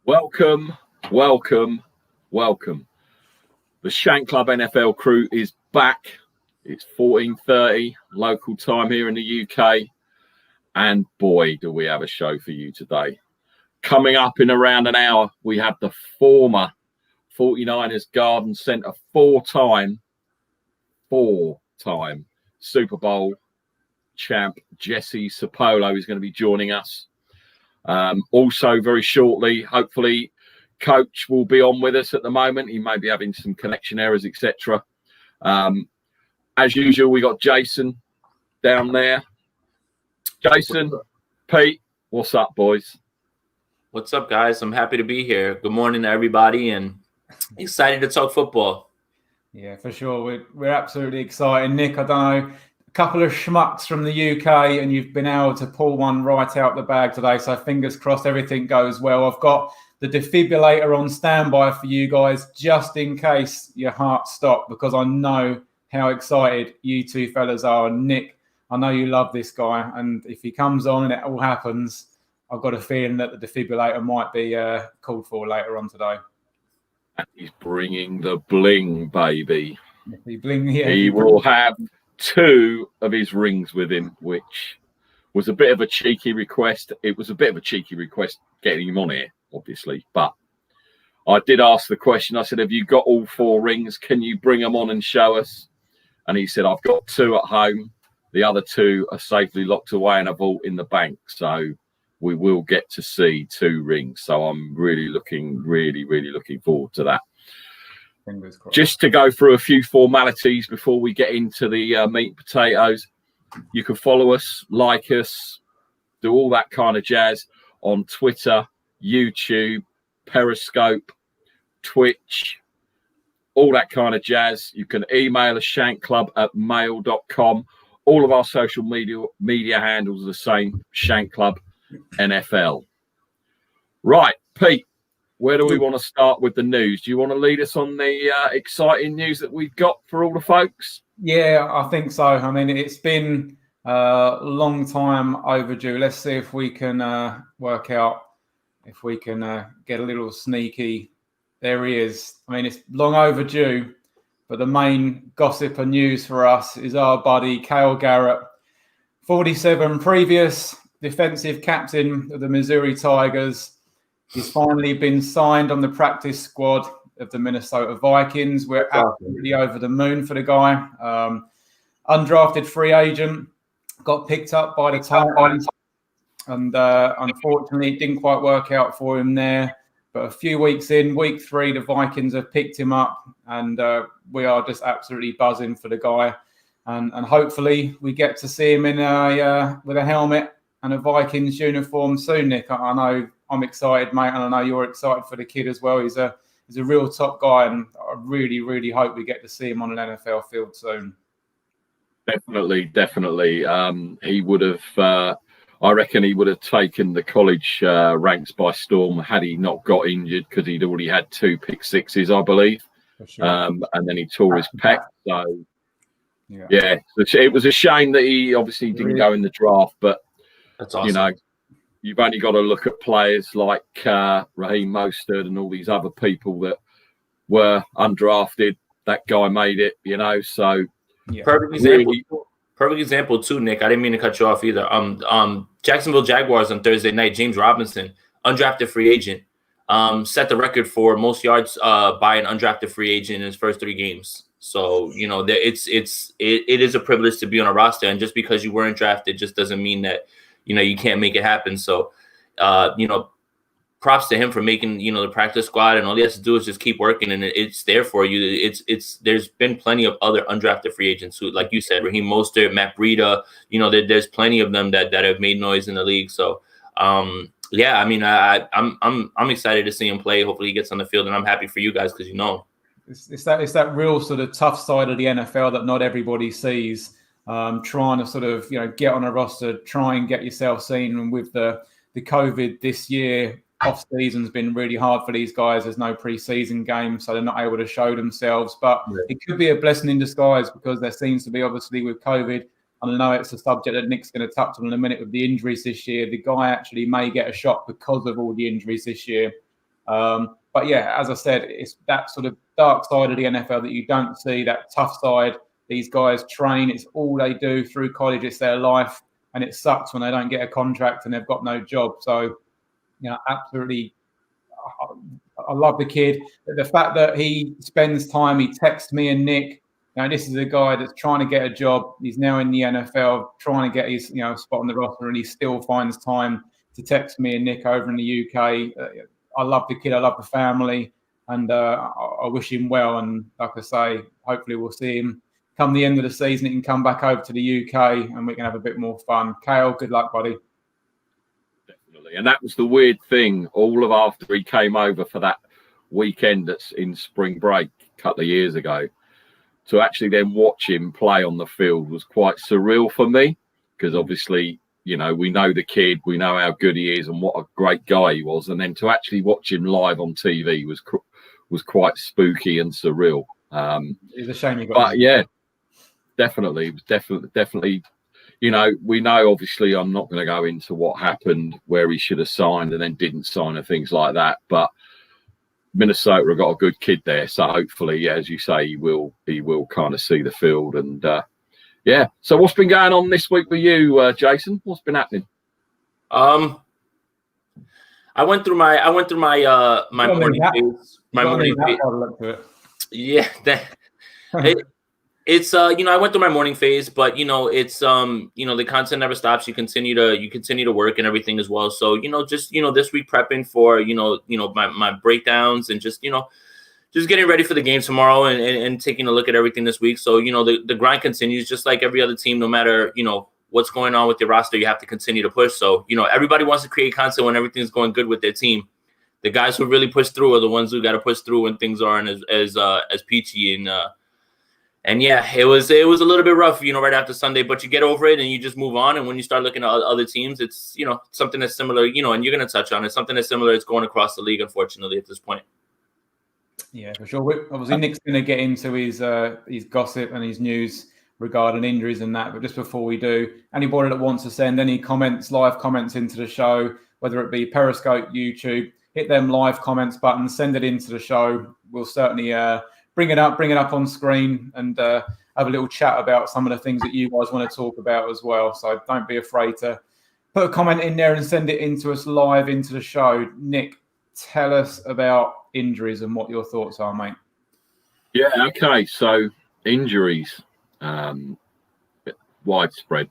Welcome, welcome, welcome. The Shank Club NFL crew is back. It's 14:30 local time here in the UK. And boy, do we have a show for you today. Coming up in around an hour, we have the former 49ers Garden Center four-time Super Bowl champ Jesse Sapolu is going to be joining us. Also, very shortly, hopefully, Coach will be on with us at the moment. He may be having some connection errors, etc. As usual, we got Jason down there. Jason, Pete, what's up, boys? What's up, guys? I'm happy to be here. Good morning to everybody, and excited to talk football. Yeah, for sure. We're absolutely excited. Nick, I don't know, a couple of schmucks from the UK, and you've been able to pull one right out the bag today. So fingers crossed everything goes well. I've got the defibrillator on standby for you guys, just in case your heart stopped, because I know how excited you two fellas are. And Nick, I know you love this guy, and if he comes on and it all happens, I've got a feeling that the defibrillator might be called for later on today. He's bringing the bling, baby. He will have two of his rings with him, which was a bit of a cheeky request. It was a bit of a cheeky request getting him on here, obviously. But I did ask the question. I said, have you got all four rings? Can you bring them on and show us? And he said, I've got two at home. The other two are safely locked away in a vault in the bank. So we will get to see two rings. So I'm really looking forward to that. Fingers crossed. Just to go through a few formalities before we get into the meat and potatoes, you can follow us, like us, do all that kind of jazz on Twitter, YouTube, Periscope, Twitch, all that kind of jazz. You can email us shankclub@mail.com. All of our social media handles are the same, Shank Club NFL. Right, Pete, where do we want to start with the news? Do you want to lead us on the exciting news that we've got for all the folks? Yeah, I think so. I mean, it's been a long time overdue. Let's see if we can work out if we can get a little sneaky. There he is. I mean, it's long overdue, but the main gossip and news for us is our buddy Cale Garrett, 47 previous defensive captain of the Missouri Tigers. He's finally been signed on the practice squad of the Minnesota Vikings. We're absolutely over the moon for the guy. Undrafted free agent, got picked up by the Titans, and unfortunately it didn't quite work out for him there. But a few weeks in, week 3, the Vikings have picked him up, and we are just absolutely buzzing for the guy. And hopefully we get to see him in with a helmet and a Vikings uniform soon, Nick. I know I'm excited, mate, and I know you're excited for the kid as well. He's a real top guy, and I really, really hope we get to see him on an NFL field soon. Definitely. He would have, I reckon he would have taken the college ranks by storm had he not got injured, because he'd already had 2 pick sixes, I believe. For sure. And then he tore his pec. So, yeah, it was a shame that he obviously didn't go in the draft, but that's awesome. You know, you've only got to look at players like Raheem Mostert and all these other people that were undrafted. That guy made it, you know. So perfect example too, Nick. I didn't mean to cut you off either. Jacksonville Jaguars on Thursday night. James Robinson, undrafted free agent, set the record for most yards by an undrafted free agent in his first 3 games. So you know that it is a privilege to be on a roster, and just because you weren't drafted just doesn't mean that you can't make it happen. So, props to him for making, the practice squad, and all he has to do is just keep working, and it's there for you. There's been plenty of other undrafted free agents who, like you said, Raheem Mostert, Matt Breida, there's plenty of them that have made noise in the league. So, yeah, I mean, I'm excited to see him play. Hopefully he gets on the field, and I'm happy for you guys because it's that real sort of tough side of the NFL that not everybody sees. Trying to sort of get on a roster, try and get yourself seen. And with the COVID this year, off season's been really hard for these guys. There's no preseason games, so they're not able to show themselves. But it could be a blessing in disguise, because there seems to be, obviously with COVID, and I know it's a subject that Nick's going to touch on in a minute with the injuries this year. The guy actually may get a shot because of all the injuries this year. But yeah, as I said, it's that sort of dark side of the NFL that you don't see, that tough side. These guys train. It's all they do through college. It's their life. And it sucks when they don't get a contract and they've got no job. So, absolutely, I love the kid. The fact that he spends time, he texts me and Nick. This is a guy that's trying to get a job. He's now in the NFL, trying to get his spot on the roster, and he still finds time to text me and Nick over in the UK. I love the kid. I love the family, and I wish him well. And like I say, hopefully we'll see him come the end of the season. He can come back over to the UK, and we can have a bit more fun. Kale, good luck, buddy. Definitely. And that was the weird thing. All of after he came over for that weekend that's in spring break a couple of years ago, to actually then watch him play on the field was quite surreal for me, because obviously, we know the kid, we know how good he is and what a great guy he was. And then to actually watch him live on TV was quite spooky and surreal. It's a shame you got But yeah, definitely. It was definitely, we know, obviously, I'm not going to go into what happened, where he should have signed and then didn't sign and things like that. But Minnesota have got a good kid there. So hopefully, as you say, he will kind of see the field. And yeah. So what's been going on this week with you, Jason? What's been happening? I went through my morning phase. My morning phase. Yeah. It's I went through my morning phase, but it's the content never stops. You continue to work and everything as well. So just this week prepping for my breakdowns and just getting ready for the game tomorrow and taking a look at everything this week. So the grind continues, just like every other team. No matter what's going on with your roster, you have to continue to push. So everybody wants to create content when everything's going good with their team. The guys who really push through are the ones who got to push through when things aren't as peachy. And yeah, it was a little bit rough, right after Sunday, but you get over it and you just move on. And when you start looking at other teams, it's, something that's similar, and you're going to touch on it. Something that's similar is going across the league, unfortunately, at this point. Yeah, for sure. Obviously, Nick's going to get into his gossip and his news regarding injuries and that. But just before we do, anybody that wants to send any live comments into the show, whether it be Periscope, YouTube, hit them live comments button, send it into the show. We'll certainly bring it up on screen and have a little chat about some of the things that you guys want to talk about as well. So don't be afraid to put a comment in there and send it into us live into the show. Nick, tell us about injuries and what your thoughts are, mate. Yeah, okay. So injuries, widespread,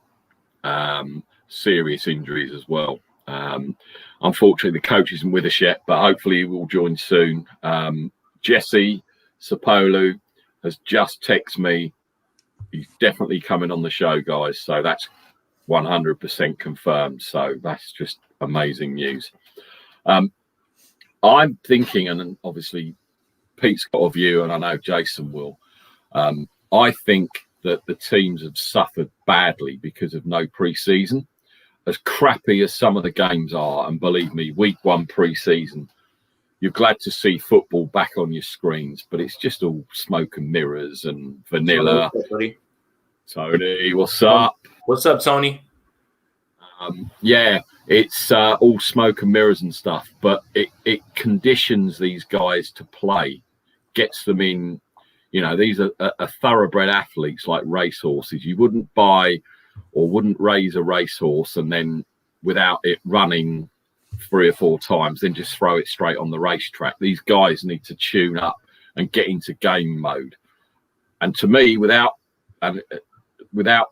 serious injuries as well. Unfortunately, the coach isn't with us yet, but hopefully he will join soon. Jesse Sapolu has just texted me. He's definitely coming on the show, guys. So that's 100% confirmed. So that's just amazing news. I'm thinking, and obviously Pete's got a view, and I know Jason will. I think that the teams have suffered badly because of no pre-season. As crappy as some of the games are, and believe me, week one pre-season, you're glad to see football back on your screens, but it's just all smoke and mirrors and vanilla. Tony, what's up? What's up, Tony? Yeah, it's all smoke and mirrors and stuff, but it conditions these guys to play, gets them in. These are thoroughbred athletes like racehorses. You wouldn't buy or wouldn't raise a racehorse and then without it running 3 or 4 times, then just throw it straight on the racetrack. These guys need to tune up and get into game mode. And to me, without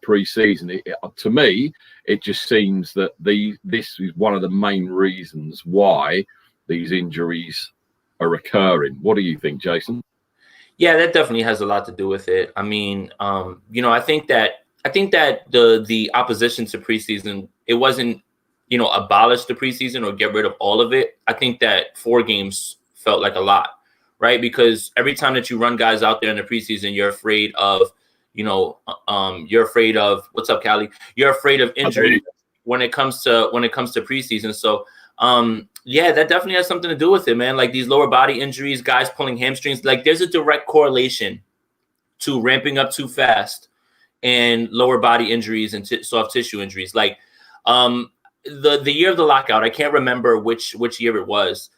pre-season, to me, it just seems that this is one of the main reasons why these injuries are occurring. What do you think, Jason? Yeah, that definitely has a lot to do with it. I mean, I think that the opposition to preseason, it wasn't, abolish the preseason or get rid of all of it. I think that 4 games felt like a lot, right? Because every time that you run guys out there in the preseason, you're afraid of, what's up, Callie? You're afraid of injury when it comes to preseason. So, yeah, that definitely has something to do with it, man. Like these lower body injuries, guys pulling hamstrings, like there's a direct correlation to ramping up too fast and lower body injuries and soft tissue injuries. Like, the year of the lockout, I can't remember which year it was.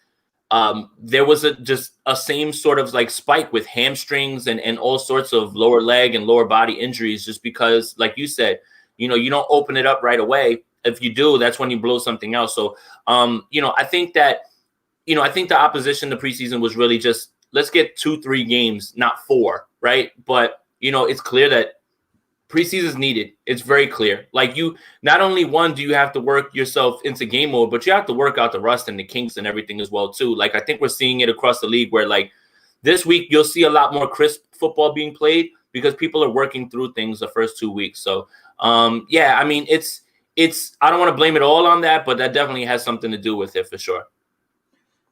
there was just a same sort of like spike with hamstrings and all sorts of lower leg and lower body injuries, just because, like you said, you don't open it up right away. If you do, that's when you blow something else. So, I think that, I think the opposition the preseason was really just, let's get 2-3 games, not 4, right? But, it's clear that preseason is needed. It's very clear. Like, you, not only one, do you have to work yourself into game mode, but you have to work out the rust and the kinks and everything as well, too. Like, I think we're seeing it across the league where, like, this week you'll see a lot more crisp football being played because people are working through things the first 2 weeks. So, yeah, I mean, it's I don't want to blame it all on that, but that definitely has something to do with it for sure.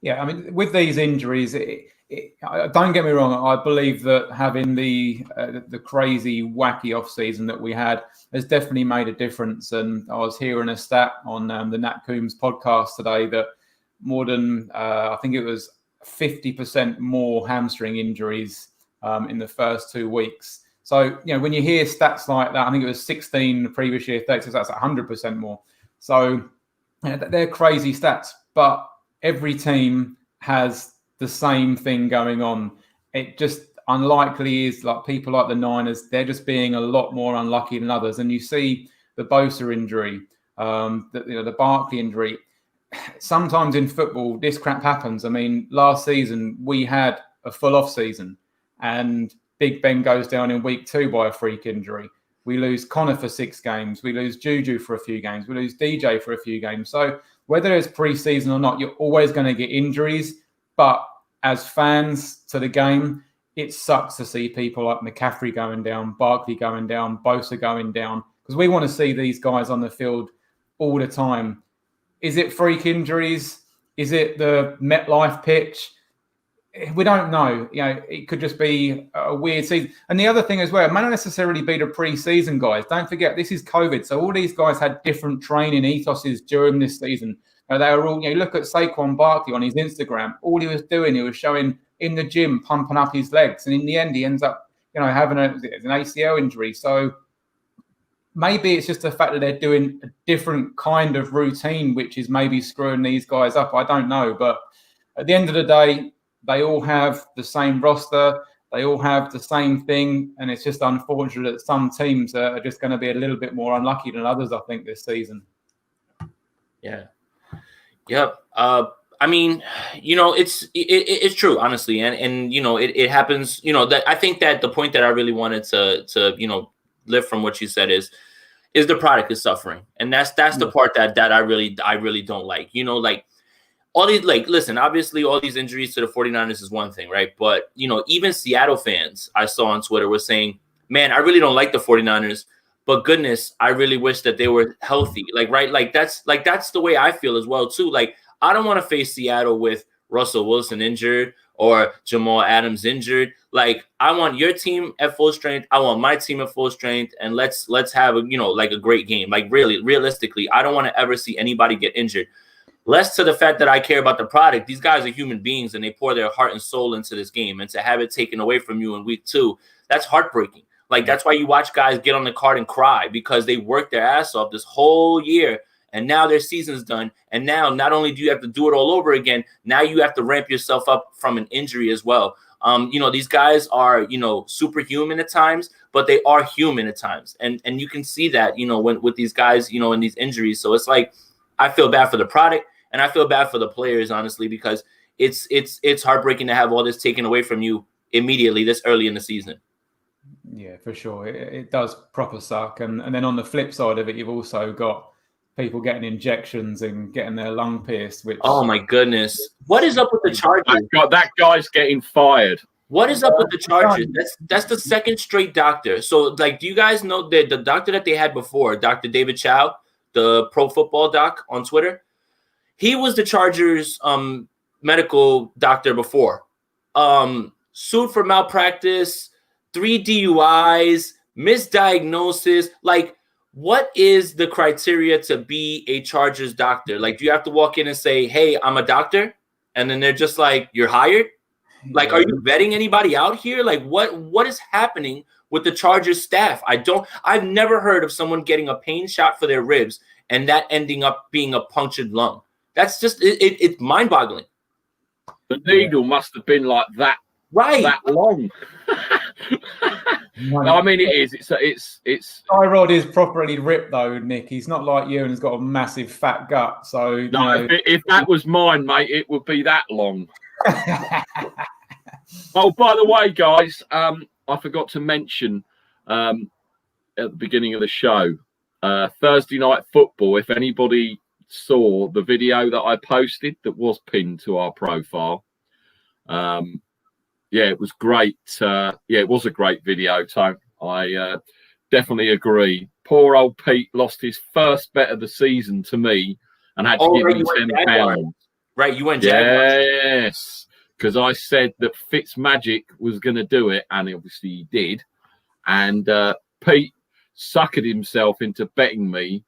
Yeah, I mean, with these injuries, don't get me wrong. I believe that having the crazy, wacky off season that we had has definitely made a difference. And I was hearing a stat on the Nat Coombs podcast today that more than I think it was 50% more hamstring injuries in the first 2 weeks. So, when you hear stats like that, I think it was 16 the previous year, 30, so that's 100% more. So, they're crazy stats, but every team has the same thing going on. It just unlikely is like people like the Niners, they're just being a lot more unlucky than others. And you see the Bosa injury, the Barkley injury. Sometimes in football, this crap happens. I mean, last season we had a full off season and Big Ben goes down in week 2 by a freak injury. We lose Connor for 6 games. We lose Juju for a few games. We lose DJ for a few games. So whether it's preseason or not, you're always going to get injuries. But as fans to the game, it sucks to see people like McCaffrey going down, Barkley going down, Bosa going down, because we want to see these guys on the field all the time. Is it freak injuries? Is it the MetLife pitch? We don't know. It could just be a weird season. And the other thing as well, it may not necessarily be the pre-season guys. Don't forget, this is COVID. So all these guys had different training ethoses during this season. They were all, look at Saquon Barkley on his Instagram. All he was doing, he was showing in the gym, pumping up his legs. And in the end, he ends up, having an ACL injury. So maybe it's just the fact that they're doing a different kind of routine, which is maybe screwing these guys up. I don't know. But at the end of the day, they all have the same roster. They all have the same thing. And it's just unfortunate that some teams are just going to be a little bit more unlucky than others, I think, this season. Yeah. Yep. I mean, it's true, honestly. And it happens, that I think that the point that I really wanted to lift from what you said is the product is suffering. And that's the part that I really don't like, like, all these, like, listen, obviously all these injuries to the 49ers is one thing, right? But, even Seattle fans I saw on Twitter were saying, man, I really don't like the 49ers, but goodness, I really wish that they were healthy. Like, right? Like, that's the way I feel as well, too. Like, I don't want to face Seattle with Russell Wilson injured or Jamal Adams injured. Like, I want your team at full strength. I want my team at full strength. And let's have, like a great game. Like, really, realistically, I don't want to ever see anybody get injured. Less to the fact that I care about the product. These guys are human beings and they pour their heart and soul into this game. And to have it taken away from you in week 2, that's heartbreaking. Like, that's why you watch guys get on the card and cry, because they worked their ass off this whole year and now their season's done. And now not only do you have to do it all over again, now you have to ramp yourself up from an injury as well. These guys are, superhuman at times, but they are human at times. And you can see that, when with these guys, in these injuries. So it's like, I feel bad for the product and I feel bad for the players, honestly, because it's heartbreaking to have all this taken away from you immediately this early in the season. Yeah, for sure. It does proper suck. And then on the flip side of it, you've also got people getting injections and getting their lung pierced. Which, oh my goodness, what is up with the Chargers? That guy's getting fired. What is up with the Chargers? That's the second straight doctor. So, like, do you guys know the doctor that they had before, Dr. David Chow, the Pro Football doc on Twitter? He was the Chargers medical doctor before. Sued for malpractice, 3 DUIs, misdiagnosis. Like, what is the criteria to be a Chargers doctor? Like, do you have to walk in and say, hey, I'm a doctor? And then they're just like, you're hired? Like, are you vetting anybody out here? Like, what is happening with the Chargers staff? I've never heard of someone getting a pain shot for their ribs and that ending up being a punctured lung. That's just, it's mind-boggling. The needle must have been like that, that long. No, I mean, it is. It's. My rod is properly ripped though, Nick. He's not like you and has got a massive fat gut. So no, if that was mine, mate, it would be that long. Oh, by the way, guys, I forgot to mention at the beginning of the show, Thursday Night Football. If anybody saw the video that I posted that was pinned to our profile, yeah, it was great. Yeah, it was a great video, Tone. I definitely agree. Poor old Pete lost his first bet of the season to me and had to give me £10. Right, you went Jaguars. Yes, because I said that Fitzmagic was going to do it, and obviously he did. And Pete suckered himself into betting me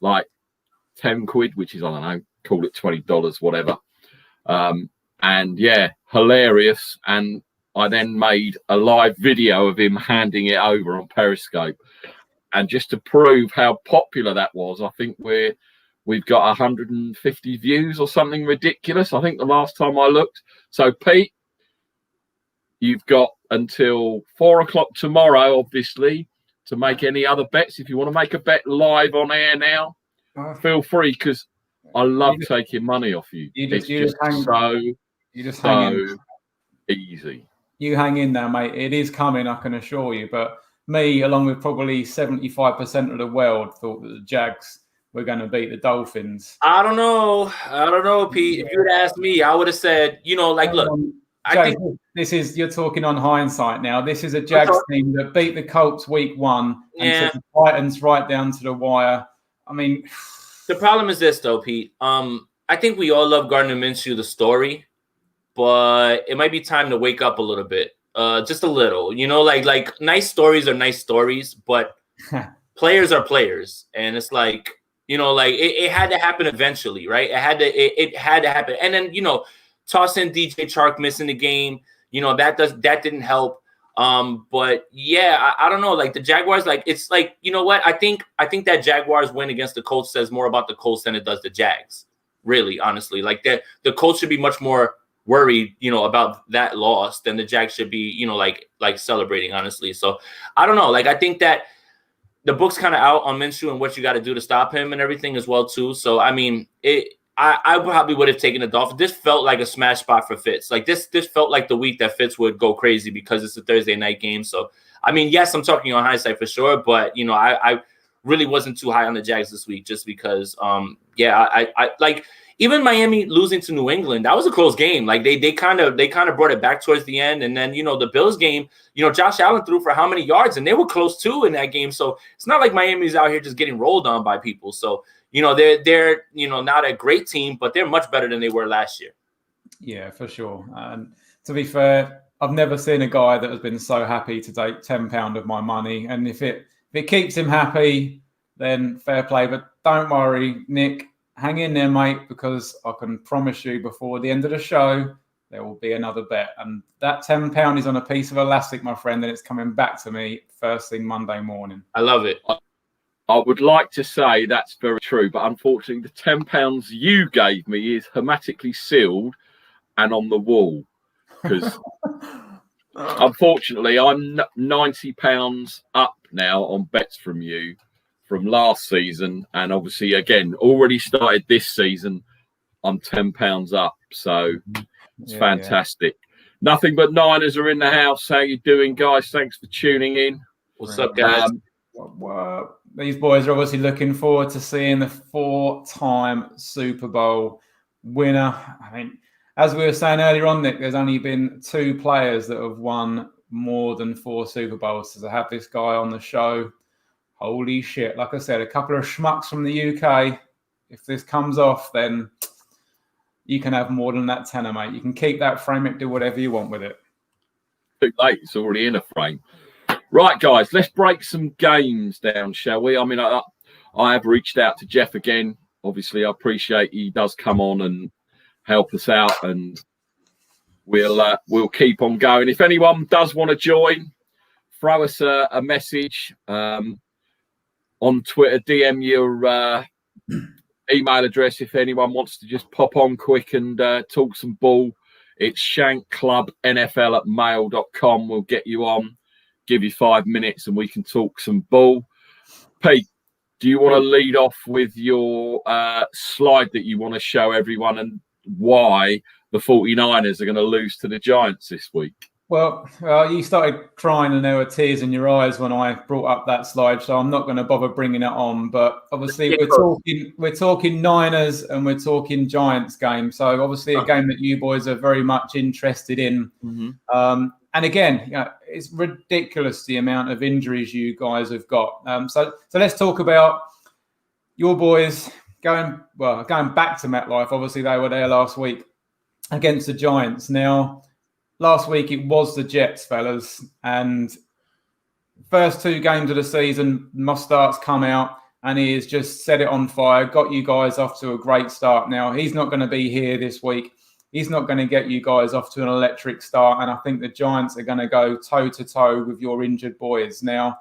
like 10 quid, which is, I don't know, call it $20, whatever. And yeah, hilarious. And I then made a live video of him handing it over on Periscope. And just to prove how popular that was, I think we've got 150 views or something ridiculous. I think the last time I looked. So Pete, you've got until 4 o'clock tomorrow, obviously, to make any other bets. If you want to make a bet live on air now, feel free, because I love taking money off you. It's just so easy. You hang in there, mate. It is coming, I can assure you. But me, along with probably 75% of the world, thought that the Jags were going to beat the Dolphins. I don't know, Pete. If you would ask me, I would have said, look. Jags, you're talking on hindsight now. This is a Jags team that beat the Colts week 1 and took the Titans right down to the wire. I mean, the problem is this, though, Pete. I think we all love Gardner Minshew, the story, but it might be time to wake up a little bit, just a little. Like nice stories are nice stories, but players are players, and it's like it had to happen eventually, right? It had to happen, and then toss in DJ Chark missing the game, that didn't help. But yeah, I don't know. Like the Jaguars, it's like, you know what? I think that Jaguars win against the Colts says more about the Colts than it does the Jags. Really, honestly, like the Colts should be much more worried, about that loss than the Jags should be, like celebrating, honestly. So I don't know. Like I think that the book's kind of out on Minshew and what you got to do to stop him and everything as well too. So I mean, I probably would have taken the Dolphins. This felt like a smash spot for Fitz. Like this felt like the week that Fitz would go crazy because it's a Thursday night game. So, I mean, yes, I'm talking on hindsight for sure, but I really wasn't too high on the Jags this week just because, I like even Miami losing to New England. That was a close game. Like they kind of brought it back towards the end, and then the Bills game. Josh Allen threw for how many yards, and they were close too in that game. So it's not like Miami's out here just getting rolled on by people. So. They're not a great team, but they're much better than they were last year. Yeah, for sure. And to be fair, I've never seen a guy that has been so happy to take £10 of my money. And if it keeps him happy, then fair play. But don't worry, Nick, hang in there, mate, because I can promise you before the end of the show, there will be another bet. And that £10 is on a piece of elastic, my friend, and it's coming back to me first thing Monday morning. I love it. I would like to say that's very true, but unfortunately, the £10 you gave me is hermetically sealed and on the wall. Because unfortunately, I'm £90 up now on bets from you from last season. And obviously, again, already started this season. I'm £10 up. So it's fantastic. Yeah. Nothing but Niners are in the house. How you doing, guys? Thanks for tuning in. What's up, guys? These boys are obviously looking forward to seeing the 4-time Super Bowl winner. I mean, as we were saying earlier on, Nick, there's only been 2 players that have won more than 4 Super Bowls. So to have this guy on the show, holy shit. Like I said, a couple of schmucks from the UK. If this comes off, then you can have more than that tenner, mate. You can keep that frame it, do whatever you want with it. Too late. It's already in a frame. Right, guys, let's break some games down, shall we? I mean, I have reached out to Jeff again. Obviously, I appreciate he does come on and help us out, and we'll keep on going. If anyone does want to join, throw us a message on Twitter, DM your email address if anyone wants to just pop on quick and talk some ball. It's shankclubnfl@mail.com. We'll get you on, give you 5 minutes, and we can talk some ball. Pete, do you want to lead off with your slide that you want to show everyone and why the 49ers are going to lose to the Giants this week? Well, you started crying and there were tears in your eyes when I brought up that slide, so I'm not going to bother bringing it on. But obviously, we're talking Niners and we're talking Giants game. So obviously, a game that you boys are very much interested in. Mm-hmm. And again, it's ridiculous the amount of injuries you guys have got. So let's talk about your boys going back to MetLife. Obviously, they were there last week against the Giants. Now, last week it was the Jets, fellas, and first 2 games of the season, Mostarz's come out and he has just set it on fire, got you guys off to a great start. Now, he's not going to be here this week. He's not going to get you guys off to an electric start, and I think the Giants are going to go toe-to-toe with your injured boys. Now,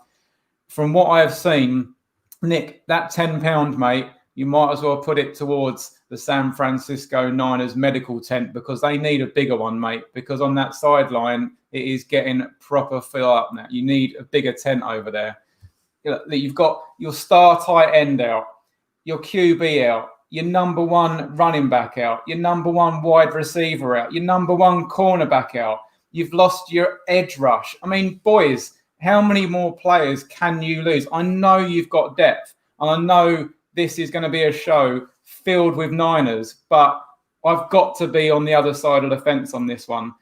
from what I have seen, Nick, that £10, mate, you might as well put it towards the San Francisco Niners medical tent because they need a bigger one, mate, because on that sideline, it is getting proper fill up now. You need a bigger tent over there. You've got your star tight end out, your QB out, your number 1 running back out, your number 1 wide receiver out, your number 1 cornerback out. You've lost your edge rush. I mean, boys, how many more players can you lose? I know you've got depth, and I know this is going to be a show filled with Niners, but I've got to be on the other side of the fence on this one.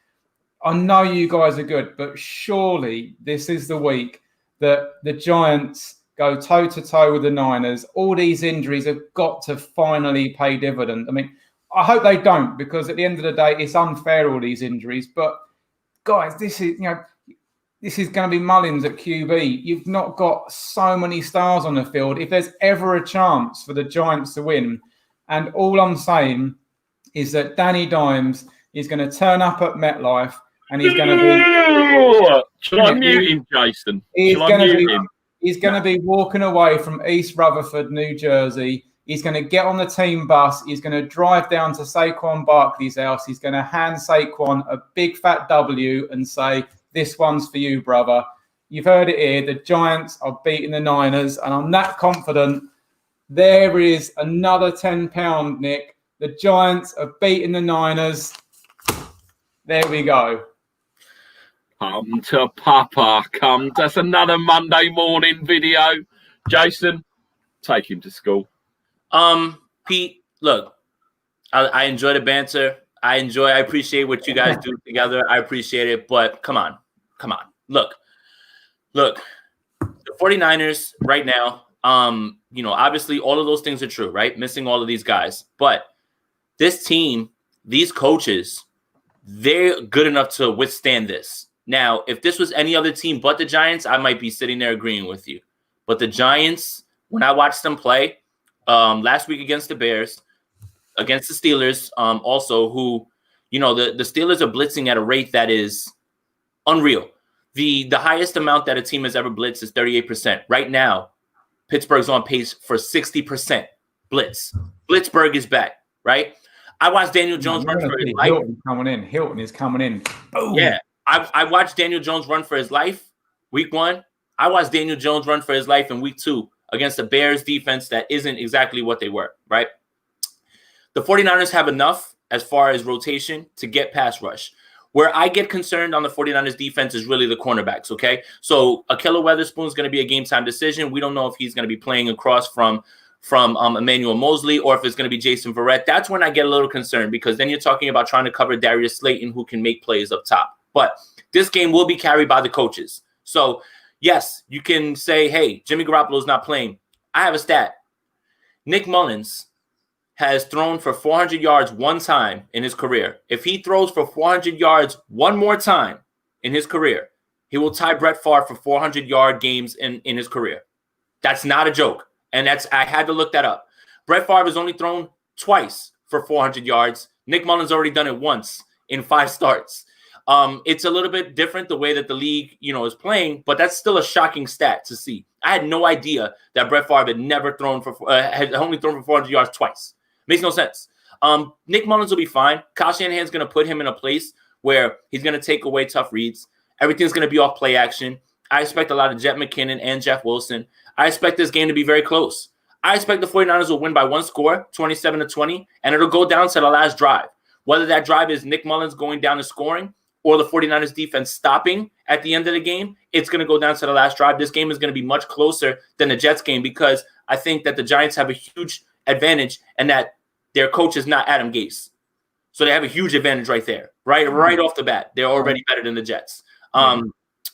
I know you guys are good, but surely this is the week that the Giants go toe-to-toe with the Niners. All these injuries have got to finally pay dividend. I mean, I hope they don't, because at the end of the day, it's unfair, all these injuries. But, guys, this is going to be Mullins at QB. You've not got so many stars on the field. If there's ever a chance for the Giants to win, and all I'm saying is that Danny Dimes is going to turn up at MetLife and he's going to be... Shall I mute him, Jason? He's going to be walking away from East Rutherford, New Jersey. He's going to get on the team bus. He's going to drive down to Saquon Barkley's house. He's going to hand Saquon a big fat W and say, "This one's for you, brother." You've heard it here. The Giants are beating the Niners, and I'm that confident. There is another £10, Nick. The Giants are beating the Niners. There we go. Come to Papa. Come. That's another Monday morning video. Jason, take him to school. Pete, look, I enjoy the banter. I appreciate what you guys do together. I appreciate it, but come on. Look, the 49ers right now, obviously all of those things are true, right? Missing all of these guys, but this team, these coaches, they're good enough to withstand this. Now, if this was any other team but the Giants, I might be sitting there agreeing with you. But the Giants, when I watched them play last week against the Bears, against the Steelers, also who, the Steelers are blitzing at a rate that is unreal. The highest amount that a team has ever blitzed is 38%. Right now, Pittsburgh's on pace for 60% blitz. Blitzburg is back, right? I watched Daniel Jones run for his life. Hilton is coming in. Boom. Yeah, I watched Daniel Jones run for his life week 1. I watched Daniel Jones run for his life in week 2 against the Bears defense that isn't exactly what they were, right? The 49ers have enough as far as rotation to get pass rush. Where I get concerned on the 49ers defense is really the cornerbacks, okay? So Ahkello Witherspoon is going to be a game-time decision. We don't know if he's going to be playing across from Emmanuel Mosley or if it's going to be Jason Verrett. That's when I get a little concerned, because then you're talking about trying to cover Darius Slayton, who can make plays up top. But this game will be carried by the coaches. So, yes, you can say, hey, Jimmy Garoppolo's not playing. I have a stat. Nick Mullins has thrown for 400 yards one time in his career. If he throws for 400 yards one more time in his career, he will tie Brett Favre for 400-yard games in his career. That's not a joke. And I had to look that up. Brett Favre has only thrown twice for 400 yards. Nick Mullins already done it once in 5 starts. It's a little bit different the way that the league, is playing, but that's still a shocking stat to see. I had no idea that Brett Favre had only thrown for 400 yards twice. Makes no sense. Nick Mullins will be fine. Kyle Shanahan's going to put him in a place where he's going to take away tough reads. Everything's going to be off play action. I expect a lot of Jet McKinnon and Jeff Wilson. I expect this game to be very close. I expect the 49ers will win by one score, 27-20, and it'll go down to the last drive. Whether that drive is Nick Mullins going down and scoring or the 49ers defense stopping at the end of the game, it's going to go down to the last drive. This game is going to be much closer than the Jets game because I think that the Giants have a huge advantage and that their coach is not Adam Gase. So they have a huge advantage right there, right off the bat. They're already better than the Jets.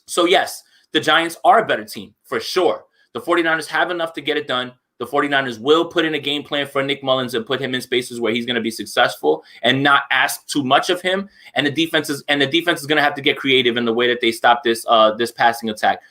So, yes, the Giants are a better team for sure. The 49ers have enough to get it done. The 49ers will put in a game plan for Nick Mullins and put him in spaces where he's going to be successful and not ask too much of him. And the defense is going to have to get creative in the way that they stop this passing attack.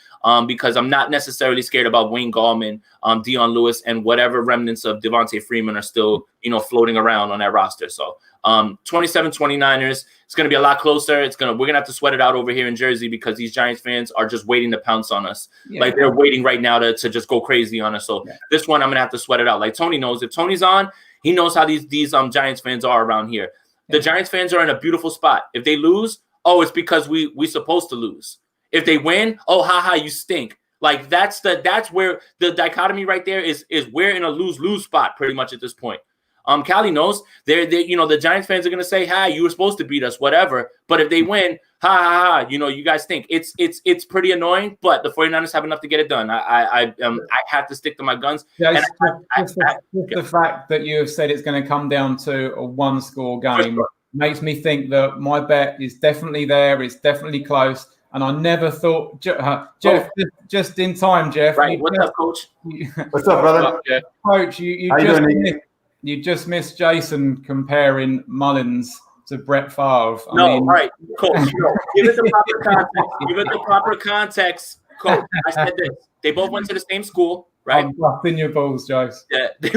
Because I'm not necessarily scared about Wayne Gallman, Dion Lewis, and whatever remnants of Devontae Freeman are still, floating around on that roster. So 27-29ers, it's going to be a lot closer. We're going to have to sweat it out over here in Jersey because these Giants fans are just waiting to pounce on us. Yeah. Like they're waiting right now to just go crazy on us. So this one, I'm going to have to sweat it out. Like Tony knows, if Tony's on, he knows how these Giants fans are around here. The Giants fans are in a beautiful spot. If they lose, it's because we're supposed to lose. If they win, you stink. Like that's where the dichotomy right there is we're in a lose-lose spot pretty much at this point. Callie knows the Giants fans are gonna say, "Hi, you were supposed to beat us, whatever." But if they win, you guys stink. It's pretty annoying, but the 49ers have enough to get it done. I have to stick to my guns. Yeah, the fact that you have said it's going to come down to a one-score game makes me think that my bet is definitely there. It's definitely close. And I never thought, Jeff, just in time, Jeff. Right. What's up, Coach? What's up, brother? Coach, you just missed Jason comparing Mullins to Brett Favre. All right, Coach. Give it the proper context. Give it the proper context, Coach. I said this. They both went to the same school, right? I'm busting your balls, Jace. Yeah, they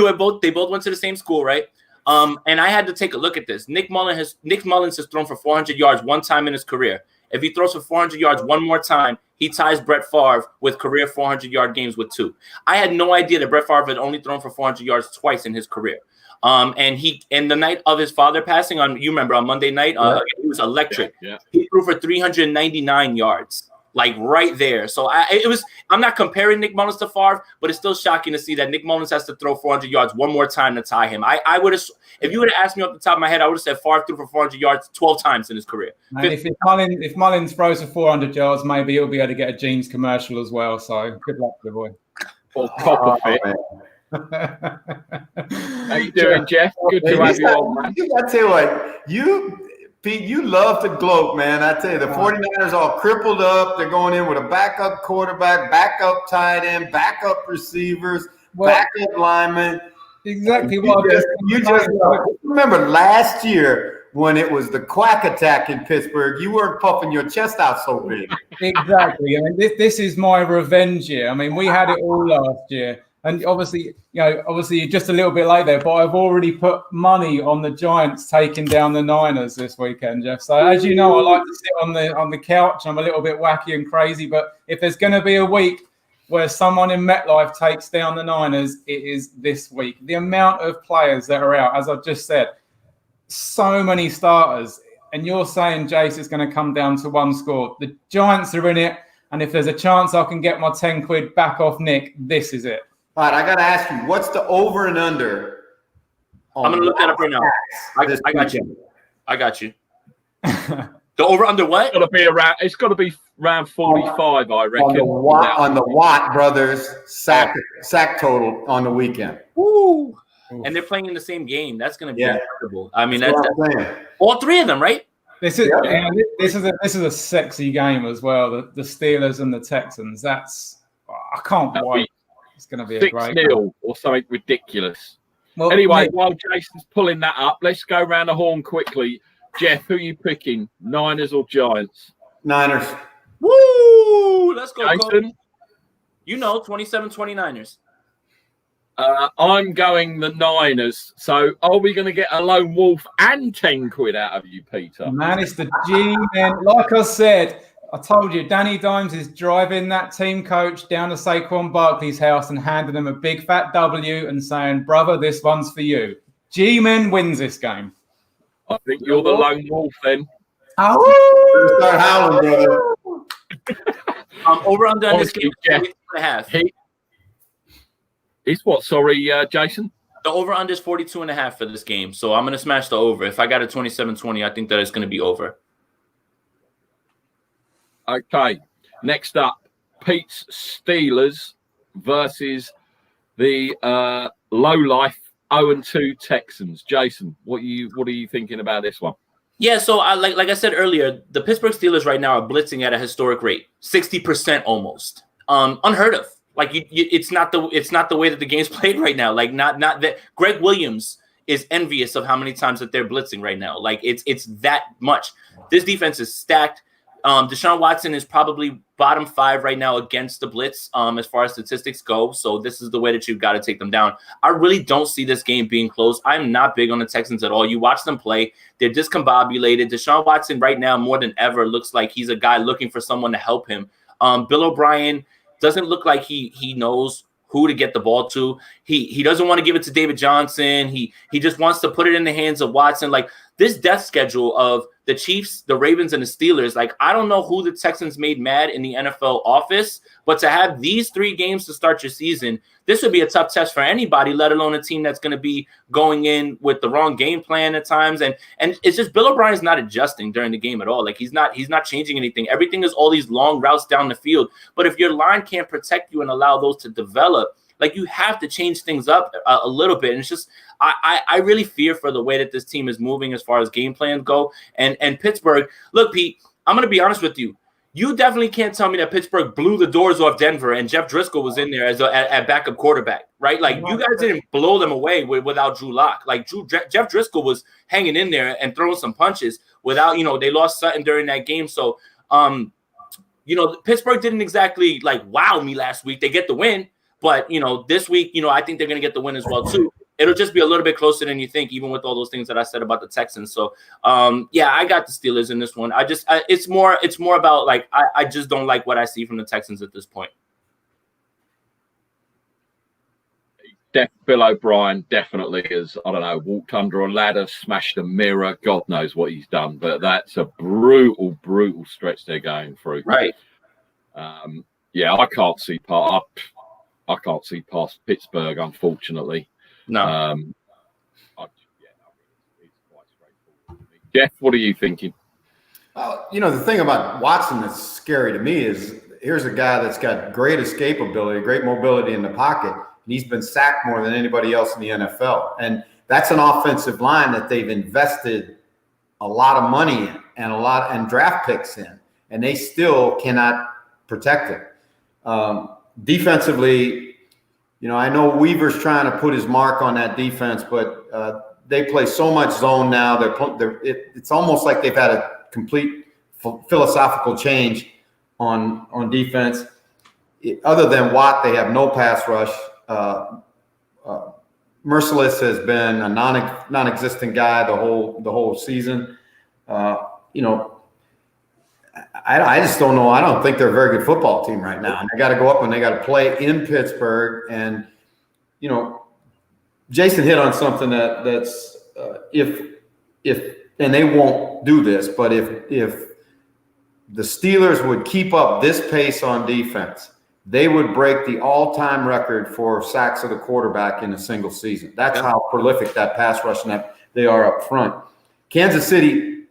both went to the same school, right? And I had to take a look at this. Nick Mullins has thrown for 400 yards one time in his career. If he throws for 400 yards one more time, he ties Brett Favre with career 400-yard games with 2. I had no idea that Brett Favre had only thrown for 400 yards twice in his career. And the night of his father passing, on Monday night, he was electric. Yeah. He threw for 399 yards, like right there. So I'm not comparing Nick Mullins to Favre, but it's still shocking to see that Nick Mullins has to throw 400 yards one more time to tie him. I would have, if you would have asked me off the top of my head, I would have said Favre threw for 400 yards 12 times in his career. And if Mullins throws for 400 yards, maybe he'll be able to get a jeans commercial as well. So good luck to the boy. How you doing, Jeff? Good to have you on, man. I tell you what, Pete, you love to gloat, man. I tell you, the 49ers all crippled up. They're going in with a backup quarterback, backup tight end, backup receivers, backup linemen. Exactly. You just remember last year when it was the quack attack in Pittsburgh, you weren't puffing your chest out so big. Exactly. I mean, this is my revenge year. I mean, we had it all last year. And obviously you're just a little bit late there, but I've already put money on the Giants taking down the Niners this weekend, Jeff. So as you know, I like to sit on the couch. I'm a little bit wacky and crazy, but if there's going to be a week where someone in MetLife takes down the Niners, it is this week. The amount of players that are out, as I've just said, so many starters, and you're saying, Jace, it's going to come down to one score. The Giants are in it, and if there's a chance I can get my 10 quid back off Nick, this is it. All right, I got to ask you, what's the over and under? I'm going to look that up right now. I got you. The over under what? It's got to be around 45, I reckon. On the Watt brothers sack total on the weekend. Woo! And they're playing in the same game. That's going to be incredible. I mean, that's all three of them, right? This is a sexy game as well. The Steelers and the Texans. I can't wait. It's going to be a great 6-0 or something ridiculous. Well, anyway, while Jason's pulling that up, let's go around the horn quickly. Jeff, who are you picking? Niners or Giants? Niners. Woo! Let's go, Jason. 27-29ers. I'm going the Niners. So are we going to get a lone wolf and 10 quid out of you, Peter? Man, it's the G, man. Like I said, I told you, Danny Dimes is driving that team coach down to Saquon Barkley's house and handing him a big fat W and saying, brother, this one's for you. G-Men wins this game. I think you're the lone wolf then. Oh, start howling, brother. Over under on this game, 42.5. It's what? Sorry, Jason? The over under is 42.5 for this game. So I'm going to smash the over. If I got a 27-20, I think that it's going to be over. Okay. Next up, Pete's Steelers versus the low-life 0-2 Texans. Jason, what are you thinking about this one? Yeah, so like I said earlier, the Pittsburgh Steelers right now are blitzing at a historic rate, 60% almost, unheard of. Like it's not the way that the game's played right now. Like not that Greg Williams is envious of how many times that they're blitzing right now. Like it's that much. This defense is stacked. Deshaun Watson is probably bottom 5 right now against the blitz as far as statistics go. So this is the way that you've got to take them down. I really don't see this game being close. I'm not big on the Texans at all. You watch them play. They're discombobulated. Deshaun Watson right now more than ever looks like he's a guy looking for someone to help him. Bill O'Brien doesn't look like he knows who to get the ball to. He doesn't want to give it to David Johnson. He just wants to put it in the hands of Watson. Like this death schedule of the Chiefs, the Ravens, and the Steelers, like I don't know who the Texans made mad in the NFL office, but to have these 3 games to start your season, this would be a tough test for anybody, let alone a team that's going to be going in with the wrong game plan at times. And it's just Bill O'Brien's not adjusting during the game at all. Like he's not changing anything. Everything is all these long routes down the field. But if your line can't protect you and allow those to develop, like you have to change things up a little bit. And it's just I really fear for the way that this team is moving as far as game plans go. And Pittsburgh, look, Pete, I'm going to be honest with you. You definitely can't tell me that Pittsburgh blew the doors off Denver and Jeff Driscoll was in there as a backup quarterback, right? Like you guys didn't blow them away without Drew Lock. Like Jeff Driscoll was hanging in there and throwing some punches without, they lost Sutton during that game. So, Pittsburgh didn't exactly like wow me last week. They get the win, but this week, I think they're going to get the win as well too. It'll just be a little bit closer than you think, even with all those things that I said about the Texans. So, I got the Steelers in this one. It's more about like I just don't like what I see from the Texans at this point. Bill O'Brien definitely has, walked under a ladder, smashed a mirror. God knows what he's done, but that's a brutal, brutal stretch they're going through. Right. I can't see past Pittsburgh, unfortunately. No. It's quite straightforward. Jeff, what are you thinking? The thing about Watson that's scary to me is here's a guy that's got great escapability, great mobility in the pocket, and he's been sacked more than anybody else in the NFL. And that's an offensive line that they've invested a lot of money in and draft picks in, and they still cannot protect it. Defensively, I know Weaver's trying to put his mark on that defense, but they play so much zone now. It's almost like they've had a complete philosophical change on defense. Other than Watt, they have no pass rush. Merciless has been a non-existent guy the whole season. I just don't know. I don't think they're a very good football team right now. And they got to go up and they got to play in Pittsburgh. And, Jason hit on something that's if and they won't do this, but if the Steelers would keep up this pace on defense, they would break the all-time record for sacks of the quarterback in a single season. That's how prolific that pass rush and that they are up front. Kansas City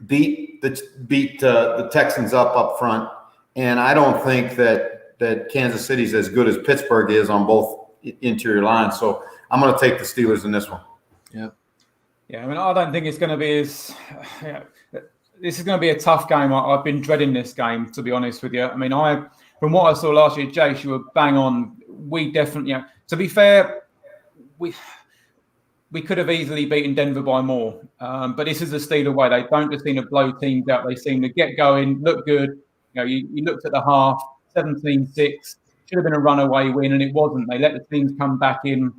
beat the Texans up front, and I don't think that Kansas City's as good as Pittsburgh is on both interior lines. So I'm going to take the Steelers in this one. Yeah, I don't think it's going to be as. This is going to be a tough game. I've been dreading this game, to be honest with you. From what I saw last year, Jace, you were bang on. We definitely, to be fair, we could have easily beaten Denver by more. But this is a Steeler way. They don't just seem to blow teams out. They seem to get going, look good. You looked at the half, 17-6. Should have been a runaway win, and it wasn't. They let the teams come back in.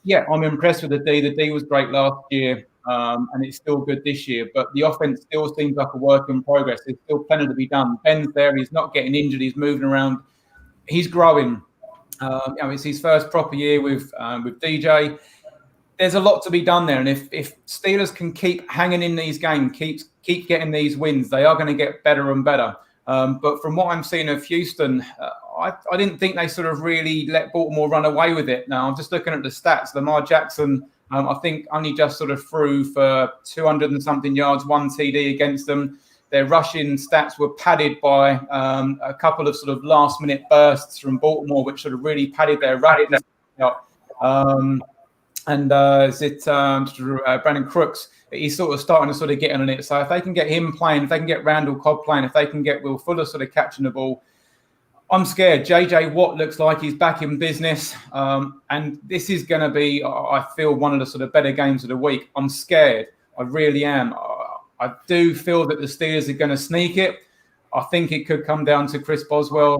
Yeah, I'm impressed with the D. The D was great last year, and it's still good this year. But the offense still seems like a work in progress. There's still plenty to be done. Ben's there. He's not getting injured. He's moving around. He's growing. It's his first proper year with DJ. there's a lot to be done there. And if Steelers can keep hanging in these games, keep getting these wins, they are going to get better and better. But from what I'm seeing of Houston, I didn't think they sort of really let Baltimore run away with it. Now, I'm just looking at the stats. Lamar Jackson, I think, only just sort of threw for 200 and something yards, 1 TD against them. Their rushing stats were padded by a couple of sort of last-minute bursts from Baltimore, which sort of really padded their rushing out. Brandon Crooks, he's sort of starting to sort of get on it. So if they can get him playing, if they can get Randall Cobb playing, if they can get Will Fuller sort of catching the ball, I'm scared. JJ Watt looks like he's back in business. And this is going to be, I feel, one of the sort of better games of the week. I'm scared. I really am. I do feel that the Steelers are going to sneak it. I think it could come down to Chris Boswell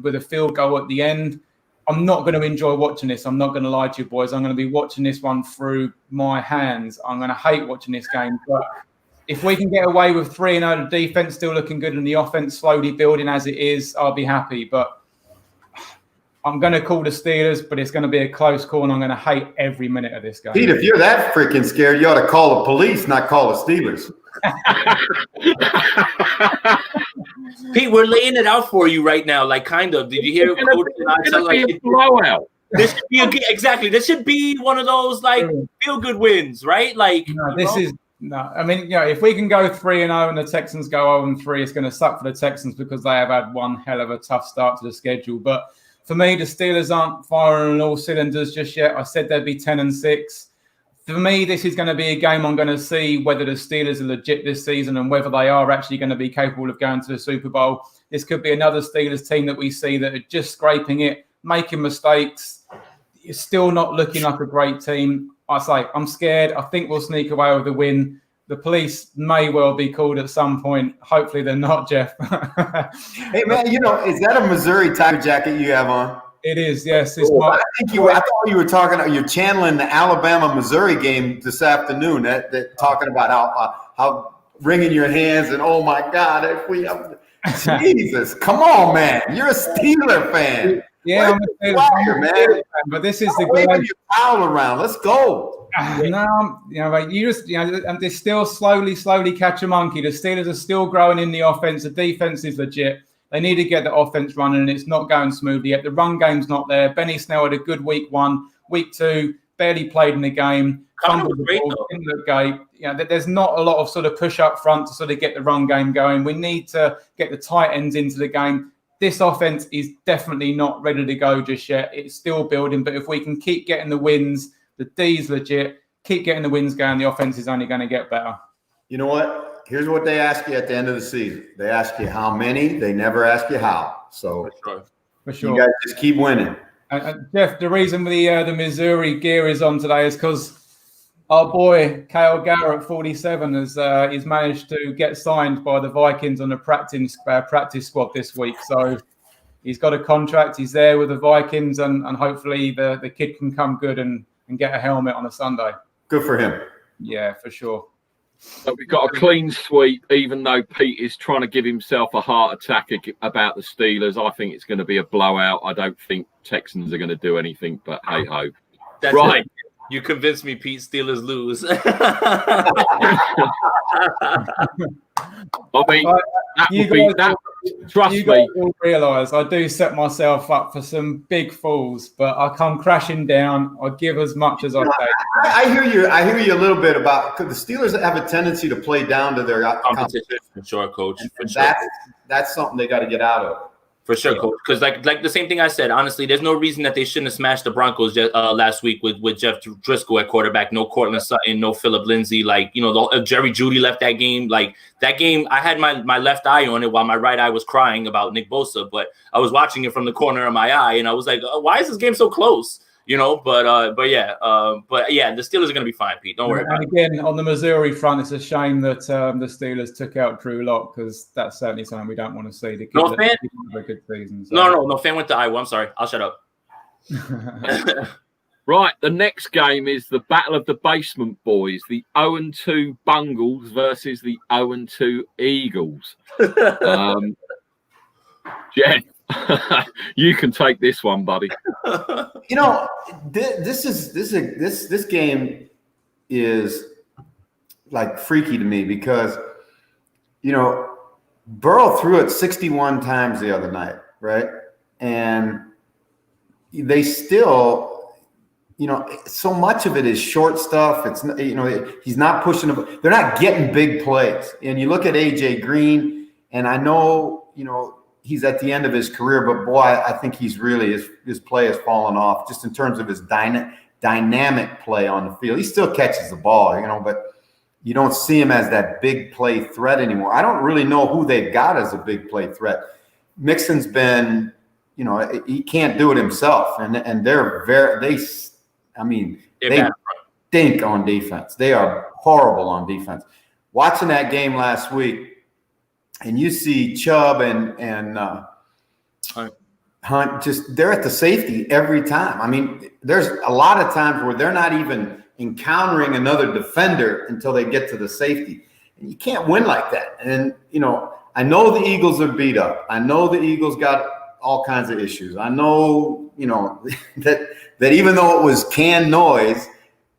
with a field goal at the end. I'm not going to enjoy watching this. I'm not going to lie to you, boys. I'm going to be watching this one through my hands. I'm going to hate watching this game. But if we can get away with 3-0, the defense still looking good and the offense slowly building as it is, I'll be happy. But I'm going to call the Steelers, but it's going to be a close call, and I'm going to hate every minute of this game. Pete, if you're that freaking scared, you ought to call the police, not call the Steelers. Pete, we're laying it out for you right now. Like, kind of. Did you hear Coach It's be a blowout. This should be exactly. This should be one of those like feel-good wins, right? Like, I mean, if we can go 3-0 and the Texans go 0-3, it's going to suck for the Texans because they have had one hell of a tough start to the schedule. But for me, the Steelers aren't firing on all cylinders just yet. I said they'd be 10-6. For me, this is going to be a game I'm going to see whether the Steelers are legit this season and whether they are actually going to be capable of going to the Super Bowl. This could be another Steelers team that we see that are just scraping it, making mistakes. It's still not looking like a great team. I'm scared. I think we'll sneak away with a win. The police may well be called at some point. Hopefully they're not, Jeff. Hey, man, is that a Missouri Tiger jacket you have on? It is, yes. It's I thought you were talking. You're channeling the Alabama-Missouri game this afternoon. That talking about how wringing your hands and oh my God, Jesus, come on, man, you're a Steeler fan. Yeah, I'm a Steeler fan, man. But this is the game. Your towel around. Let's go. No, and they still slowly catch a monkey. The Steelers are still growing in the offense. The defense is legit. They need to get the offense running, and it's not going smoothly yet. The run game's not there. Benny Snell had a good week 1. Week 2, barely played in the game. Didn't look great. There's not a lot of sort of push up front to sort of get the run game going. We need to get the tight ends into the game. This offense is definitely not ready to go just yet. It's still building, but if we can keep getting the wins, the D's legit, keep getting the wins going, the offense is only going to get better. You know what? Here's what they ask you at the end of the season. They ask you how many. They never ask you how. So for sure. You guys just keep winning. Jeff, the reason the Missouri gear is on today is because our boy Kyle Garrett, 47, has managed to get signed by the Vikings on the practice squad this week. So he's got a contract. He's there with the Vikings, and hopefully the kid can come good and get a helmet on a Sunday. Good for him. Yeah, for sure. So we've got a clean sweep, even though Pete is trying to give himself a heart attack about the Steelers. I think it's going to be a blowout. I don't think Texans are going to do anything, but hey-ho. That's right. You convinced me, Pete. Steelers lose. Trust me. You will realise I do set myself up for some big falls, but I come crashing down. I give as much as I can. I hear you. I hear you a little bit about because the Steelers have a tendency to play down to their competition. For sure, Coach. That's something they got to get out of. For sure, Coach. Because like the same thing I said, honestly, there's no reason that they shouldn't have smashed the Broncos last week with Jeff Driscoll at quarterback. No Cortland Sutton, no Phillip Lindsay. Jerry Jeudy left that game. Like that game, I had my left eye on it while my right eye was crying about Nick Bosa. But I was watching it from the corner of my eye, and I was like, why is this game so close? But yeah, the Steelers are going to be fine, Pete. Don't worry about it. And again, on the Missouri front, it's a shame that the Steelers took out Drew Lock because that's certainly something we don't want to see. The no fan. A good season. So. No fan went to Iowa. I'm sorry. I'll shut up. Right, the next game is the Battle of the Basement Boys, the 0-2 Bungles versus the 0-2 Eagles. Jeff, You can take this one, buddy. You know, this game is like freaky to me because, you know, Burrow threw it 61 times the other night, right? And they still, you know, so much of it is short stuff. It's, you know, he's not pushing them. They're not getting big plays. And you look at AJ Green, and I know, you know, he's at the end of his career, but boy, I think he's really, his play has fallen off just in terms of his dynamic play on the field. He still catches the ball, you know, but you don't see him as that big play threat anymore. I don't really know who they've got as a big play threat. Mixon's been, you know, he can't do it himself. And they're they stink on defense. They are horrible on defense. Watching that game last week, and you see Chubb and Hunt, just they're at the safety every time. I mean, there's a lot of times where they're not even encountering another defender until they get to the safety. And you can't win like that. And, you know, I know the Eagles are beat up. I know the Eagles got all kinds of issues. I know, you know, that even though it was canned noise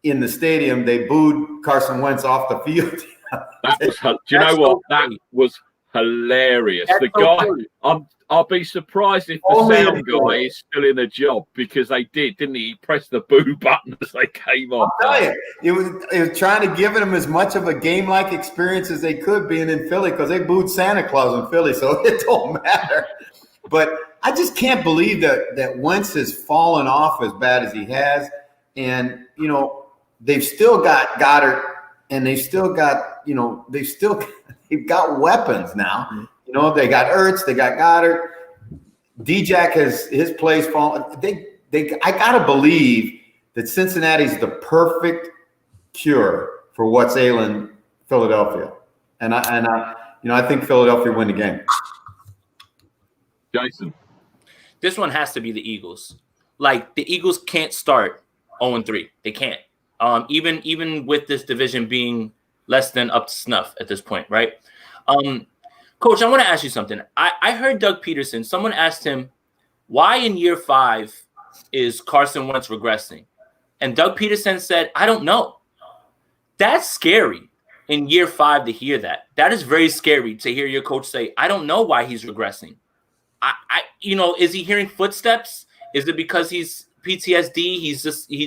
in the stadium, they booed Carson Wentz off the field. Do you know what? That was hilarious. The guy, I'll be surprised if the sound guy is still in the job because they didn't he? He pressed the boo button as they came on. I'll tell you, it was trying to give them as much of a game-like experience as they could being in Philly because they booed Santa Claus in Philly, so it don't matter. But I just can't believe that Wentz has fallen off as bad as he has. And, you know, they've still got Goddard and they've still got, you know, they've got weapons now. You know, they got Ertz, they got Goddard. D-Jack has his plays fallen. I gotta believe that Cincinnati's the perfect cure for what's ailing Philadelphia. And I think Philadelphia win the game. Jason. This one has to be the Eagles. Like the Eagles can't start 0-3. They can't. Even with this division being less than up to snuff at this point, right? Coach, I want to ask you something. I heard Doug Peterson. Someone asked him, why in year 5 is Carson Wentz regressing? And Doug Peterson said, I don't know. That's scary in year 5 to hear that. That is very scary to hear your coach say, I don't know why he's regressing. You know, is he hearing footsteps? Is it because he's PTSD? He's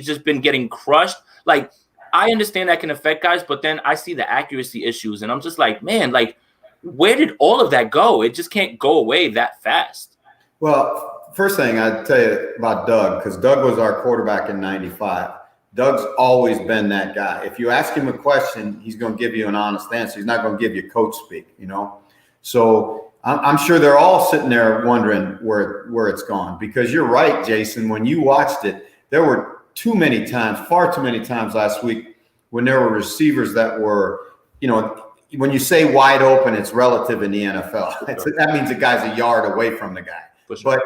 just been getting crushed. Like, I understand that can affect guys, but then I see the accuracy issues, and I'm just like, man, like, where did all of that go? It just can't go away that fast. Well, first thing I'd tell you about Doug, because Doug was our quarterback in '95. Doug's always been that guy. If you ask him a question, he's going to give you an honest answer. He's not going to give you coach speak, you know. So I'm sure they're all sitting there wondering where it's gone, because you're right, Jason. When you watched it, there were far too many times last week when there were receivers that were, you know, when you say wide open, it's relative in the NFL. That means the guy's a yard away from the guy. But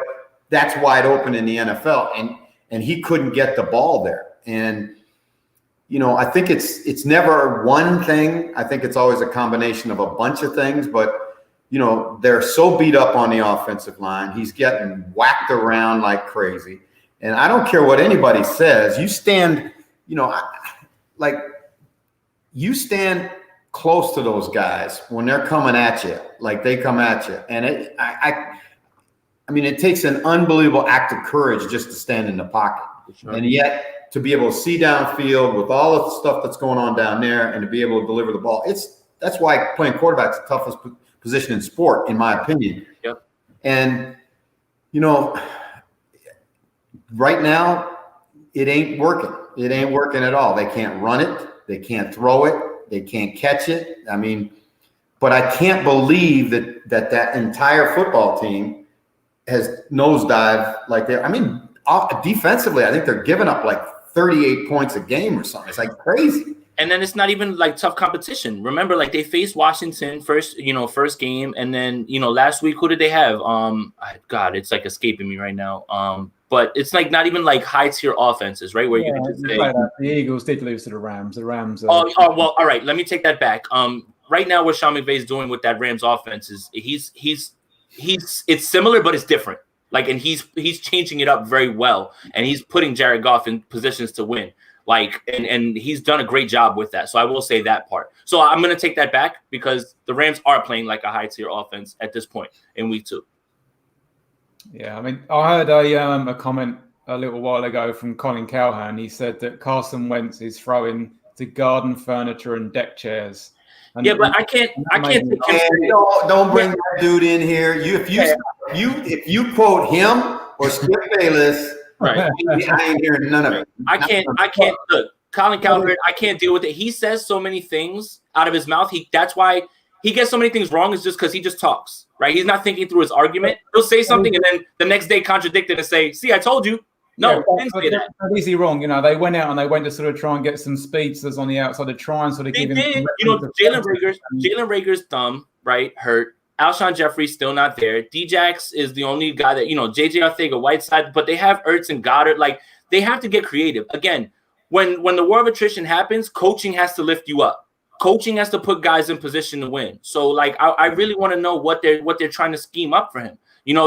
that's wide open in the NFL, and he couldn't get the ball there. And, you know, I think it's never one thing. I think it's always a combination of a bunch of things. But, you know, they're so beat up on the offensive line. He's getting whacked around like crazy. And I don't care what anybody says. You stand, you know, you stand close to those guys when they're coming at you, like they come at you. And I mean, it takes an unbelievable act of courage just to stand in the pocket. Sure. And yet to be able to see downfield with all of the stuff that's going on down there and to be able to deliver the ball. That's why playing quarterback is the toughest position in sport, in my opinion. Yep. And, you know, right now it ain't working. It ain't working at all. They can't run it. They can't throw it. They can't catch it. I mean, but I can't believe that entire football team has nosedived like that. I mean, defensively, I think they're giving up like 38 points a game or something. It's like crazy. And then it's not even like tough competition. Remember, like they faced Washington first game, and then last week who did they have? God, it's like escaping me right now. But it's like not even like high tier offenses, right? Where you can just say the Eagles did lose to the Rams. The Rams. Well, all right. Let me take that back. Right now, what Sean McVay is doing with that Rams offense is he's it's similar, but it's different. Like, and he's changing it up very well, and he's putting Jared Goff in positions to win. Like, and he's done a great job with that. So I will say that part. So I'm going to take that back because the Rams are playing like a high tier offense at this point in week 2. Yeah, I mean, I heard a comment a little while ago from Colin Cowherd. He said that Carson Wentz is throwing to garden furniture and deck chairs. And but I can't. Don't bring that dude in here. If you quote him or Skip Bayless, right? I ain't hearing none of it. I can't. Look, Colin Cowherd, I can't deal with it. He says so many things out of his mouth. That's why he gets so many things wrong. Is just because he just talks, right? He's not thinking through his argument. He'll say something and then the next day contradict it and say, "See, I told you." No, didn't say that. Not easy wrong. They went out and they went to sort of try and get some speedsters on the outside to try and sort of give him. Jalen Reagor's thumb, right, hurt. Alshon Jeffrey's still not there. Djax is the only guy that, JJ Arcega-Whiteside, but they have Ertz and Goddard. Like, they have to get creative. Again, when the war of attrition happens, coaching has to lift you up. Coaching has to put guys in position to win. So, like, I really want to know what they're trying to scheme up for him.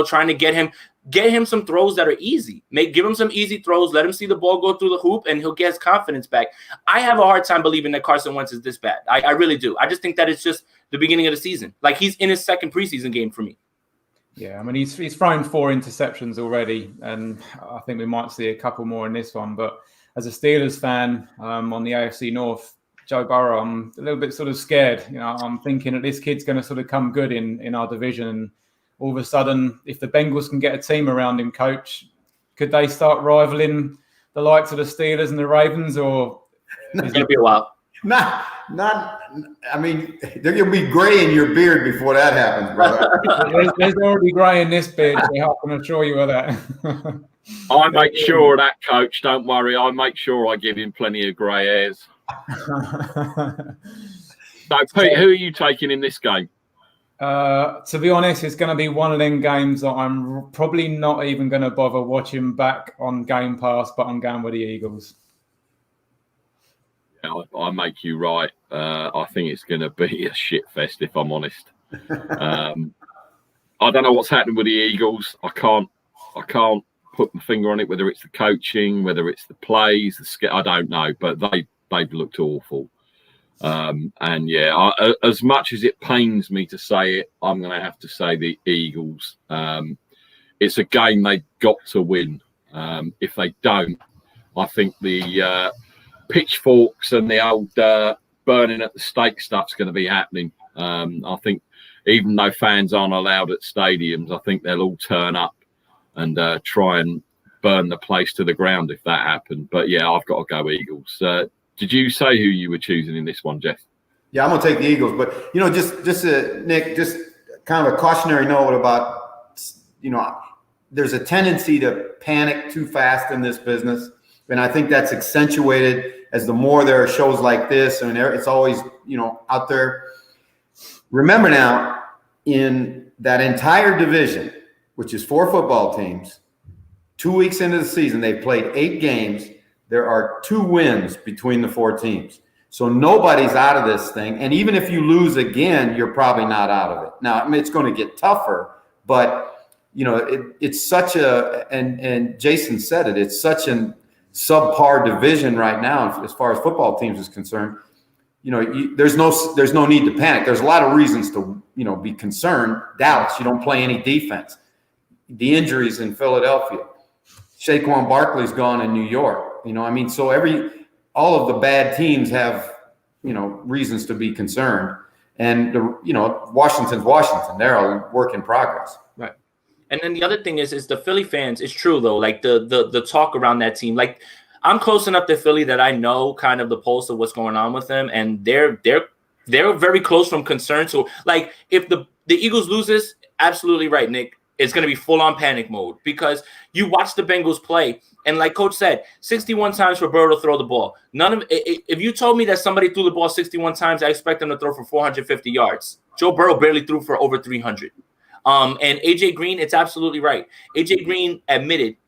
Trying to get him some throws that are easy. Give him some easy throws. Let him see the ball go through the hoop, and he'll get his confidence back. I have a hard time believing that Carson Wentz is this bad. I really do. I just think that it's just the beginning of the season. Like, he's in his second preseason game for me. Yeah, I mean, he's thrown 4 interceptions already, and I think we might see a couple more in this one. But as a Steelers fan on the AFC North, Joe Burrow, I'm a little bit sort of scared. I'm thinking that this kid's going to sort of come good in our division. All of a sudden, if the Bengals can get a team around him, coach, could they start rivaling the likes of the Steelers and the Ravens? Or it's going to be a while. I mean, there will be gray in your beard before that happens, brother. there's already gray in this beard, so I can assure you of that. I make sure of that, coach. Don't worry. I make sure I give him plenty of grey hairs. So, Pete, who are you taking in this game? To be honest, it's going to be one of them games that I'm probably not even going to bother watching back on Game Pass, but I'm going with the Eagles. Yeah, I make you right. I think it's going to be a shit fest, if I'm honest. I don't know what's happening with the Eagles. I can't put my finger on it, whether it's the coaching, whether it's the plays, I don't know, but they've looked awful. And yeah, as much as it pains me to say it, I'm going to have to say the Eagles. It's a game they've got to win. If they don't, I think the pitchforks and the old burning at the stake stuff's going to be happening. I think even though fans aren't allowed at stadiums, I think they'll all turn up and try and burn the place to the ground if that happened. But yeah, I've got to go Eagles. Did you say who you were choosing in this one, Jeff? Yeah, I'm going to take the Eagles. But, just Nick, just kind of a cautionary note about, there's a tendency to panic too fast in this business. And I think that's accentuated as the more there are shows like this. I mean, it's always, out there. Remember now, in that entire division, which is 4 football teams, 2 weeks into the season, they've played 8 games. There are 2 wins between the 4 teams. So nobody's out of this thing. And even if you lose again, you're probably not out of it. Now, I mean, it's going to get tougher, but, it's such and Jason said it, it's such a subpar division right now as far as football teams is concerned. There's no need to panic. There's a lot of reasons to, be concerned. Dallas, you don't play any defense. The injuries in Philadelphia. Saquon Barkley's gone in New York. So all of the bad teams have, reasons to be concerned. And, Washington's Washington. They're a work in progress. Right. And then the other thing is the Philly fans. It's true, though, like the talk around that team. Like, I'm close enough to Philly that I know kind of the pulse of what's going on with them. And they're very close from concern. So, like, if the Eagles loses, absolutely right, Nick. It's going to be full-on panic mode because you watch the Bengals play, and like Coach said, 61 times for Burrow to throw the ball. If you told me that somebody threw the ball 61 times, I expect them to throw for 450 yards. Joe Burrow barely threw for over 300. And AJ Green, it's absolutely right. AJ Green admitted,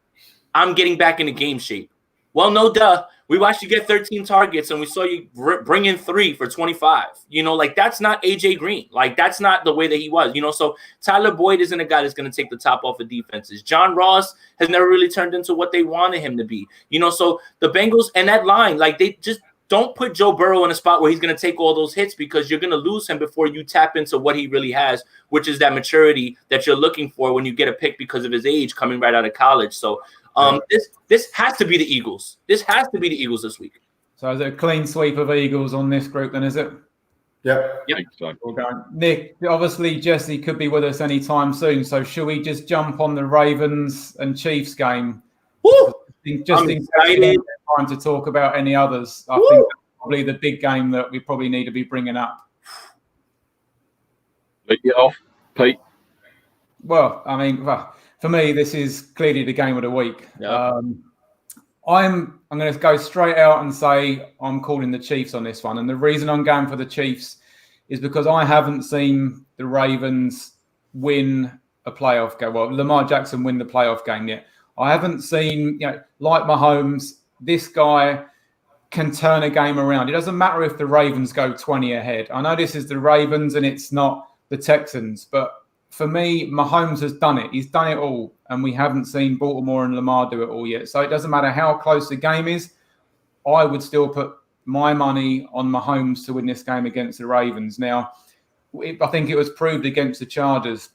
I'm getting back into game shape. Well, no duh. We watched you get 13 targets, and we saw you bring in 3 for 25. You know, like that's not AJ Green. Like that's not the way that he was. You know, so Tyler Boyd isn't a guy that's going to take the top off of defenses. John Ross has never really turned into what they wanted him to be. You know, so the Bengals and that line, like they just don't put Joe Burrow in a spot where he's going to take all those hits, because you're going to lose him before you tap into what he really has, which is that maturity that you're looking for when you get a pick because of his age coming right out of college. So this has to be the Eagles. This has to be the Eagles this week. So is it a clean sweep of Eagles on this group then, is it? Yep. We're going. Nick, obviously Jesse could be with us anytime soon. So should we just jump on the Ravens and Chiefs game? Woo! Just in case time to talk about any others. I think that's probably the big game that we probably need to be bringing up. Lead it off, Pete. Well, I mean, for me, this is clearly the game of the week. Yep. I'm going to go straight out and say I'm calling the Chiefs on this one. And the reason I'm going for the Chiefs is because I haven't seen the Ravens win a playoff game. Well, Lamar Jackson win the playoff game yet. I haven't seen, like Mahomes, this guy can turn a game around. It doesn't matter if the Ravens go 20 ahead. I know this is the Ravens and it's not the Texans, but for me, Mahomes has done it. He's done it all, and we haven't seen Baltimore and Lamar do it all yet. So it doesn't matter how close the game is. I would still put my money on Mahomes to win this game against the Ravens. Now, I think it was proved against the Chargers.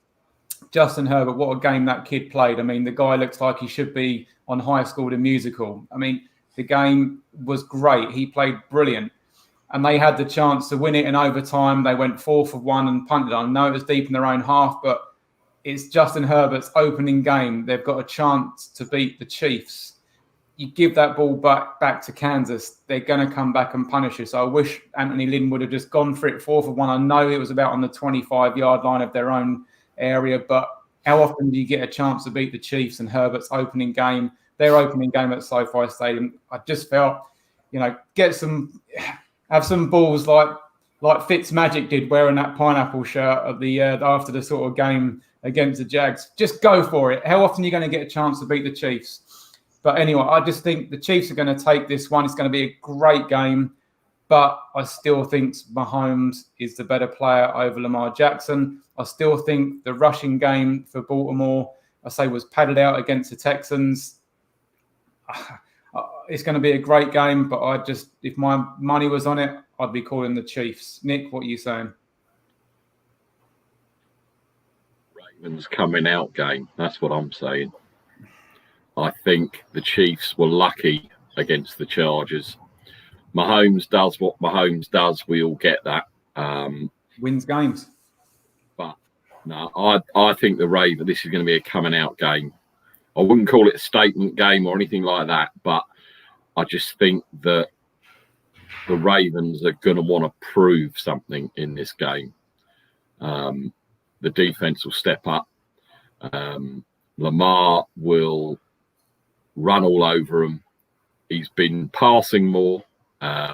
Justin Herbert, what a game that kid played. I mean, the guy looks like he should be on High School the Musical. I mean, the game was great. He played brilliant. And they had the chance to win it in overtime. They went 4 for 1 and punted on. I know it was deep in their own half, but it's Justin Herbert's opening game. They've got a chance to beat the Chiefs. You give that ball back to Kansas, they're going to come back and punish you. So I wish Anthony Lynn would have just gone for it 4 for 1. I know it was about on the 25-yard line of their own area, but how often do you get a chance to beat the Chiefs? And Herbert's opening game, their opening game at SoFi Stadium, I just felt, have some balls like Fitzmagic did, wearing that pineapple shirt at the after the sort of game against the Jags. Just go for it. How often are you going to get a chance to beat the Chiefs? But anyway, I just think the Chiefs are going to take this one. It's going to be a great game, but I still think Mahomes is the better player over Lamar Jackson. I still think the rushing game for Baltimore, was padded out against the Texans. It's going to be a great game, but if my money was on it, I'd be calling the Chiefs. Nick, what are you saying? Ravens coming out game. That's what I'm saying. I think the Chiefs were lucky against the Chargers. Mahomes does what Mahomes does. We all get that. Wins games. But no, I think this is going to be a coming out game. I wouldn't call it a statement game or anything like that, but I just think that the Ravens are going to want to prove something in this game. The defense will step up. Lamar will run all over them. He's been passing more. I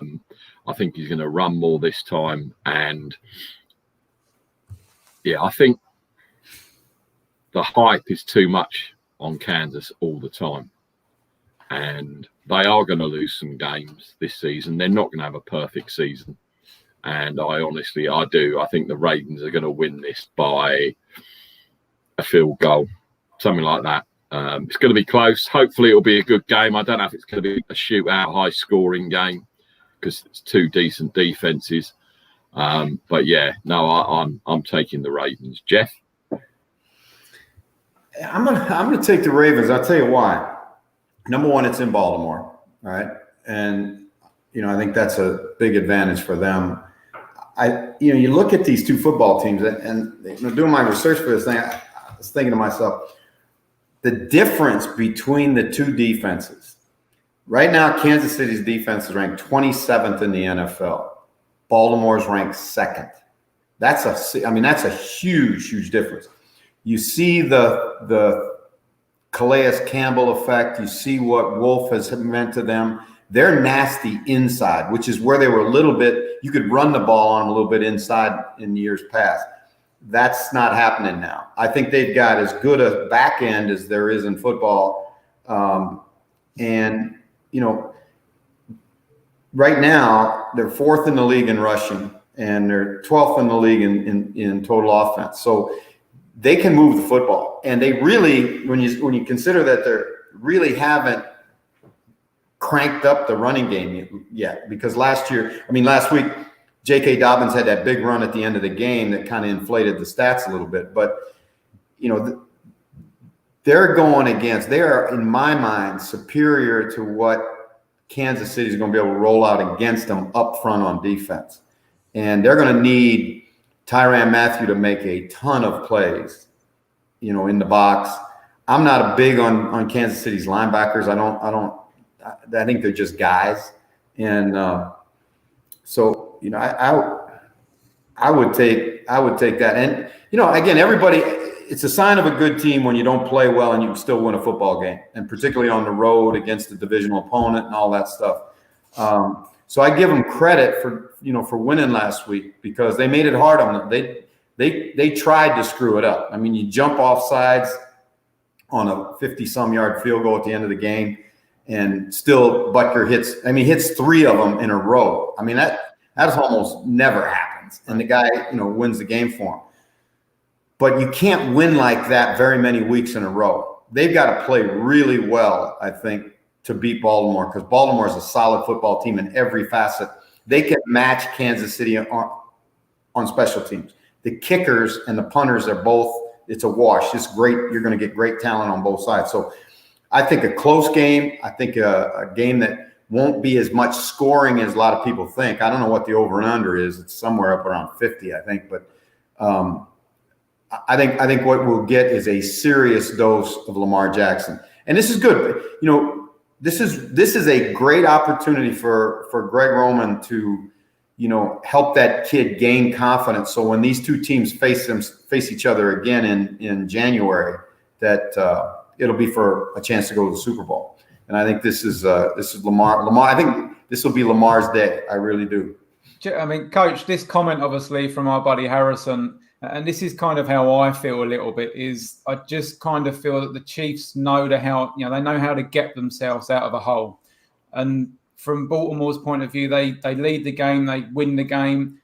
think he's going to run more this time. And yeah, I think the hype is too much on Kansas all the time. And they are going to lose some games this season. They're not going to have a perfect season. And I do. I think the Ravens are going to win this by a field goal, something like that. It's going to be close. Hopefully it'll be a good game. I don't know if it's going to be a shootout, high-scoring game because it's 2 decent defenses. But yeah, no, I'm taking the Ravens. Jeff? I'm gonna take the Ravens. I'll tell you why. Number one, it's in Baltimore, right? And I think that's a big advantage for them. You look at these 2 football teams, and doing my research for this thing, I was thinking to myself, the difference between the 2 defenses. Right now, Kansas City's defense is ranked 27th in the NFL. Baltimore's ranked 2nd. That's a huge, huge difference. You see the Calais Campbell effect. You see what Wolf has meant to them. They're nasty inside, which is where they were a little bit, you could run the ball on them a little bit inside in years past. That's not happening now. I think they've got as good a back end as there is in football. right now they're 4th in the league in rushing, and they're 12th in the league in total offense. So they can move the football, and they really, when you consider that they really haven't cranked up the running game yet, because last week, J.K. Dobbins had that big run at the end of the game that kind of inflated the stats a little bit. But, they're going against, they are, in my mind, superior to what Kansas City is going to be able to roll out against them up front on defense. And they're going to need Tyrann Mathieu to make a ton of plays, in the box. I'm not a big on Kansas City's linebackers. I think they're just guys. And so, I would take that. And, again, everybody, it's a sign of a good team when you don't play well and you still win a football game, and particularly on the road against a divisional opponent and all that stuff. So I give them credit for winning last week, because they made it hard on them. They tried to screw it up. I mean, you jump off sides on a 50-some yard field goal at the end of the game, and still Butker hits 3 of them in a row. I mean, that almost never happens, and the guy wins the game for him. But you can't win like that very many weeks in a row. They've got to play really well, I think, to beat Baltimore, because Baltimore is a solid football team in every facet. They can match Kansas City on special teams. The kickers and the punters are both, it's a wash. It's great. You're going to get great talent on both sides. So I think a close game, I think a game that won't be as much scoring as a lot of people think. I don't know what the over and under is. It's somewhere up around 50, I think. But I think what we'll get is a serious dose of Lamar Jackson. And this is good. This is a great opportunity for Greg Roman to, help that kid gain confidence. So when these two teams face each other again in January, that it'll be for a chance to go to the Super Bowl. And I think this is Lamar. I think this will be Lamar's day. I really do. I mean, Coach, this comment obviously from our buddy Harrison, and this is kind of how I feel a little bit, is I just kind of feel that the Chiefs know they know how to get themselves out of a hole. And from Baltimore's point of view, they lead the game, they win the game.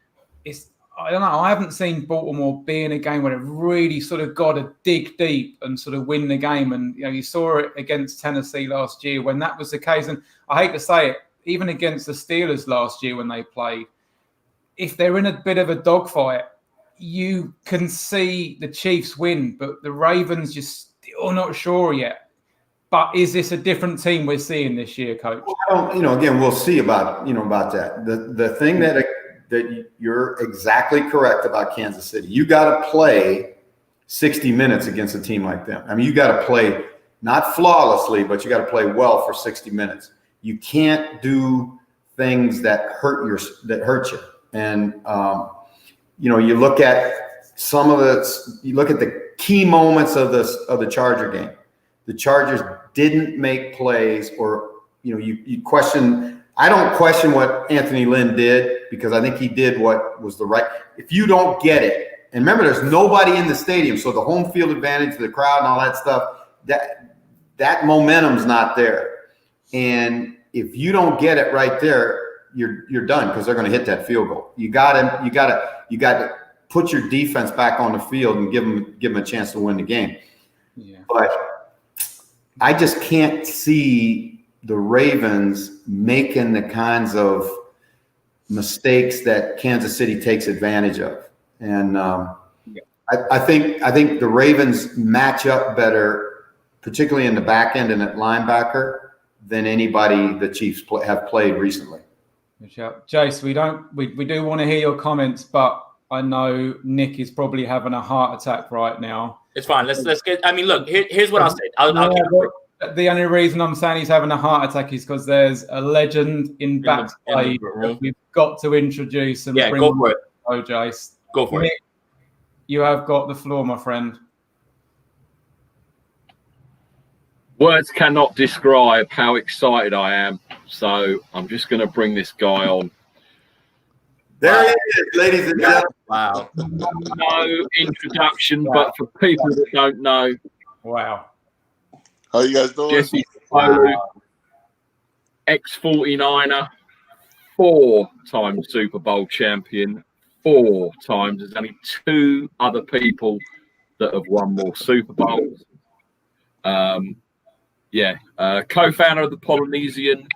I don't know, I haven't seen Baltimore be in a game where they've really sort of got to dig deep and sort of win the game. And, you saw it against Tennessee last year when that was the case. And I hate to say it, even against the Steelers last year when they played, if they're in a bit of a dogfight, you can see the Chiefs win, but the Ravens just still not sure yet. But is this a different team we're seeing this year, Coach? Well, again, we'll see about that. The thing that you're exactly correct about Kansas City. You got to play 60 minutes against a team like them. I mean, you got to play not flawlessly, but you got to play well for 60 minutes. You can't do things that hurt you. And you look at the key moments of the Charger game. The Chargers didn't make plays, or you question. I don't question what Anthony Lynn did, because I think he did what was the right. If you don't get it, and remember, there's nobody in the stadium, so the home field advantage, the crowd, and all that stuff, that momentum's not there. And if you don't get it right there, you're done, because they're going to hit that field goal. You got to put your defense back on the field and give them a chance to win the game. Yeah. But I just can't see the Ravens making the kinds of mistakes that Kansas City takes advantage of. And I think the Ravens match up better, particularly in the back end and at linebacker, than anybody the Chiefs have played recently. Jace, we do want to hear your comments, but I know Nick is probably having a heart attack right now. It's fine. Let's get. I mean, look. Here's what I'll say. I'll the only reason I'm saying he's having a heart attack is because there's a legend in backstage that we've got to introduce and bring. Go for it. Oh, Jace, go for Nick, it. You have got the floor, my friend. Words cannot describe how excited I am. So I'm just going to bring this guy on. There he is, ladies and gentlemen. Wow. No introduction, but for people that don't know. Wow. How you guys doing? Jesse Sapolu, ex-49er, 4-time Super Bowl champion, 4 times. There's only 2 other people that have won more Super Bowls. Co-founder of the Polynesian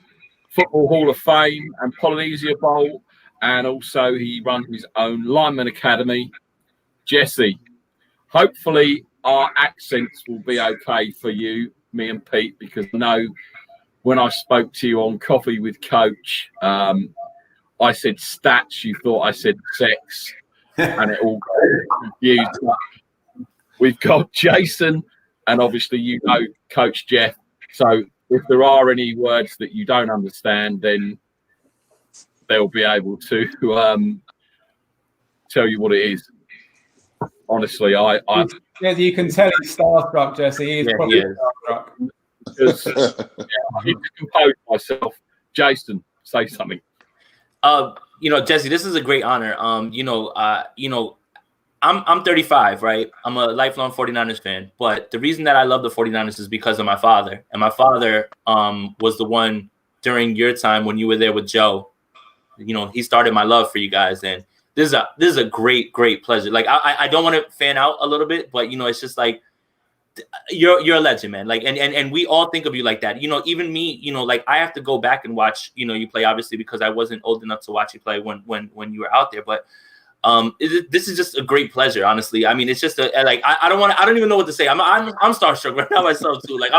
Football Hall of Fame and Polynesia Bowl, and also he runs his own lineman academy. Jesse, hopefully our accents will be okay for you, me and Pete, because I know when I spoke to you on Coffee with Coach, I said stats, you thought I said sex, and it all got confused. We've got Jason, and obviously you know Coach Jeff. So if there are any words that you don't understand, then they'll be able to tell you what it is. Honestly, I you can tell he's starstruck, Jesse. He is probably starstruck. Because I need to compose myself. Jason, say something. Jesse, this is a great honor. I'm 35, right? I'm a lifelong 49ers fan, but the reason that I love the 49ers is because of my father. And my father was the one during your time when you were there with Joe. He started my love for you guys, and this is a great pleasure. Like I don't want to fan out a little bit, but it's just like you're a legend, man. Like and we all think of you like that. Even me, like I have to go back and watch you play, obviously, because I wasn't old enough to watch you play when you were out there, but this is just a great pleasure, honestly. I mean, it's just I don't even know what to say. I'm starstruck right now myself too. Like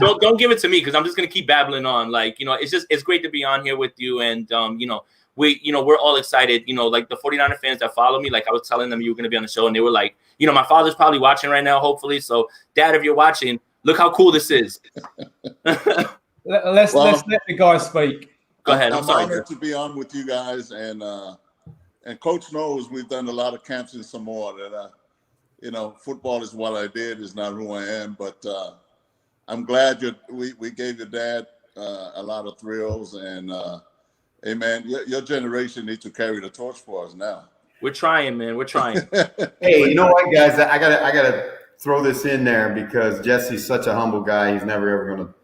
don't give it to me, because I'm just gonna keep babbling on. Like, it's great to be on here with you, and we're all excited. Like the 49er fans that follow me, like I was telling them you were gonna be on the show, and they were like, my father's probably watching right now, hopefully. So Dad, if you're watching, look how cool this is. Let's let the guy speak. Go ahead. I'm honored to be on with you guys, and Coach knows we've done a lot of camps in Samoa. That football is what I did, is not who I am. But I'm glad we gave your dad a lot of thrills, and hey man, your generation needs to carry the torch for us now. We're trying, man. We're trying. Hey, you know what, guys? I gotta throw this in there because Jesse's such a humble guy. He's never ever gonna.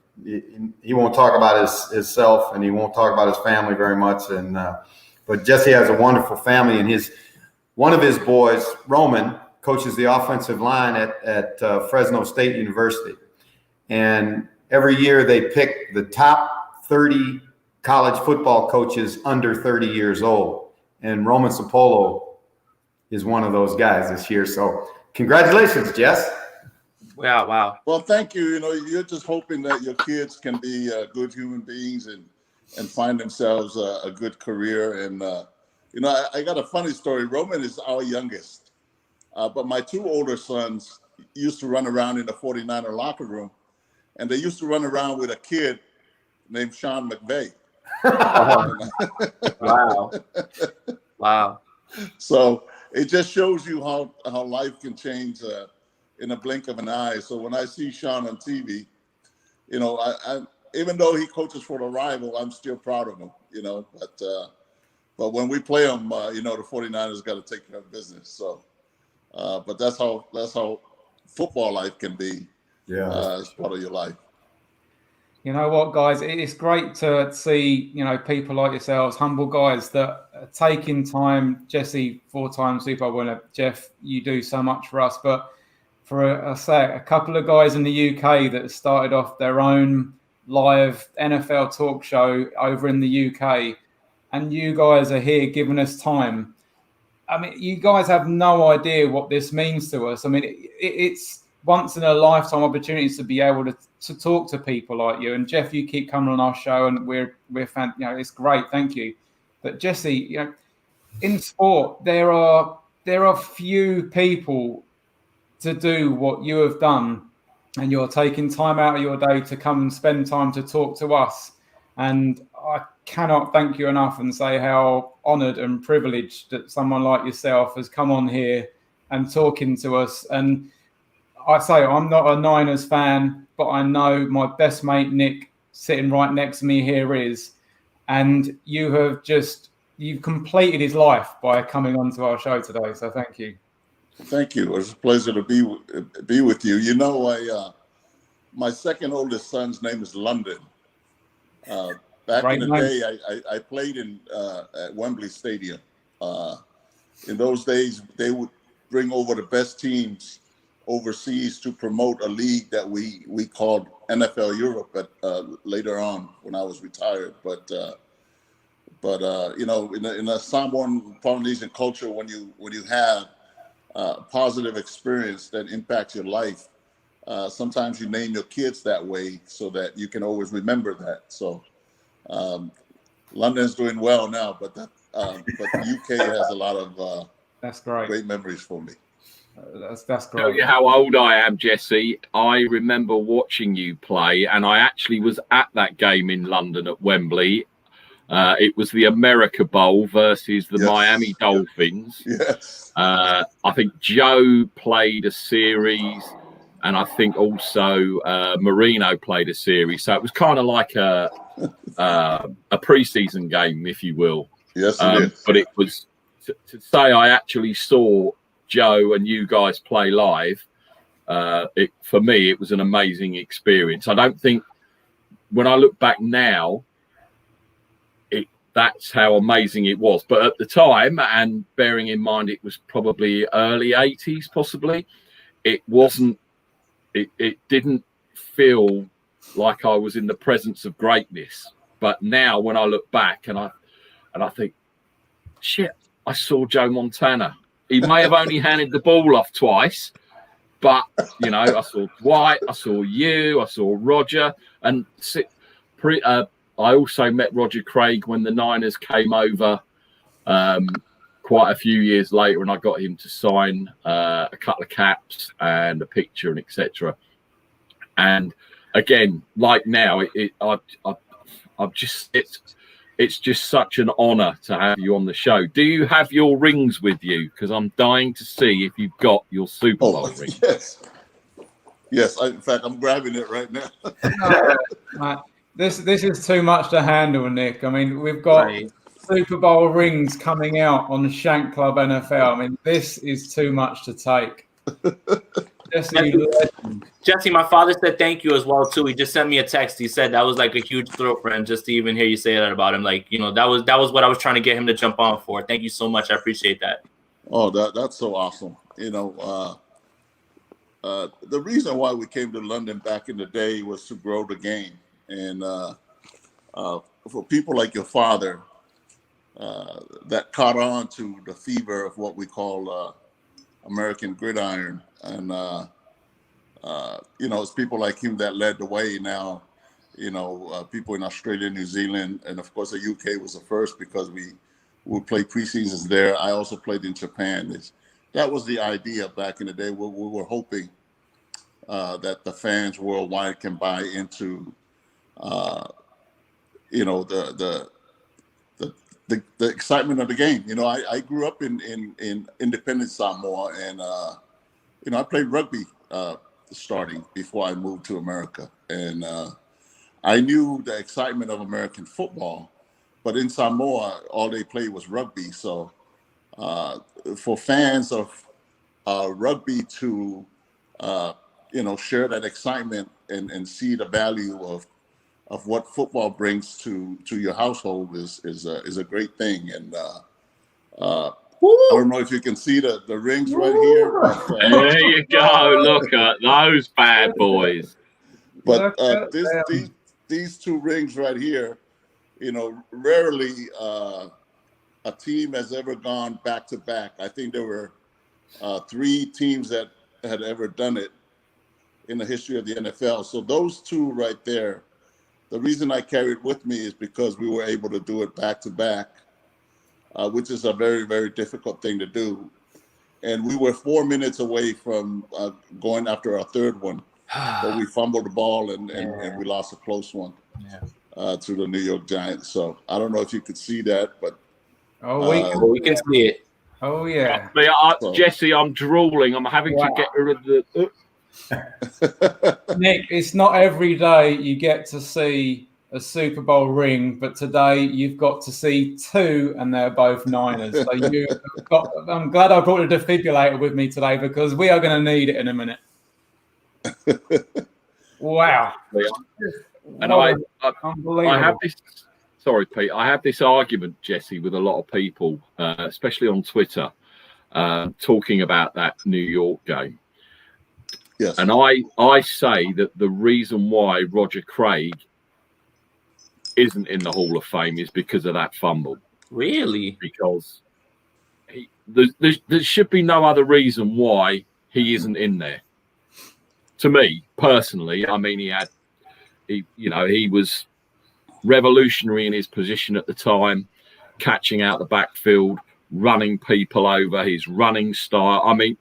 He won't talk about himself, and he won't talk about his family very much. And but Jesse has a wonderful family, and one of his boys, Roman, coaches the offensive line at Fresno State University. And every year they pick the top 30 college football coaches under 30 years old. And Roman Sapolu is one of those guys this year. So congratulations, Jess. Wow. Well, thank you. You're just hoping that your kids can be good human beings and find themselves a good career. And, I got a funny story. Roman is our youngest, but my 2 older sons used to run around in the 49er locker room, and they used to run around with a kid named Sean McVay. Wow. So it just shows you how life can change in a blink of an eye. So when I see Sean on TV, I even though he coaches for the rival, I'm still proud of him, but when we play him, the 49ers got to take care of business. So, but that's how football life can be. Yeah, as part of your life. You know what, guys? It's great to see, people like yourselves, humble guys that are taking time. Jesse, 4-time Super Bowl winner. Jeff, you do so much for us. But for a couple of guys in the UK that started off their own live NFL talk show over in the UK, and you guys are here giving us time. I mean, you guys have no idea what this means to us. I mean, it's once in a lifetime opportunities to be able to talk to people like you. And Jeff, you keep coming on our show, and we're fan. It's great. Thank you. But Jesse, in sport, there are few people to do what you have done, and you're taking time out of your day to come and spend time to talk to us. And I cannot thank you enough and say how honoured and privileged that someone like yourself has come on here and talking to us. And I say I'm not a Niners fan, but I know my best mate Nick, sitting right next to me here, is. And you've completed his life by coming onto our show today. So thank you. Thank you. It was a pleasure to be with you. My second oldest son's name is London. back in the day, I played at Wembley Stadium. In those days, they would bring over the best teams overseas to promote a league that we called NFL Europe. But later on, when I was retired, but you know, in the Samoan Polynesian culture, when you have a positive experience that impacts your life, sometimes you name your kids that way so that you can always remember that. So London's doing well now, but the UK has a lot of that's great memories for me. That's Tell great. you how old I am, Jesse. I remember watching you play, and I actually was at that game in London at Wembley. It was the America Bowl versus the Miami Dolphins. Yes. I think Joe played a series, and I think also Marino played a series. So it was kind of like a preseason game, if you will. Yes, it is. But it was to say I actually saw Joe and you guys play live. For me, it was an amazing experience. I don't think when I look back now, that's how amazing it was. But at the time, and bearing in mind it was probably early 80s, possibly, it wasn't. It didn't feel like I was in the presence of greatness. But now, when I look back and I think, shit, I saw Joe Montana. He may have only handed the ball off twice, but you know, I saw Dwight, I saw you, I saw Roger, and I also met Roger Craig when the Niners came over quite a few years later, and I got him to sign a couple of caps and a picture and etc. And again, like now, it's just such an honor to have you on the show. Do you have your rings with you? Because I'm dying to see if you've got your Super Bowl ring. Yes. In fact, I'm grabbing it right now. This is too much to handle, Nick. I mean, we've got Super Bowl rings coming out on Shank Club NFL. I mean, this is too much to take. Jesse, my father said thank you as well too. He just sent me a text. He said that was like a huge thrill for him just to even hear you say that about him. Like, you know, that was what I was trying to get him to jump on for. Thank you so much. I appreciate that. Oh, that's so awesome. You know, the reason why we came to London back in the day was to grow the game. And for people like your father that caught on to the fever of what we call American gridiron, and you know, it's people like him that led the way. Now, you know, people in Australia, New Zealand, and of course the UK was the first because we played preseasons there. I also played in Japan. That was the idea back in the day. We were hoping that the fans worldwide can buy into you know, the excitement of the game. You know, I grew up in independent Samoa, and you know, I played rugby starting before I moved to America, and I knew the excitement of American football, but in Samoa all they played was rugby. So for fans of rugby to you know, share that excitement and see the value of what football brings to your household is a great thing. And I don't know if you can see the rings right here. But, there you go. Look at those bad boys. But these two rings right here, you know, rarely a team has ever gone back to back. I think there were 3 teams that had ever done it in the history of the NFL. So those two right there, the reason I carried with me is because we were able to do it back to back, which is a very, very difficult thing to do. And we were 4 minutes away from going after our third one, but we fumbled the ball and we lost a close one to the New York Giants. So I don't know if you could see that, but we can see it. Oh yeah, Jesse, I'm drooling. I'm having to get rid of the. Nick, it's not every day you get to see a Super Bowl ring, but today you've got to see 2, and they're both Niners. So I'm glad I brought a defibrillator with me today because we are going to need it in a minute. Wow! And I have Sorry, Pete. I have this argument, Jesse, with a lot of people, especially on Twitter, talking about that New York game. Yes. And I say that the reason why Roger Craig isn't in the Hall of Fame is because of that fumble. Really? Because there should be no other reason why he isn't in there. To me, personally, I mean, he was revolutionary in his position at the time, catching out the backfield, running people over, his running style. I mean,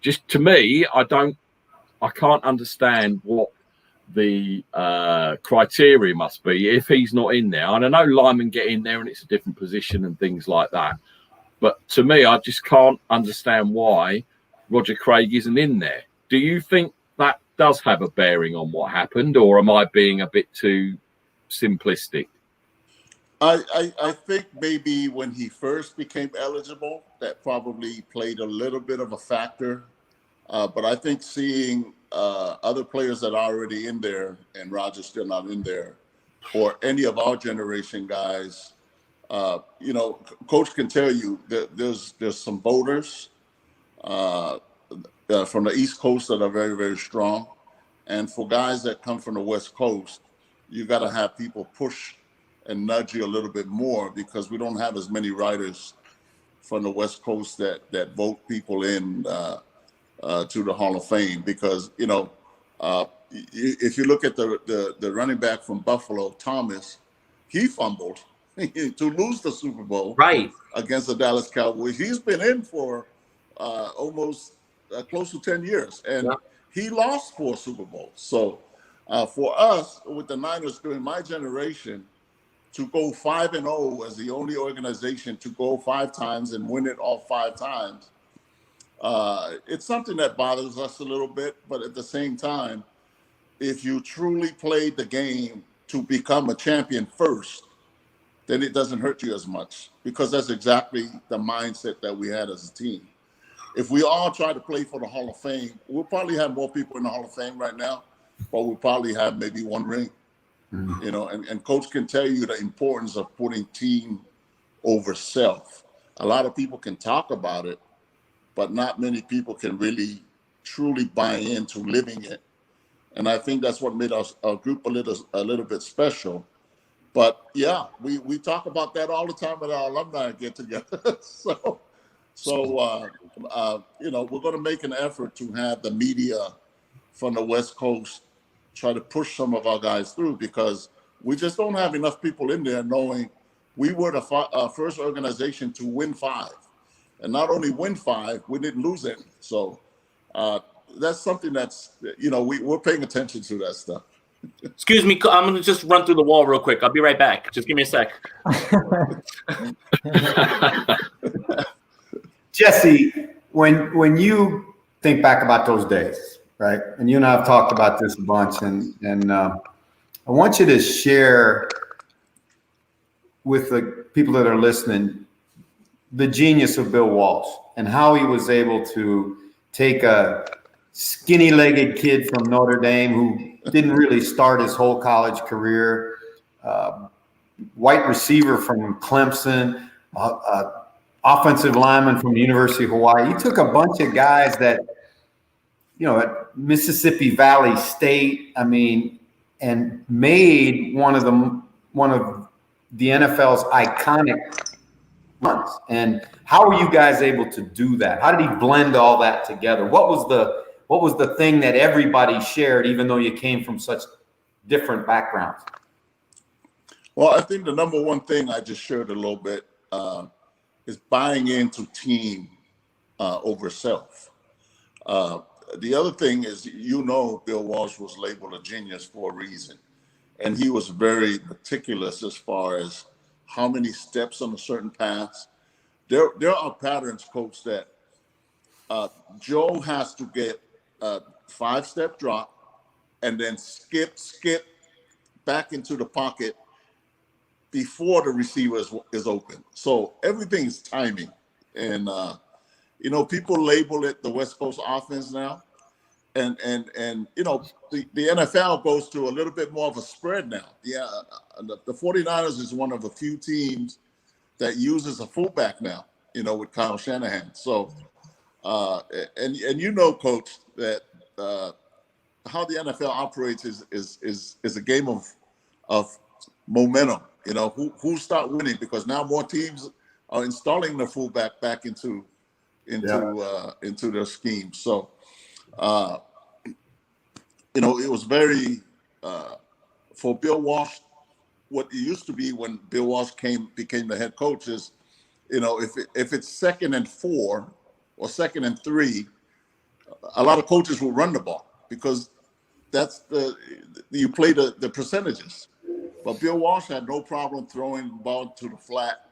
just to me, I can't understand what the criteria must be if he's not in there. And I know linemen get in there and it's a different position and things like that. But to me, I just can't understand why Roger Craig isn't in there. Do you think that does have a bearing on what happened, or am I being a bit too simplistic? I think maybe when he first became eligible, that probably played a little bit of a factor. But I think seeing other players that are already in there and Roger's still not in there, or any of our generation guys, Coach can tell you that there's some voters from the East Coast that are very, very strong. And for guys that come from the West Coast, you got to have people push and nudge you a little bit more, because we don't have as many writers from the West Coast that vote people in to the Hall of Fame. Because, if you look at the running back from Buffalo, Thomas, he fumbled to lose the Super Bowl against the Dallas Cowboys. He's been in for almost close to 10 years, and he lost 4 Super Bowls. So for us, with the Niners during my generation, to go 5-0 as the only organization to go 5 times and win it all 5 times, it's something that bothers us a little bit. But at the same time, if you truly played the game to become a champion first, then it doesn't hurt you as much, because that's exactly the mindset that we had as a team. If we all try to play for the Hall of Fame, we'll probably have more people in the Hall of Fame right now, but we'll probably have maybe 1 ring. And Coach can tell you the importance of putting team over self. A lot of people can talk about it, but not many people can really truly buy into living it. And I think that's what made our group a little bit special. But yeah, we talk about that all the time at our alumni get together. So we're going to make an effort to have the media from the West Coast try to push some of our guys through, because we just don't have enough people in there knowing we were the first organization to win 5. And not only win 5, we didn't lose any. So that's something that's, we're paying attention to that stuff. Excuse me, I'm going to just run through the wall real quick. I'll be right back. Just give me a sec. Jesse, when you think back about those days, right? And you and I have talked about this a bunch, and I want you to share with the people that are listening the genius of Bill Walsh and how he was able to take a skinny-legged kid from Notre Dame who didn't really start his whole college career, white receiver from Clemson, offensive lineman from the University of Hawaii. He took a bunch of guys that, at Mississippi Valley State, and made one of the NFL's iconic runs. And how were you guys able to do that? How did he blend all that together? What was the thing that everybody shared, even though you came from such different backgrounds? Well, I think the number one thing I just shared a little bit is buying into team over self. The other thing is, Bill Walsh was labeled a genius for a reason. And he was very meticulous as far as how many steps on a certain pass. There are patterns, Coach, that Joe has to get a 5-step drop and then skip back into the pocket before the receiver is open. So everything is timing. And, people label it the West Coast offense now. and the NFL goes to a little bit more of a spread now. Yeah, the 49ers is one of the few teams that uses a fullback now, with Kyle Shanahan. So, and Coach, that how the NFL operates is a game of momentum. Who start winning, because now more teams are installing the fullback back into their scheme. So, it was very for Bill Walsh. What it used to be when Bill Walsh became the head coach is, if it's 2nd and 4 or 2nd and 3, a lot of coaches will run the ball because that's you play the percentages. But Bill Walsh had no problem throwing the ball to the flat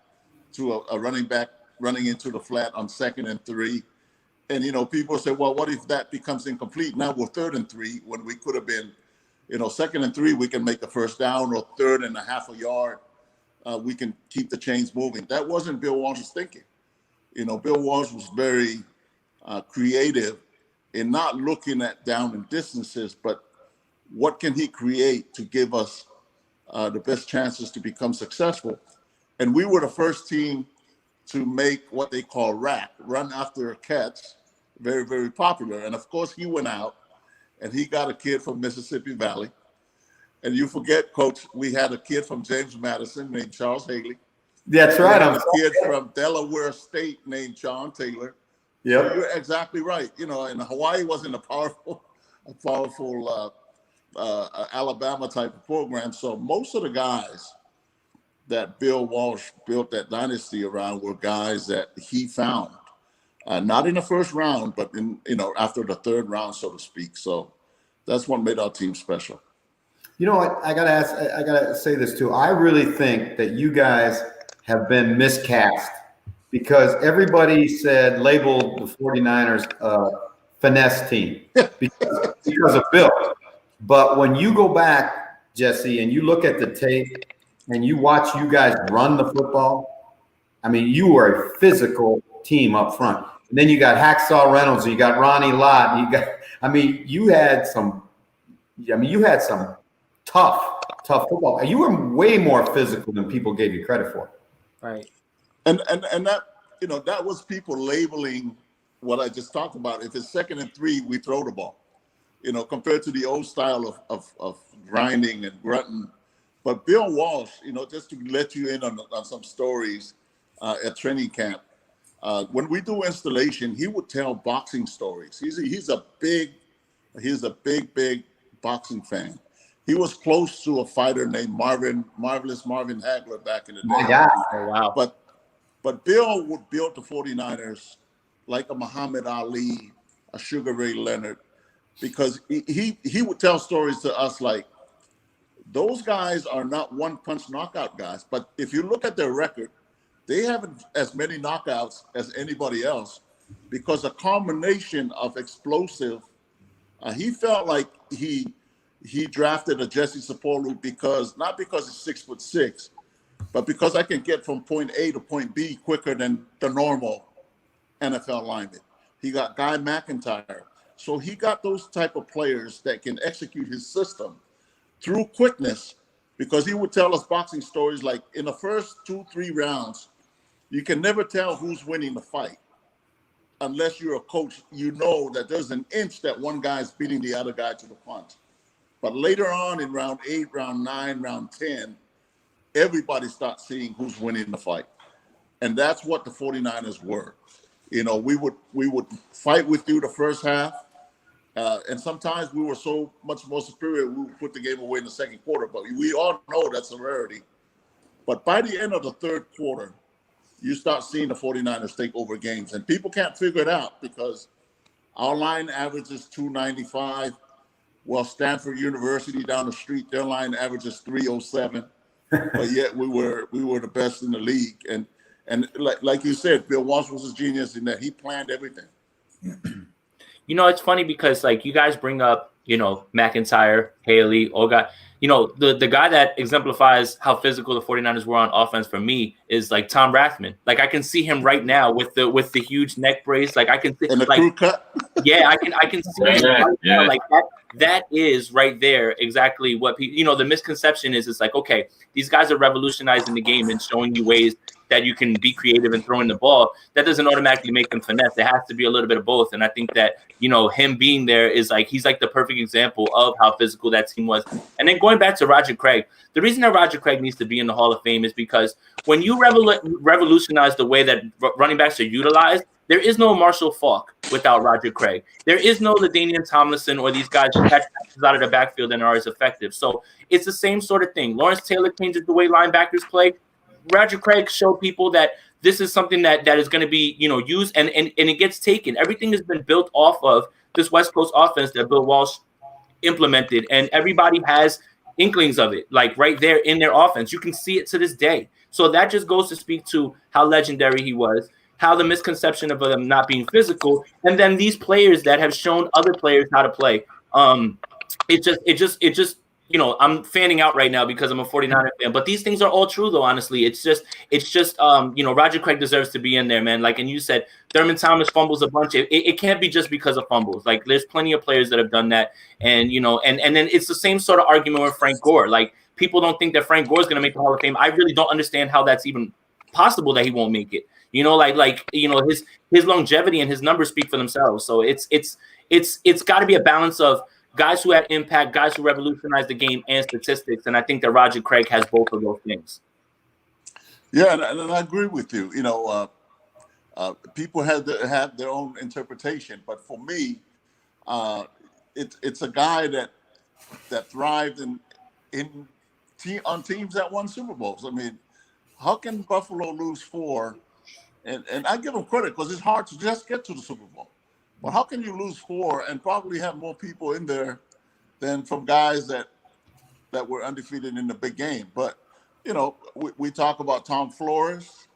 to a running back running into the flat on 2nd and 3. And, people say, well, what if that becomes incomplete? Now we're 3rd and 3 when we could have been, 2nd and 3, we can make a first down, or 3rd and a half a yard. We can keep the chains moving. That wasn't Bill Walsh's thinking. Bill Walsh was very creative in not looking at down and distances, but what can he create to give us the best chances to become successful. And we were the first team to make what they call RAC, run after a catch, very, very popular. And of course, he went out and he got a kid from Mississippi Valley. And you forget, Coach, we had a kid from James Madison named Charles Haley. That's right. We had a kid from Delaware State named John Taylor. Yeah, so you're exactly right. And Hawaii wasn't a powerful Alabama type of program. So most of the guys that Bill Walsh built that dynasty around were guys that he found, not in the first round, but in after the 3rd round, so to speak. So that's what made our team special. You know what? I gotta say this too. I really think that you guys have been miscast, because everybody labeled the 49ers a finesse team because of Bill. But when you go back, Jesse, and you look at the tape and you watch you guys run the football, I mean, you were a physical team up front. And then you got Hacksaw Reynolds, and you got Ronnie Lott, and you had some tough football. You were way more physical than people gave you credit for. Right. And that, that was people labeling what I just talked about. If it's 2nd and 3, we throw the ball, compared to the old style of grinding and grunting. But Bill Walsh, just to let you in on some stories at training camp, when we do installation, he would tell boxing stories. He's a big boxing fan. He was close to a fighter named Marvelous Marvin Hagler back in the day. Yeah. Oh, wow. But Bill would build the 49ers like a Muhammad Ali, a Sugar Ray Leonard, because he would tell stories to us like, those guys are not one-punch knockout guys. But if you look at their record, they haven't as many knockouts as anybody else, because a combination of explosive. He felt like he drafted a Jesse Sapolu not because he's 6'6", but because I can get from point A to point B quicker than the normal NFL lineman. He got Guy McIntyre. So he got those type of players that can execute his system through quickness, because he would tell us boxing stories like, in the first 2-3 rounds, you can never tell who's winning the fight unless you're a coach. That there's an inch that one guy is beating the other guy to the punch. But later on in round 8, round 9, round 10, everybody starts seeing who's winning the fight. And that's what the 49ers were. We would fight with you the first half. And sometimes we were so much more superior, we would put the game away in the second quarter. But we all know that's a rarity. But by the end of the 3rd quarter, you start seeing the 49ers take over games. And people can't figure it out, because our line averages 295. Well, Stanford University down the street, their line averages 307. But yet we were the best in the league. And like you said, Bill Walsh was a genius in that he planned everything. It's funny because you guys bring up McIntyre, Haley, all got, the guy that exemplifies how physical the 49ers were on offense for me is like Tom Rathman. Like I can see him right now with the huge neck brace. Like I can see And the crew cut. Yeah, I can see it right now. Like that is right there exactly what people, the misconception is. It's like, okay, these guys are revolutionizing the game and showing you ways that you can be creative and throwing the ball. That doesn't automatically make them finesse. There has to be a little bit of both. And I think that, him being there is like, he's like the perfect example of how physical that team was. And then going back to Roger Craig, the reason that Roger Craig needs to be in the Hall of Fame is because when you revolutionize the way that running backs are utilized, there is no Marshall Faulk without Roger Craig. There is no LaDainian Tomlinson or these guys who catch passes out of the backfield and are as effective. So it's the same sort of thing. Lawrence Taylor changes the way linebackers play. Roger Craig showed people that this is something that is going to be, used and it gets taken. Everything has been built off of this West Coast offense that Bill Walsh implemented, and everybody has inklings of it, like right there in their offense. You can see it to this day. So that just goes to speak to how legendary he was, how the misconception of them not being physical, and then these players that have shown other players how to play. It just I'm fanning out right now because I'm a 49er fan, but these things are all true though. Honestly, it's just Roger Craig deserves to be in there, man. Like, and you said Thurman Thomas fumbles a bunch. It can't be just because of fumbles. Like, there's plenty of players that have done that, and and then it's the same sort of argument with Frank Gore. Like, people don't think that Frank Gore is going to make the Hall of Fame. I really don't understand how that's even possible that he won't make it. His longevity and his numbers speak for themselves. So it's got to be a balance of guys who had impact, guys who revolutionized the game, and statistics. And I think that Roger Craig has both of those things. Yeah, and I agree with you. People have their own interpretation, but for me, it's a guy that thrived on teams that won Super Bowls. I mean, how can Buffalo lose 4? And I give them credit because it's hard to just get to the Super Bowl. But how can you lose 4 and probably have more people in there than from guys that were undefeated in the big game? But, we talk about Tom Flores,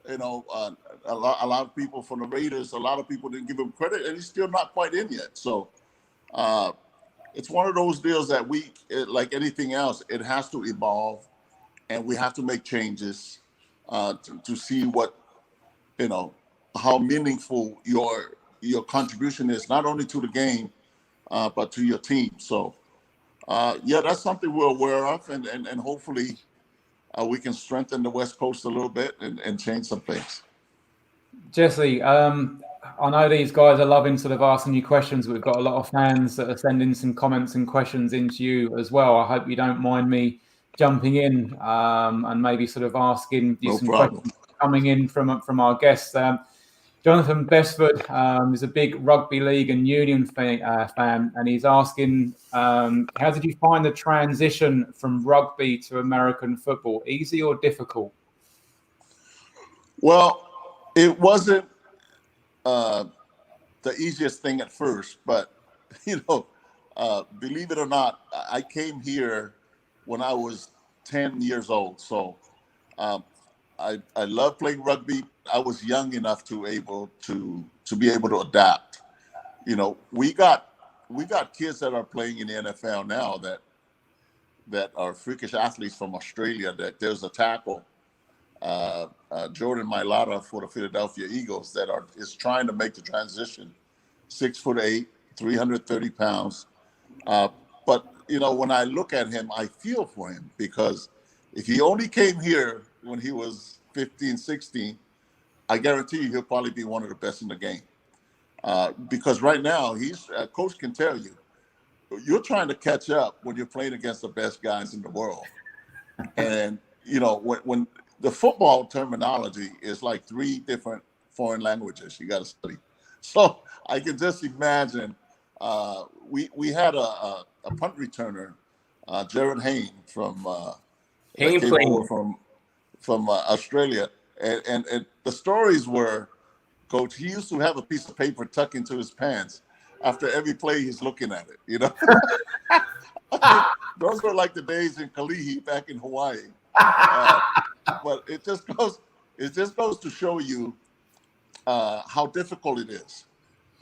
a lot of people from the Raiders, a lot of people didn't give him credit, and he's still not quite in yet. So it's one of those deals that like anything else, it has to evolve, and we have to make changes to see what, how meaningful your contribution is, not only to the game, but to your team. So, that's something we're aware of, and hopefully we can strengthen the West Coast a little bit and change some things. Jesse, I know these guys are loving sort of asking you questions. We've got a lot of fans that are sending some comments and questions into you as well. I hope you don't mind me jumping in and maybe sort of asking you some questions coming in from our guests. Jonathan Besford is a big rugby league and union fan, and he's asking, how did you find the transition from rugby to American football? Easy or difficult? Well, it wasn't the easiest thing at first, but, believe it or not, I came here when I was 10 years old. So I love playing rugby. I was young enough to be able to adapt. We got kids that are playing in the NFL now that are freakish athletes from Australia. That there's a tackle, Jordan Mailata for the Philadelphia Eagles is trying to make the transition. 6'8", 330 pounds. But when I look at him, I feel for him, because if he only came here when he was 15, 16, I guarantee you he'll probably be one of the best in the game. Because right now, coach can tell you, you're trying to catch up when you're playing against the best guys in the world. And, when the football terminology is like 3 different foreign languages you got to study. So I can just imagine we had a punt returner, Jared Hayne from Australia. And the stories were, Coach, he used to have a piece of paper tucked into his pants after every play. He's looking at it, Those were like the days in Kalihi back in Hawaii. But it just goes to show you how difficult it is.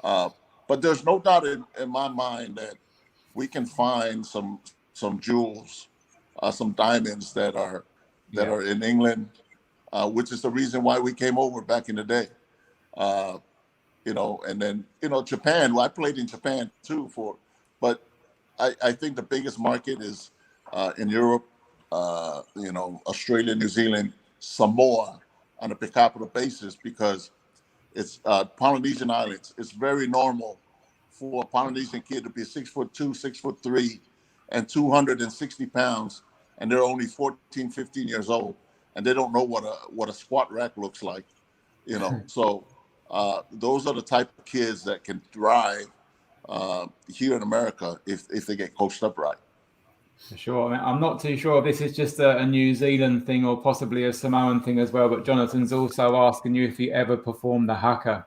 But there's no doubt in my mind we can find some jewels, some diamonds that are in England, which is the reason why we came over back in the day. And then Japan. Well, I played in Japan too but I think the biggest market is in Europe, Australia, New Zealand, Samoa on a per capita basis, because it's Polynesian islands. It's very normal for a Polynesian kid to be 6'2", 6'3", and 260 pounds, and they're only 14, 15 years old, and they don't know what a squat rack looks like, So those are the type of kids that can thrive here in America if they get coached up right. For sure. I mean, I'm not too sure if this is just a New Zealand thing or possibly a Samoan thing as well, but Jonathan's also asking you if you ever performed the haka.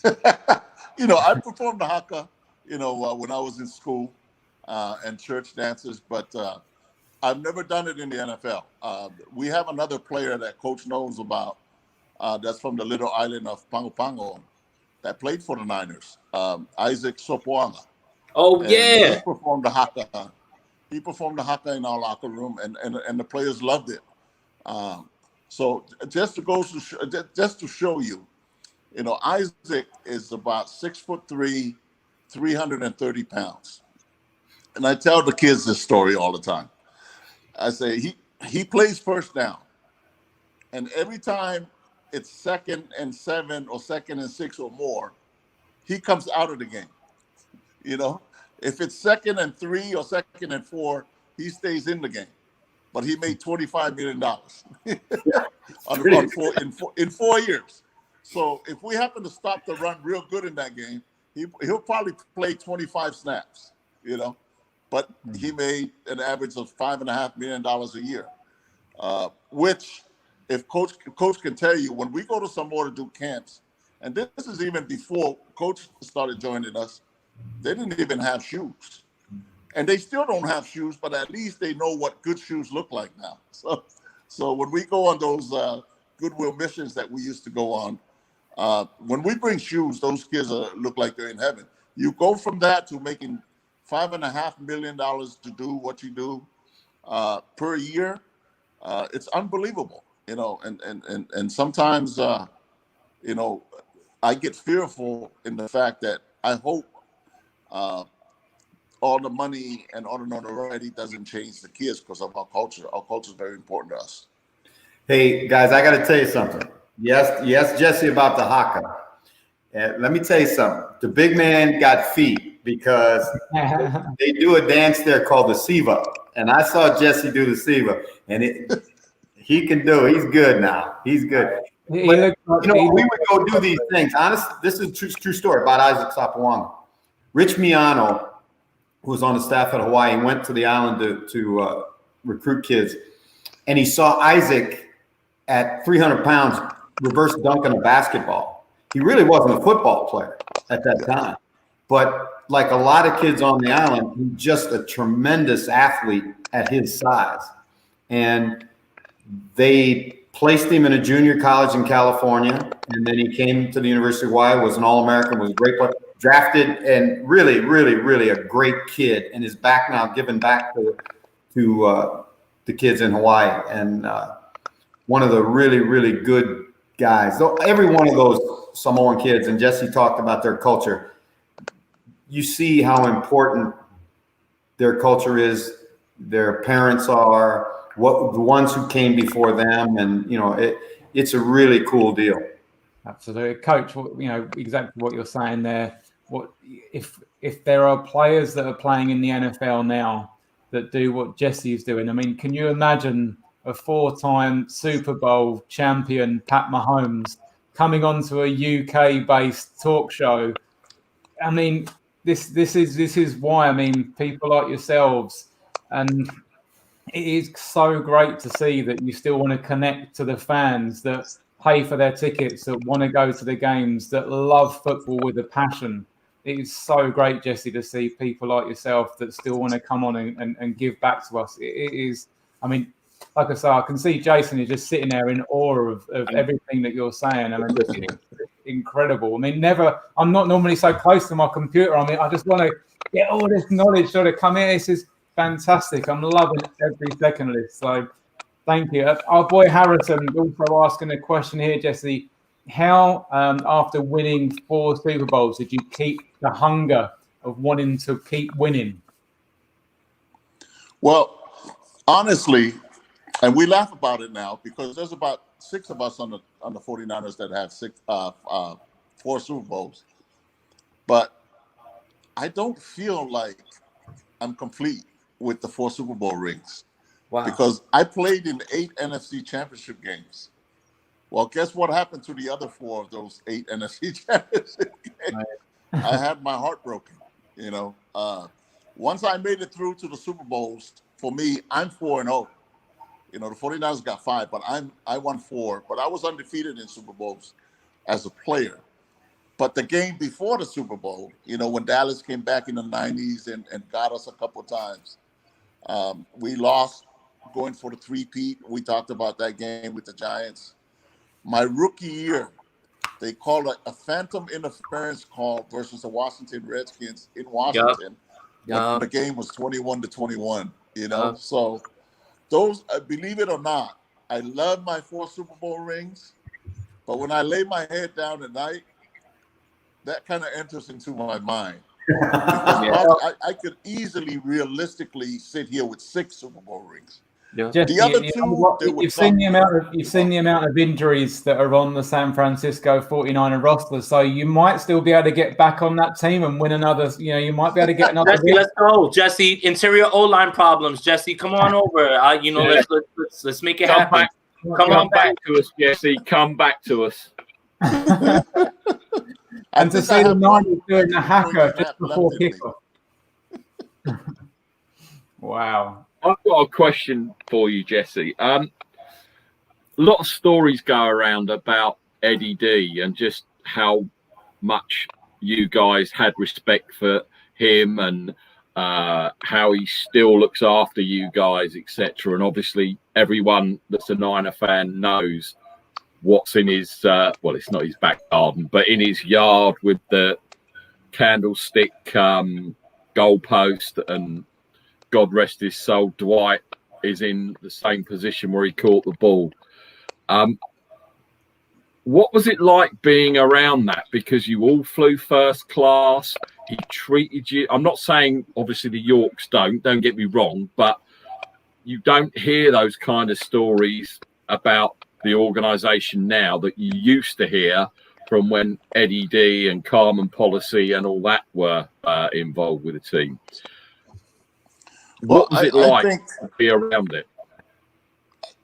I performed the haka, when I was in school and church dances, but I've never done it in the NFL. We have another player that Coach knows about that's from the little island of Pango Pango that played for the Niners, Isaac Sopoanga. Oh, yeah. He performed the haka. He performed the haka in our locker room, and the players loved it. So just to show you, Isaac is about 6'3", 330 pounds. And I tell the kids this story all the time. I say he plays first down, and every time it's 2nd and 7 or 2nd and 6 or more, he comes out of the game. If it's 2nd and 3 or 2nd and 4, he stays in the game. But he made $25 million in 4 years. So if we happen to stop the run real good in that game, he'll probably play 25 snaps, But he made an average of $5.5 million a year, which, if coach can tell you, when we go to Samoa to do camps, and this is even before Coach started joining us, they didn't even have shoes. And they still don't have shoes, but at least they know what good shoes look like now. So when we go on those goodwill missions that we used to go on, when we bring shoes, those kids look like they're in heaven. You go from that to making $5.5 million to do what you do per year. It's unbelievable, and sometimes, I get fearful in the fact that I hope all the money and all the notoriety doesn't change the kids because of our culture. Our culture is very important to us. Hey, guys, I got to tell you something. Yes, Jesse, about the haka. Let me tell you something. The big man got feet because they do a dance there called the Siva. And I saw Jesse do the Siva, and he can do it. He's good now. He's good. But, we would go do these things. Honestly, this is a true story about Isaac Sapolu. Rich Miano, who was on the staff at Hawaii, went to the island to recruit kids, and he saw Isaac at 300 pounds reverse dunking a basketball. He really wasn't a football player at that time, but like a lot of kids on the island, he's just a tremendous athlete at his size. And they placed him in a junior college in California, and then he came to the University of Hawaii, was an All-American, was a great player, drafted, and really, really, really a great kid, and is back now giving back to the kids in Hawaii, and one of the really, really good guys. So every one of those Samoan kids, and Jesse talked about their culture, you see how important their culture is, their parents are, what the ones who came before them, and it's a really cool deal. Absolutely, Coach. Exactly what you're saying there. What if there are players that are playing in the NFL now that do what Jesse's doing? I mean, can you imagine a 4-time Super Bowl champion Pat Mahomes coming onto a UK-based talk show? I mean, this is why. I mean, people like yourselves, and it is so great to see that you still want to connect to the fans that pay for their tickets, that want to go to the games, that love football with a passion. It is so great, Jesse, to see people like yourself that still want to come on and give back to us. It is, I mean, like I say, I can see Jason is just sitting there in awe of everything that you're saying. I mean, it's incredible. I mean, I'm not normally so close to my computer. I mean, I just want to get all this knowledge sort of come in. This is fantastic. I'm loving every second of this. So thank you. Our boy Harrison also asking a question here, Jesse. How, after winning 4 Super Bowls, did you keep the hunger of wanting to keep winning? Well, honestly, and we laugh about it now because there's about 6 of us on the 49ers that have 4 Super Bowls. But I don't feel like I'm complete with the 4 Super Bowl rings. Wow. Because I played in 8 NFC championship games. Well, guess what happened to the other 4 of those 8 NFC championship games? I had my heart broken, you know. Once I made it through to the Super Bowls, for me, I'm 4-0. You know, the 49ers got 5, but I won 4. But I was undefeated in Super Bowls as a player. But the game before the Super Bowl, you know, when Dallas came back in the 90s and got us a couple of times, we lost going for the 3-peat. We talked about that game with the Giants. My rookie year, they called a phantom interference call versus the Washington Redskins in Washington. The game was 21-21, you know. So those, believe it or not, I love my 4 Super Bowl rings. But when I lay my head down at night, that kind of enters into my mind. Because I could easily, realistically sit here with 6 Super Bowl rings. Yeah. The other 2, you've seen the amount of injuries that are on the San Francisco 49er roster, so you might still be able to get back on that team and win another. You know, you might be able to get another. Jesse, let's go, Jesse. Interior O-line problems, Jesse. Come on over. You know, let's make it happen. Come on back to us, Jesse. Come back to us. And to see the Niners doing the hacker just before kickoff. Wow. I've got a question for you, Jesse. A lot of stories go around about Eddie D and just how much you guys had respect for him and how he still looks after you guys, etc. And obviously, everyone that's a Niner fan knows what's in his well, it's not his back garden, but in his yard with the candlestick goalpost, and God rest his soul, Dwight is in the same position where he caught the ball. What was it like being around that? Because you all flew first class. He treated you. I'm not saying obviously the Yorks don't get me wrong, but you don't hear those kind of stories about the organization now that you used to hear from when Eddie D and Carmen Policy and all that were involved with the team. What was it like to be around it?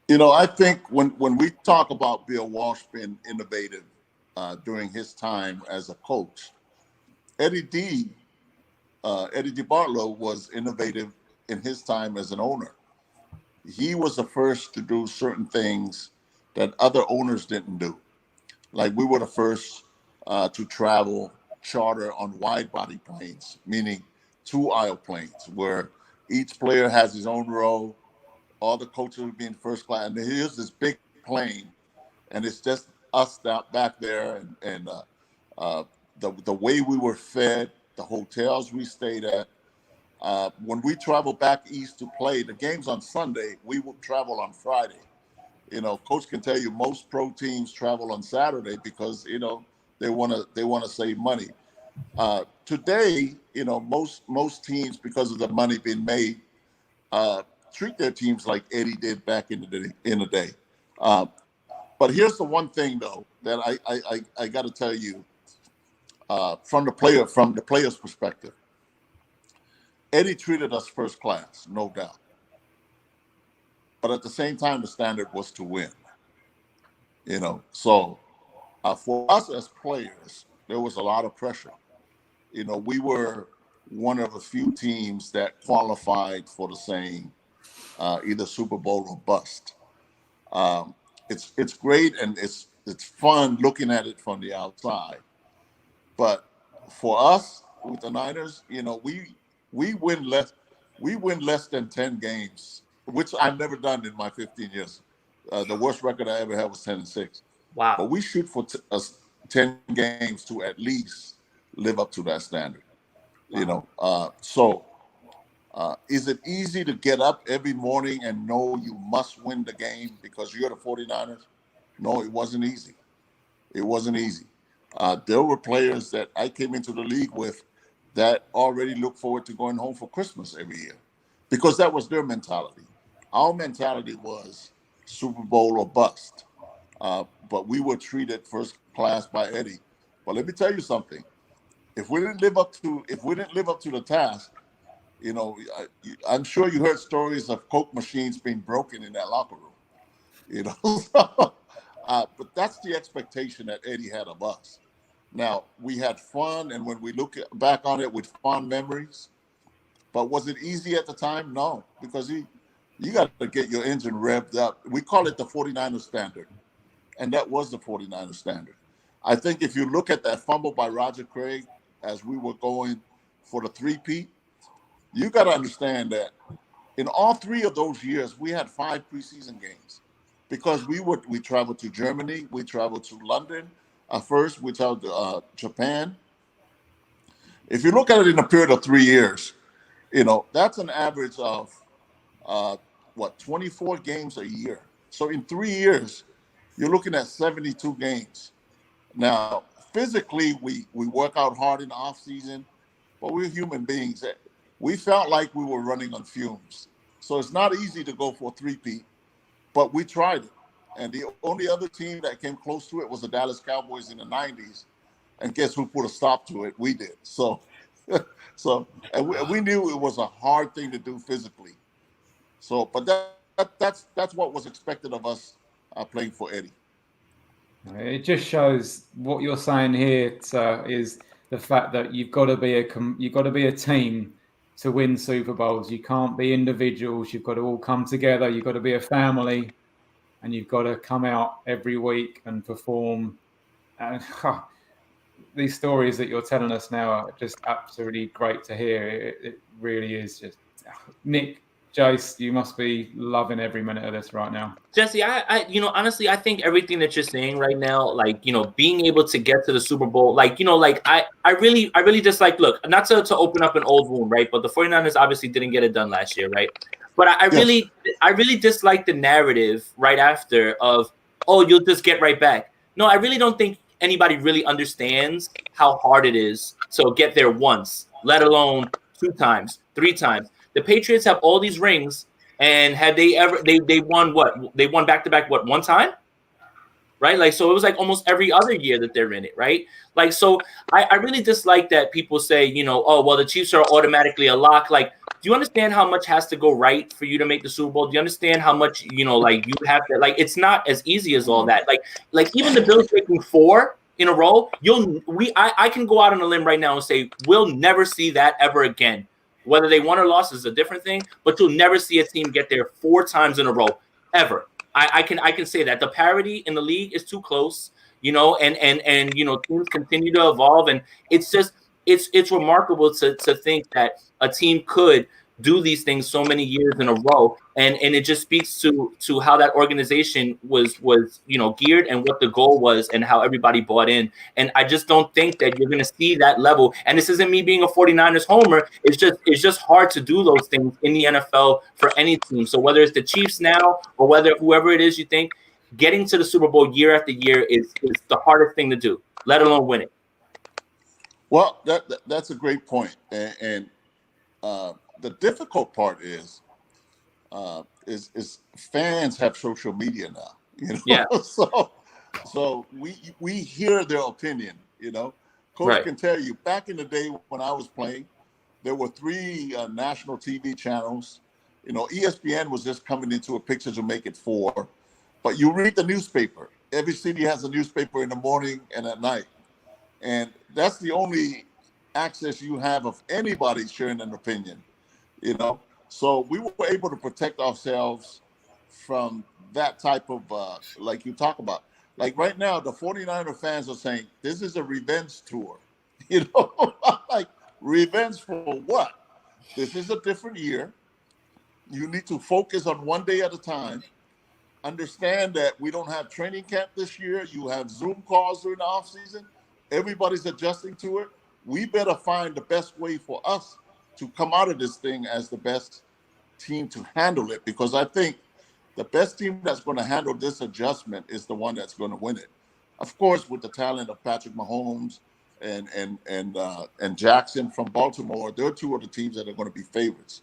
You know, I think when we talk about Bill Walsh being innovative during his time as a coach, Eddie D. Bartlow was innovative in his time as an owner. He was the first to do certain things that other owners didn't do. Like we were the first to travel charter on wide body planes, meaning 2-aisle planes, where each player has his own row. All the coaches would be in first class. And here's this big plane, and it's just us back there. And the way we were fed, the hotels we stayed at. When we traveled back east to play the games on Sunday, we would travel on Friday. You know, coach can tell you most pro teams travel on Saturday because, you know, they want to save money. Today, you know, most teams, because of the money being made, treat their teams like Eddie did back in the day. But here's the one thing though that I got to tell you from the player's perspective. Eddie treated us first class, no doubt. But at the same time, the standard was to win. You know, so for us as players, there was a lot of pressure. You know, we were one of the few teams that qualified for the same either Super Bowl or bust. It's great and it's fun looking at it from the outside. But for us with the Niners, you know, we win less than 10 games which I've never done in my 15 years. The worst record I ever had was 10-6. Wow. But we shoot for 10 games to at least live up to that standard. Wow. Is it easy to get up every morning and know you must win the game because you're the 49ers? No, it wasn't easy. It wasn't easy. There were players that I came into the league with that already looked forward to going home for Christmas every year because that was their mentality. Our mentality was Super Bowl or bust. But we were treated first class by Eddie. But let me tell you something. If we didn't live up to the task, I'm sure you heard stories of Coke machines being broken in that locker room. But that's the expectation that Eddie had of us. Now, we had fun, and when we look back on it with fond memories, but was it easy at the time? No, because you got to get your engine revved up. We call it the 49er standard, and that was the 49er standard. I think if you look at that fumble by Roger Craig as we were going for the three-peat, you got to understand that in all 3 of those years, we had 5 preseason games because we traveled to Germany, we traveled to London. First, we traveled to Japan. If you look at it in a period of 3 years, that's an average of 24 games a year. So in 3 years, you're looking at 72 games. Now, physically, we work out hard in the off season, but we're human beings. We felt like we were running on fumes. So it's not easy to go for a three-peat, but we tried it. And the only other team that came close to it was the Dallas Cowboys in the 90s. And guess who put a stop to it? We did. So we knew it was a hard thing to do physically. So, but that's what was expected of us playing for Eddie. It just shows what you're saying here, sir, is the fact that you've got to be a team to win Super Bowls. You can't be individuals. You've got to all come together. You've got to be a family, and you've got to come out every week and perform. And these stories that you're telling us now are just absolutely great to hear. It really is. Just Nick, Jace, you must be loving every minute of this right now. Jesse, I honestly, I think everything that you're saying right now, like, being able to get to the Super Bowl, I really just look, not to open up an old wound, right? But the 49ers obviously didn't get it done last year, right? But I really dislike the narrative right after of, oh, you'll just get right back. No, I really don't think anybody really understands how hard it is to get there once, let alone 2 times, 3 times. The Patriots have all these rings, and had they ever they won what? They won back-to-back 1 time? Right? So it was almost every other year that they're in it, right? So I really dislike that people say, oh, well, the Chiefs are automatically a lock. Do you understand how much has to go right for you to make the Super Bowl? Do you understand how much, you have to, it's not as easy as all that. Even the Bills taking 4 in a row, I can go out on a limb right now and say, we'll never see that ever again. Whether they won or lost is a different thing, but you'll never see a team get there 4 times in a row, ever. I can say that the parity in the league is too close, and teams continue to evolve, and it's just it's remarkable to think that a team could do these things so many years in a row, and it just speaks to how that organization was geared and what the goal was and how everybody bought in. And I just don't think that you're going to see that level. And this isn't me being a 49ers homer. It's just hard to do those things in the NFL for any team. So whether it's the Chiefs now or whether whoever it is you think, getting to the Super Bowl year after year is the hardest thing to do, let alone win it. Well, that's a great point. And the difficult part is fans have social media now, Yeah. so we hear their opinion, Coach right. can tell you back in the day when I was playing, there were 3 national TV channels. ESPN was just coming into a picture to make it 4, but you read the newspaper. Every city has a newspaper in the morning and at night. And that's the only access you have of anybody sharing an opinion. So we were able to protect ourselves from that type of, like you talk about. Right now, the 49er fans are saying, this is a revenge tour. Revenge for what? This is a different year. You need to focus on one day at a time. Understand that we don't have training camp this year. You have Zoom calls during the off season. Everybody's adjusting to it. We better find the best way for us to come out of this thing as the best team to handle it, because I think the best team that's going to handle this adjustment is the one that's going to win it. Of course, with the talent of Patrick Mahomes and Jackson from Baltimore, they're two of the teams that are going to be favorites.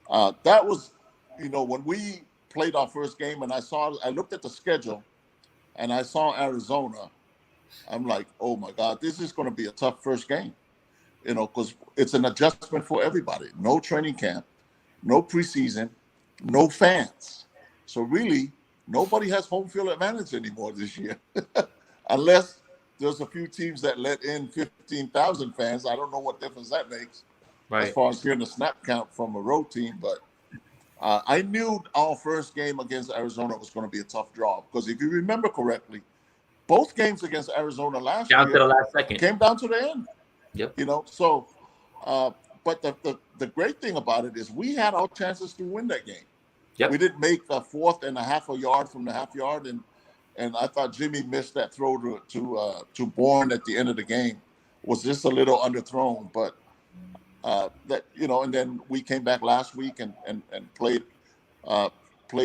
That was, when we played our first game and I looked at the schedule and I saw Arizona, I'm like, oh my God, this is going to be a tough first game, because it's an adjustment for everybody. No training camp, no preseason, no fans. So really, nobody has home field advantage anymore this year, unless there's a few teams that let in 15,000 fans. I don't know what difference that makes as far as hearing the snap count from a road team, but I knew our first game against Arizona was going to be a tough draw, because if you remember correctly, both games against Arizona last year to the last second came down to the end. Yep. So, but the great thing about it is we had our chances to win that game. Yep. We didn't make a 4th and a half a yard from the half yard, and I thought Jimmy missed that throw to Bourne at the end of the game. Was just a little underthrown, but and then we came back last week and played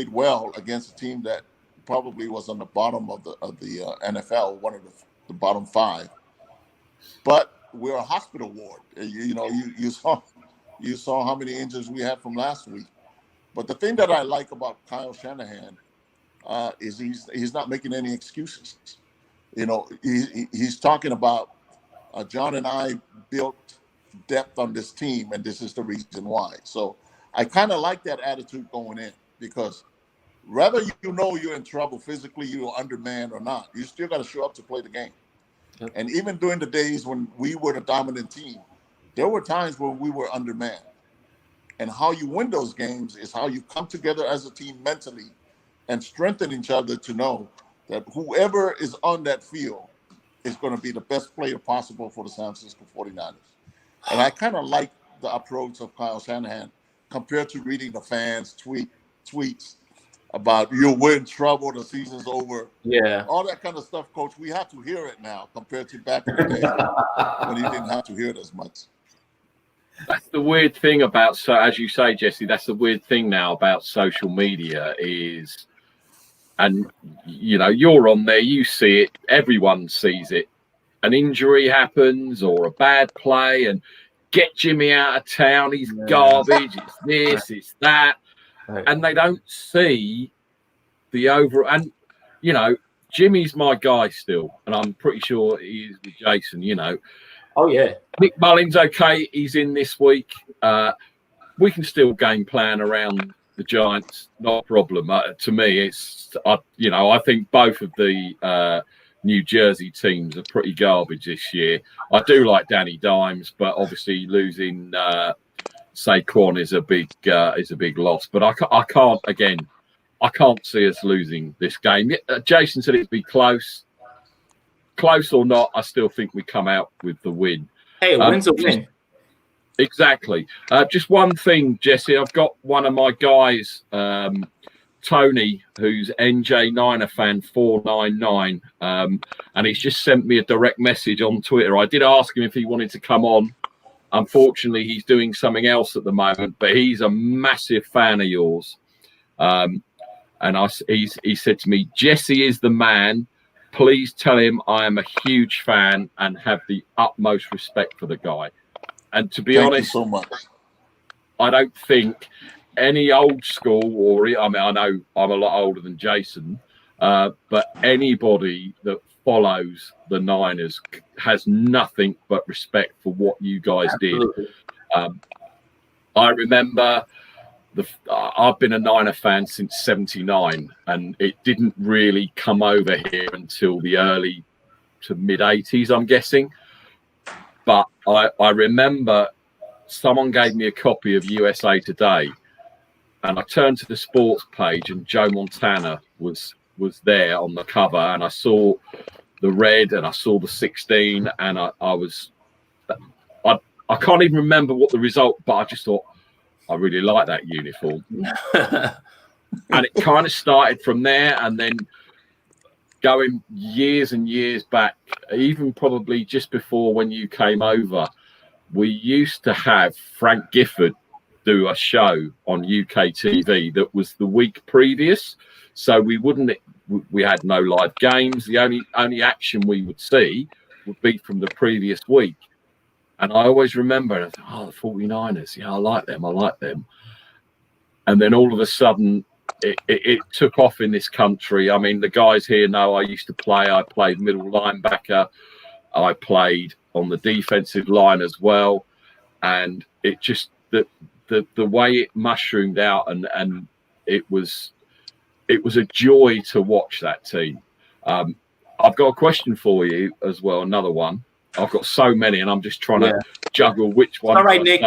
well against a team that probably was on the bottom of the NFL, one of the bottom 5. But we're a hospital ward. You saw how many injuries we had from last week. But the thing that I like about Kyle Shanahan is he's not making any excuses. He's talking about John and I built depth on this team, and this is the reason why. So I kind of like that attitude going in, because whether you're in trouble physically, you're undermanned or not, you still got to show up to play the game. Yep. And even during the days when we were the dominant team, there were times where we were undermanned. And how you win those games is how you come together as a team mentally and strengthen each other to know that whoever is on that field is going to be the best player possible for the San Francisco 49ers. And I kind of like the approach of Kyle Shanahan compared to reading the fans' tweets about we're in trouble, the season's over. Yeah. All that kind of stuff, Coach. We have to hear it now compared to back in the day when you didn't have to hear it as much. That's the weird thing about, so as you say, Jesse, that's the weird thing now about social media is, and you're on there, you see it, everyone sees it. An injury happens or a bad play, and get Jimmy out of town, he's garbage, it's this, it's that. Right. And they don't see the overall. And, Jimmy's my guy still, and I'm pretty sure he is with Jason, Oh, yeah. Nick Mullins, okay, he's in this week. We can still game plan around the Giants, not a problem. To me, it's, I think both of the New Jersey teams are pretty garbage this year. I do like Danny Dimes, but obviously losing Saquon is a big loss. But I can't see us losing this game. Jason said it'd be close. Close or not, I still think we come out with the win. Hey, a win's a win. Exactly. Just one thing, Jesse. I've got one of my guys, Tony, who's NJ Niner fan 499, and he's just sent me a direct message on Twitter. I did ask him if he wanted to come on. Unfortunately, he's doing something else at the moment, but he's a massive fan of yours. And he said to me, Jesse is the man. Please tell him I am a huge fan and have the utmost respect for the guy. And to be honest, so much. I don't think any old school I know I'm a lot older than Jason, but anybody that follows the Niners has nothing but respect for what you guys Absolutely. Did. I remember I've been a Niner fan since '79, and it didn't really come over here until the early to mid '80s, I'm guessing. But I remember someone gave me a copy of USA Today, and I turned to the sports page, and Joe Montana was there on the cover, and I saw the red, and I saw the 16, and I can't even remember what the result, but I just thought, I really like that uniform. And it kind of started from there, and then going years and years back, even probably just before when you came over, we used to have Frank Gifford do a show on UK TV that was the week previous. So we had no live games. The only action we would see would be from the previous week. And I always remember, the 49ers, I like them. And then all of a sudden, it took off in this country. I mean, the guys here know I used to play. I played middle linebacker. I played on the defensive line as well. And it just, the way it mushroomed out, and it was a joy to watch that team. I've got a question for you as well, another one. I've got so many, and I'm just trying to juggle which one. All right, Nick.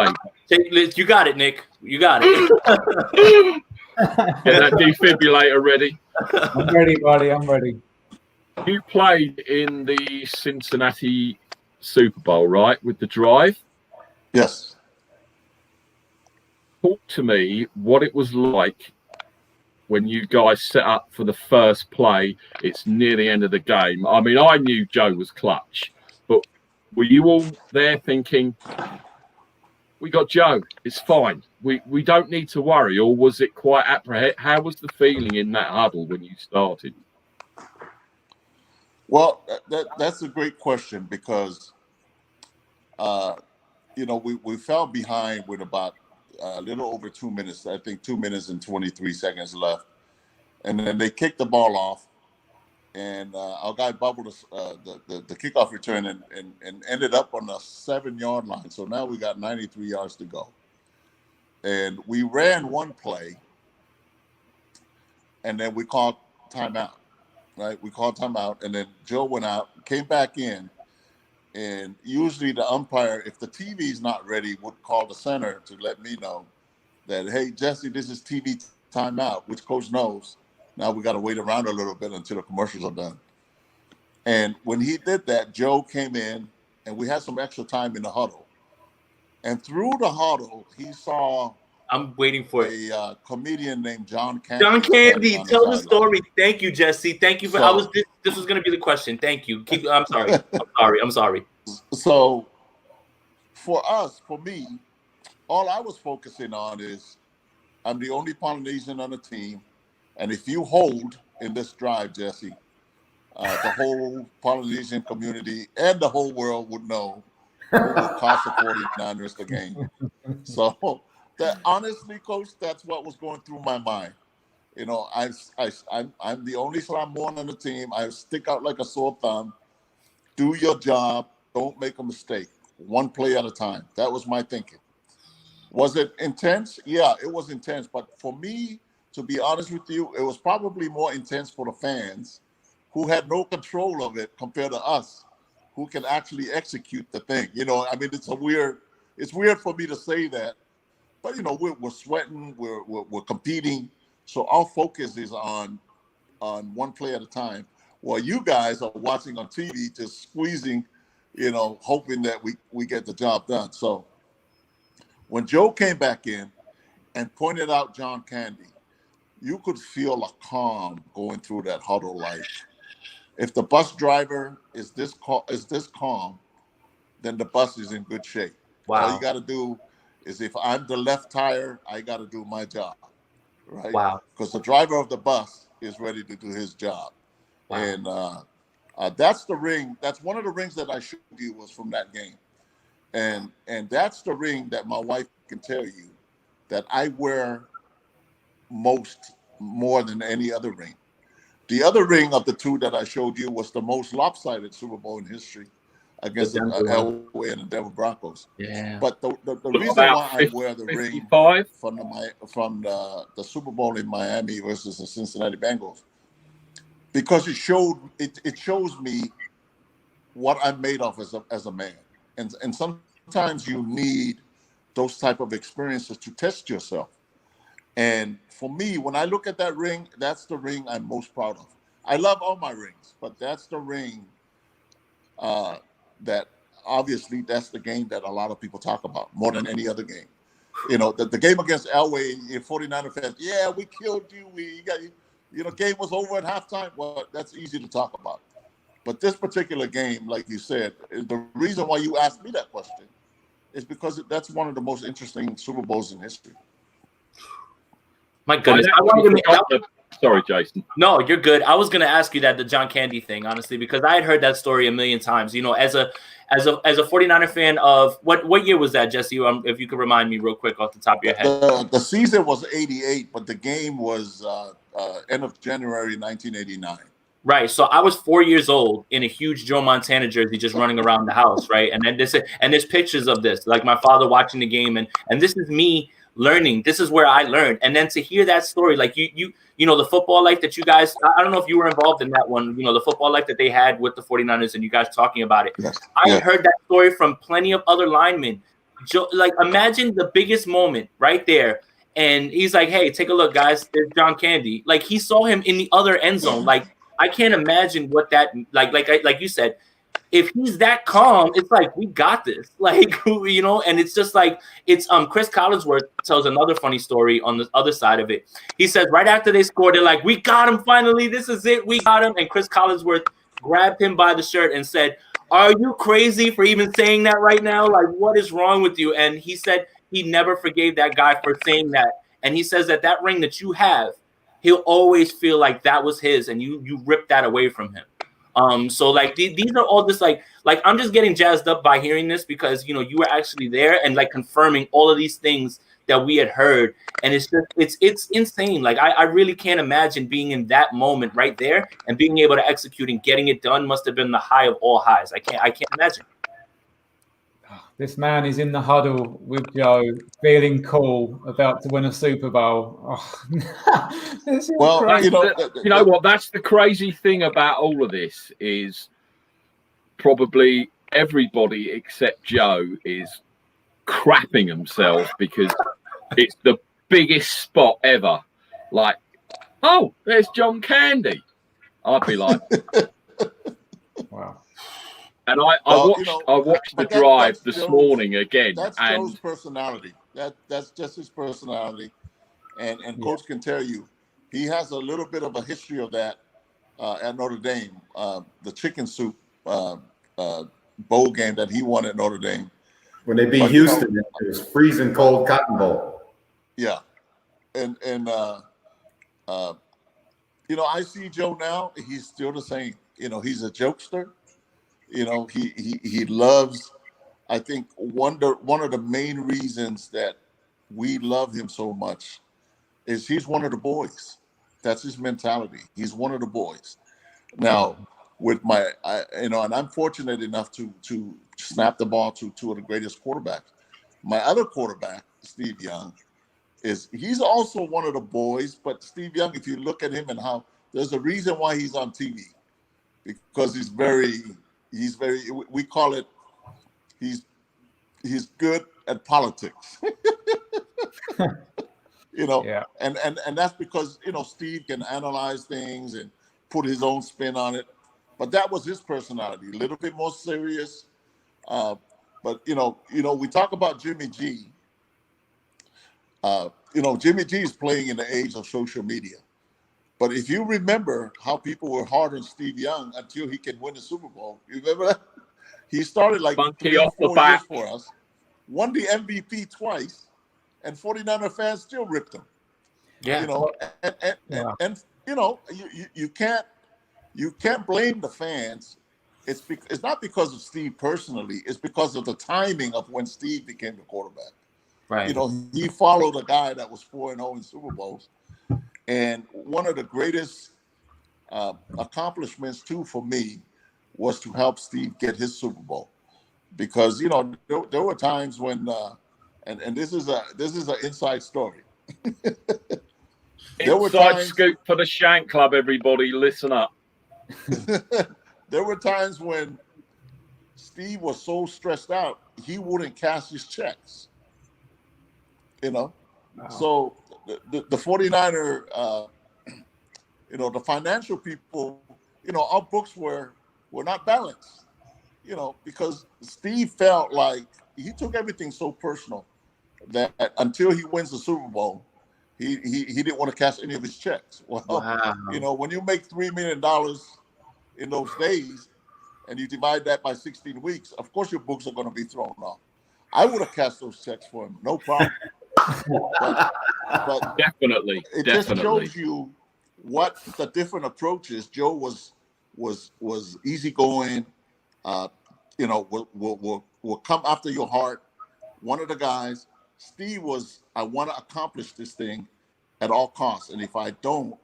You got it, Nick. You got it. Get that defibrillator ready. I'm ready, buddy. I'm ready. You played in the Cincinnati Super Bowl, right, with the drive? Yes. Talk to me what it was like when you guys set up for the first play. It's near the end of the game. I mean, I knew Joe was clutch, but were you all there thinking, we got Joe, it's fine, we don't need to worry? Or was it quite apprehensive? How was the feeling in that huddle when you started? Well, that's a great question, because we fell behind with about a little over 2 minutes. I think 2 minutes and 23 seconds left, and then they kicked the ball off, and our guy bubbled the kickoff return and ended up on the 7-yard line. So now we got 93 yards to go, and we ran one play, and then we called timeout. Right, we called timeout, and then Joe went out, came back in. And usually the umpire, if the TV's not ready, would call the center to let me know that, hey, Jesse, this is TV timeout, which coach knows. Now we got to wait around a little bit until the commercials are done. And when he did that, Joe came in, and we had some extra time in the huddle. And through the huddle, he saw I'm waiting for a comedian named John Candy. John Candy, tell the story. Thank you, Jesse. Thank you for. This was going to be the question. Thank you. I'm sorry. I'm sorry. So, for me, all I was focusing on is I'm the only Polynesian on the team, and if you hold in this drive, Jesse, the whole Polynesian community and the whole world would know who will cost the 49ers the game. So. That honestly, Coach, that's what was going through my mind. I'm the only Samoan on the team. I stick out like a sore thumb. Do your job. Don't make a mistake. One play at a time. That was my thinking. Was it intense? Yeah, it was intense. But for me, to be honest with you, it was probably more intense for the fans who had no control of it compared to us, who can actually execute the thing. It's weird for me to say that. But we're sweating, we're competing, so our focus is on one play at a time. While you guys are watching on TV, just squeezing, hoping that we get the job done. So when Joe came back in and pointed out John Candy, you could feel a calm going through that huddle. Like, if the bus driver is this calm, then the bus is in good shape. Wow. All you got to do is, if I'm the left tire, I got to do my job, right? Wow. Because the driver of the bus is ready to do his job. Wow. And that's the ring. That's one of the rings that I showed you was from that game. And that's the ring that my wife can tell you that I wear more than any other ring. The other ring of the two that I showed you was the most lopsided Super Bowl in history, against the Elway and the Denver Broncos. Yeah. But the reason why I wear the 55 ring from the Super Bowl in Miami versus the Cincinnati Bengals, because it shows me what I'm made of as a man. And sometimes you need those type of experiences to test yourself. And for me, when I look at that ring, that's the ring I'm most proud of. I love all my rings, but that's the ring that obviously that's the game that a lot of people talk about more than any other game. You know, the game against Elway, 49er fans, yeah, we killed you. We got you. You know, game was over at halftime. Well, that's easy to talk about. But this particular game, like you said, the reason why you asked me that question is because that's one of the most interesting Super Bowls in history. My goodness. Sorry, Jason. No, you're good. I was gonna ask you that, the John Candy thing, honestly, because I had heard that story a million times. You know, as a 49er fan of what year was that, Jesse? If you could remind me real quick off the top of your head. The season was 88, but the game was end of January 1989. Right. So I was 4 years old in a huge Joe Montana jersey, just running around the house, right? And then there's pictures of this, like my father watching the game, and this is me learning. This is where I learned. And then to hear that story, like you know, the football life that you guys, I don't know if you were involved in that one, you know, the football life that they had with the 49ers and you guys talking about it. Yes. I heard that story from plenty of other linemen. Like, imagine the biggest moment right there. And he's like, hey, take a look, guys. There's John Candy. Like, he saw him in the other end zone. Like, I can't imagine what that, like you said, if he's that calm, it's like, we got this, like, you know. And it's just like, it's Chris Collinsworth tells another funny story on the other side of it. He says right after they scored, they're like, we got him finally, this is it, we got him. And Chris Collinsworth grabbed him by the shirt and said, are you crazy for even saying that right now? Like, what is wrong with you? And he said he never forgave that guy for saying that. And he says that ring that you have, he'll always feel like that was his, and you ripped that away from him. So like these are all just like I'm just getting jazzed up by hearing this, because, you know, you were actually there and like confirming all of these things that we had heard. And it's just, it's insane. Like, I really can't imagine being in that moment right there and being able to execute and getting it done. Must have been the high of all highs. I can't imagine. This man is in the huddle with Joe, feeling cool, about to win a Super Bowl. Oh, well, crazy. You know what? That's the crazy thing about all of this is probably everybody except Joe is crapping himself because it's the biggest spot ever. Like, oh, there's John Candy. I'd be like, wow. And I watched the drive this morning again. That's Joe's personality. That's just his personality. And Coach can tell you, he has a little bit of a history of that at Notre Dame. The chicken soup bowl game that he won at Notre Dame. When they beat Houston, it was freezing cold Cotton Bowl. Yeah. And you know, I see Joe now, he's still the same. You know, he's a jokester. You know, he loves, I think one of the main reasons that we love him so much is he's one of the boys. That's his mentality. He's one of the boys. Now, with and I'm fortunate enough to snap the ball to two of the greatest quarterbacks. My other quarterback, Steve Young, he's also one of the boys, but Steve Young, if you look at him and how, there's a reason why he's on TV, because he's very, we call it, he's good at politics. You know, yeah. And that's because, you know, Steve can analyze things and put his own spin on it. But that was his personality, a little bit more serious. But you know, we talk about Jimmy G. You know, Jimmy G is playing in the age of social media. But if you remember how people were hard on Steve Young until he can win the Super Bowl, you remember that? He started like 3 or 4 years for us, won the MVP twice, and 49er fans still ripped him. Yeah, you know, and you know, you can't blame the fans. It's not because of Steve personally. It's because of the timing of when Steve became the quarterback. Right. You know, he followed a guy that was 4-0 in Super Bowls. And one of the greatest accomplishments, too, for me, was to help Steve get his Super Bowl. Because, you know, there were times when, and this is an inside story. Inside scoop for the Shank Club, everybody, listen up. There were times when Steve was so stressed out, he wouldn't cash his checks. You know? Wow. So the 49er, you know, the financial people, you know, our books were not balanced, you know, because Steve felt like he took everything so personal that until he wins the Super Bowl, he didn't want to cash any of his checks. Well, Wow. when you make $3 million in those days and you divide that by 16 weeks, of course your books are going to be thrown off. I would have cashed those checks for him, no problem. but Definitely. it just shows you what the different approaches. Joe was easygoing. Will come after your heart. One of the guys. Steve was, I want to accomplish this thing at all costs, and if I don't,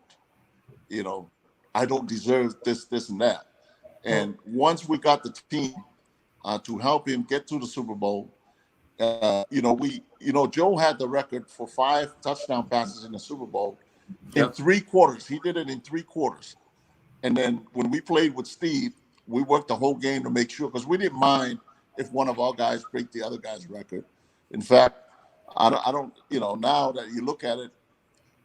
I don't deserve this, and that. And once we got the team to help him get to the Super Bowl, Joe had the record for 5 touchdown passes in the Super Bowl in 3 quarters. He did it in 3 quarters. And then when we played with Steve, we worked the whole game to make sure, because we didn't mind if one of our guys break the other guy's record. In fact, I don't, now that you look at it,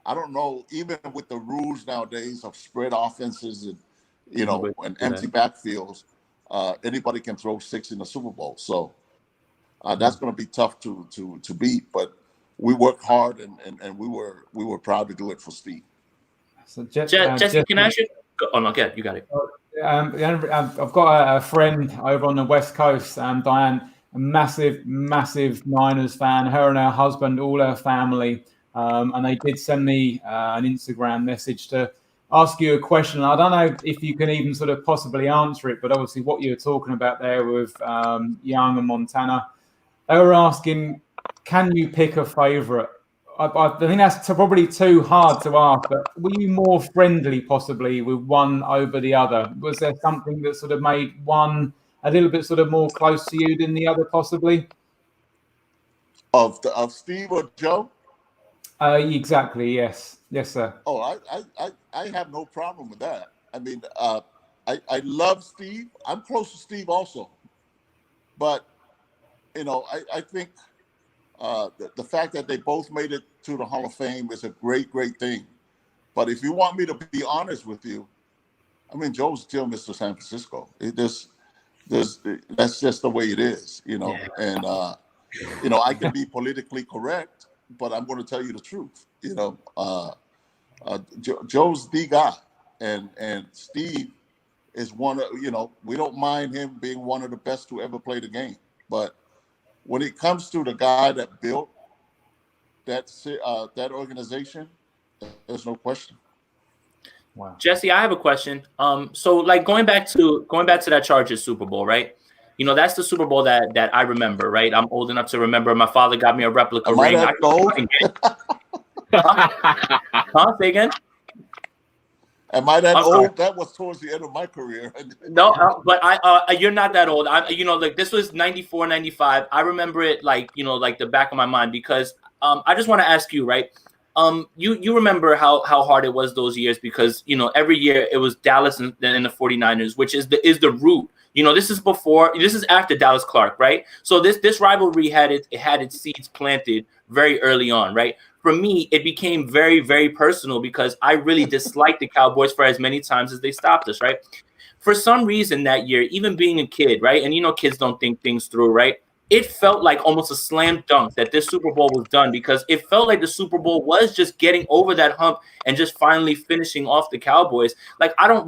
I don't know, even with the rules nowadays of spread offenses and, and empty backfields, anybody can throw 6 in the Super Bowl. So that's going to be tough to beat, but we worked hard and we were proud to do it for Steve. So Jesse, can I ask you? Oh no, you got it. I've got a friend over on the West Coast, Diane, a massive Niners fan. Her and her husband, all her family, and they did send me an Instagram message to ask you a question. I don't know if you can even sort of possibly answer it, but obviously what you were talking about there with Young and Montana, they were asking, can you pick a favorite? I think that's probably too hard to ask, but were you more friendly possibly with one over the other? Was there something that sort of made one a little bit sort of more close to you than the other possibly? Of Steve or Joe? Exactly, yes. Yes, sir. Oh, I have no problem with that. I mean, I love Steve. I'm close to Steve also. But, I think the fact that they both made it to the Hall of Fame is a great thing. But if you want me to be honest with you, I mean, Joe's still Mr. San Francisco. That's just the way it is, Yeah. And I can be politically correct, but I'm going to tell you the truth. Joe's the guy, and Steve is one of, we don't mind him being one of the best to ever play the game, but when it comes to the guy that built that organization, there's no question. Wow. Jesse, I have a question. So like going back to that Chargers Super Bowl, right? That's the Super Bowl that I remember, right? I'm old enough to remember. My father got me a replica ring. Am I that old? Huh? Say again? Am I that old? That was towards the end of my career. No, but you're not that old. Like this was 94, 95. I remember it like the back of my mind, because I just want to ask you, right? You remember how hard it was those years, because every year it was Dallas and the 49ers, which is the root. This is after Dallas Clark, right? So this rivalry had its seeds planted very early on, right? For me, it became very, very personal because I really disliked the Cowboys for as many times as they stopped us, right? For some reason that year, even being a kid, right? And kids don't think things through, right? It felt like almost a slam dunk that this Super Bowl was done, because it felt like the Super Bowl was just getting over that hump and just finally finishing off the Cowboys. Like, I don't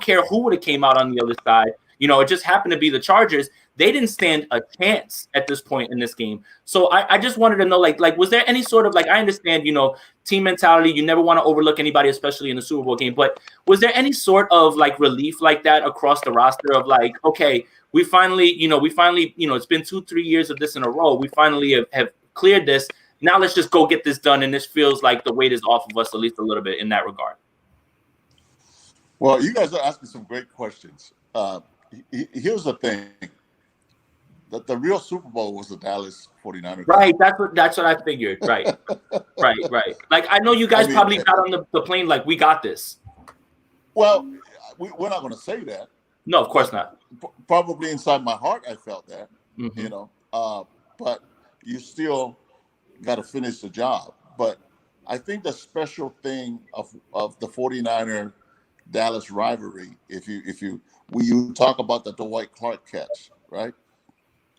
care who would have came out on the other side. It just happened to be the Chargers. They didn't stand a chance at this point in this game. So I just wanted to know, like, was there any sort of, like, I understand, team mentality, you never want to overlook anybody, especially in the Super Bowl game, but was there any sort of like relief like that across the roster of like, okay, we finally, it's been 2-3 years of this in a row. We finally have cleared this. Now let's just go get this done. And this feels like the weight is off of us, at least a little bit in that regard. Well, you guys are asking some great questions. Here's the thing. The real Super Bowl was the Dallas 49ers. Right. That's what I figured. Right. right. Like, I know you guys probably got on the plane like, we got this. Well, we're not going to say that. No, of course not. Probably inside my heart, I felt that, but you still got to finish the job. But I think the special thing of the 49er Dallas rivalry, if you talk about the Dwight Clark catch, right?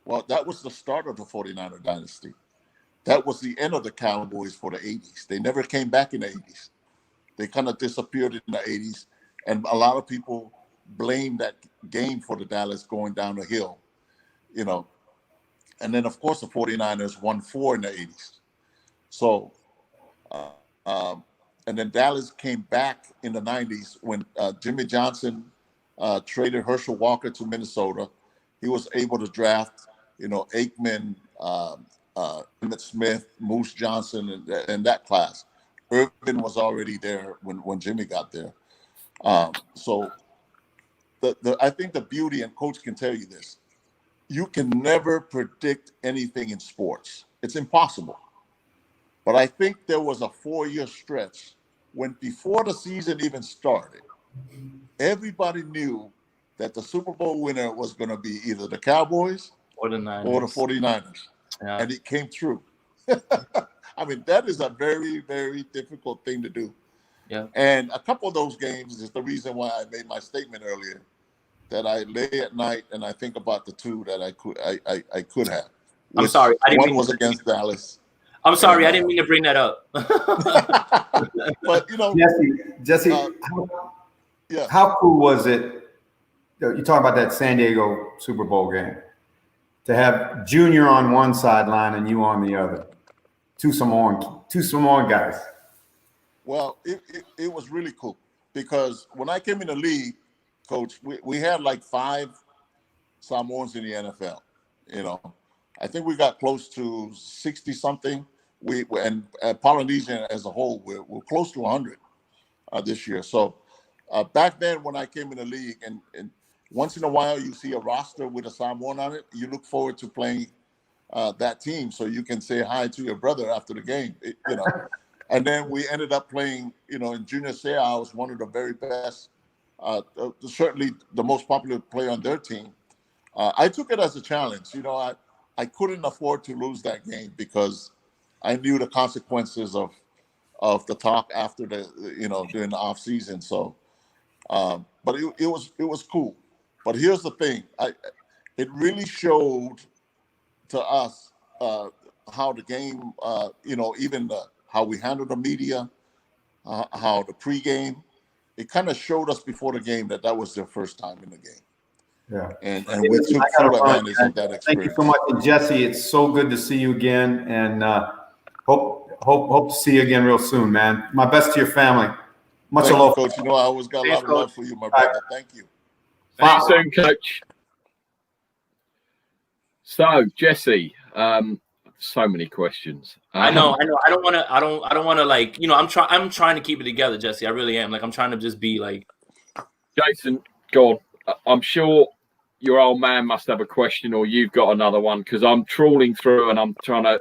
Well, that was the start of the 49er dynasty. that was the end of the Cowboys for the 80s. They never came back in the 80s. They kind of disappeared in the 80s. And a lot of people blame that game for the Dallas going down the hill, you know. And then, of course, the 49ers won 4 in the 80s. So, and then Dallas came back in the 90s when Jimmy Johnson traded Herschel Walker to Minnesota. He was able to draft, you know, Aikman, Emmett Smith, Moose Johnson, and that class. Irvin was already there when Jimmy got there. So I think the beauty, and Coach can tell you this, you can never predict anything in sports. It's impossible. But I think there was a 4-year stretch when before the season even started, everybody knew that the Super Bowl winner was going to be either the Cowboys or the 49ers. Yeah. And it came true. I mean, that is a very, very difficult thing to do. Yeah. And a couple of those games is the reason why I made my statement earlier that I lay at night and I think about the two that I could have. I'm sorry. One was against Dallas. I'm sorry. I didn't mean to bring that up. But, you know. Jesse, how cool was it? You talk about that San Diego Super Bowl game to have Junior on one sideline and you on the other. Two Samoan guys. Well, it was really cool because when I came in the league, Coach, we had like 5 Samoans in the NFL. You know, I think we got close to 60 something. And Polynesian as a whole, we're close to 100 this year. So back then, when I came in the league, and once in a while you see a roster with a Samoan on it, you look forward to playing that team so you can say hi to your brother after the game. You know, and then we ended up playing. You know, in Junior Seau, I was one of the very best. Certainly the most popular player on their team. I took it as a challenge. You know, I couldn't afford to lose that game because I knew the consequences of the talk after during the off season. So, but it was cool. But here's the thing: it really showed to us how the game, even how we handled the media, how the pregame. It kind of showed us before the game that was their first time in the game. Yeah. And we took full advantage of that experience. Thank you so much, Jesse. It's so good to see you again, and hope to see you again real soon, man. My best to your family. Much love, Coach. You know, I always got a lot of love for you, my brother. Thank you. See you soon, Coach. So, Jesse, so many questions. I know. I don't want to like, you know, I'm trying to keep it together, Jesse. I really am. Like, I'm trying to just be like. Jason, go on. I'm sure your old man must have a question, or you've got another one, because I'm trawling through and I'm trying to.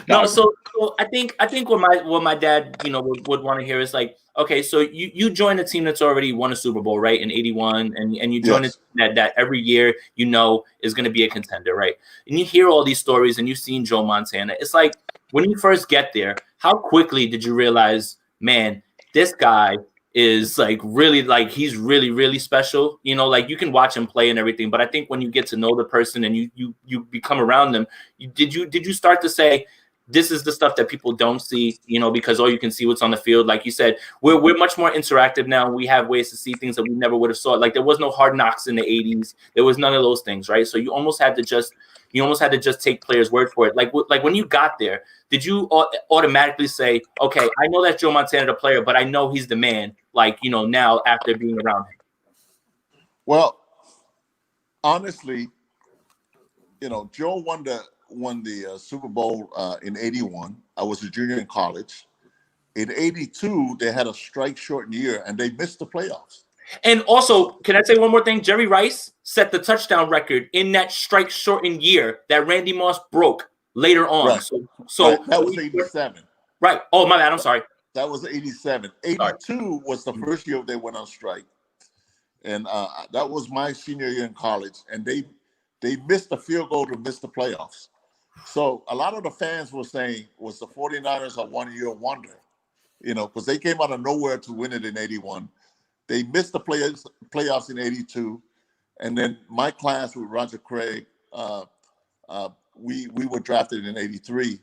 No. So I think what my dad, you know, would want to hear is like, okay, so you joined a team that's already won a Super Bowl, right, in '81, and you joined a team that every year you know is going to be a contender, right? And you hear all these stories, and you've seen Joe Montana. It's like when you first get there, how quickly did you realize, man, this guy is like really, like, he's really, really special. You know, like, you can watch him play and everything, but I think when you get to know the person and you become around them, did you start to say, this is the stuff that people don't see, you know, because all you can see what's on the field. Like you said, we're much more interactive now. We have ways to see things that we never would have saw. Like, there was no Hard Knocks in the 80s. There was none of those things, right? So you almost had to just take players' word for it. Like when you got there, did you automatically say, okay, I know that Joe Montana the player, but I know he's the man, like, you know, now after being around him? Well, honestly, you know, Joe won the Super Bowl in '81. I was a junior in college. In '82, they had a strike-shortened year, and they missed the playoffs. And also, can I say one more thing? Jerry Rice set the touchdown record in that strike-shortened year that Randy Moss broke later on. Right. So right. That was '87. Right. Oh, my bad. I'm sorry. That was '87. '82 was the first year they went on strike, and that was my senior year in college. And they missed the field goal to miss the playoffs. So a lot of the fans were saying, was the 49ers a one-year wonder? You know, because they came out of nowhere to win it in '81. They missed the playoffs in '82. And then my class with Roger Craig we were drafted in '83,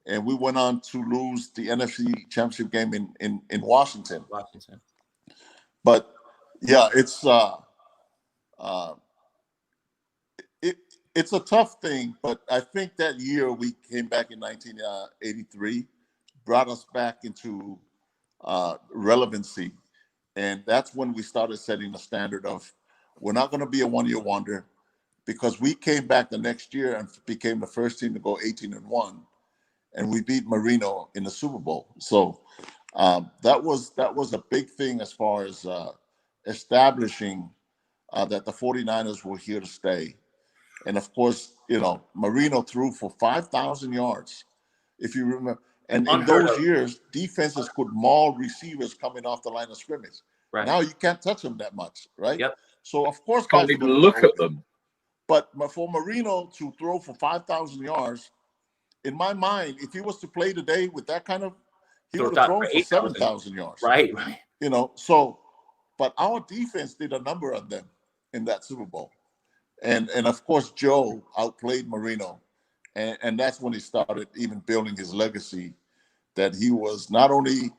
and we went on to lose the NFC Championship game in Washington. But yeah, it's a tough thing. But I think that year we came back in 1983, brought us back into relevancy, and that's when we started setting the standard of we're not going to be a one-year wonder, because we came back the next year and became the first team to go 18-1, and we beat Marino in the Super Bowl. So that was a big thing as far as establishing that the 49ers were here to stay. And of course, Marino threw for 5,000 yards, if you remember. And in those years, defenses could maul receivers coming off the line of scrimmage. Right. Now you can't touch them that much, right? Yep. So of course, Can't even look at them. But for Marino to throw for 5,000 yards, in my mind, if he was to play today with that kind of, he would have thrown for 7,000 yards. Right. So, but our defense did a number on them in that Super Bowl. And of course, Joe outplayed Marino. And that's when he started even building his legacy, that he was not only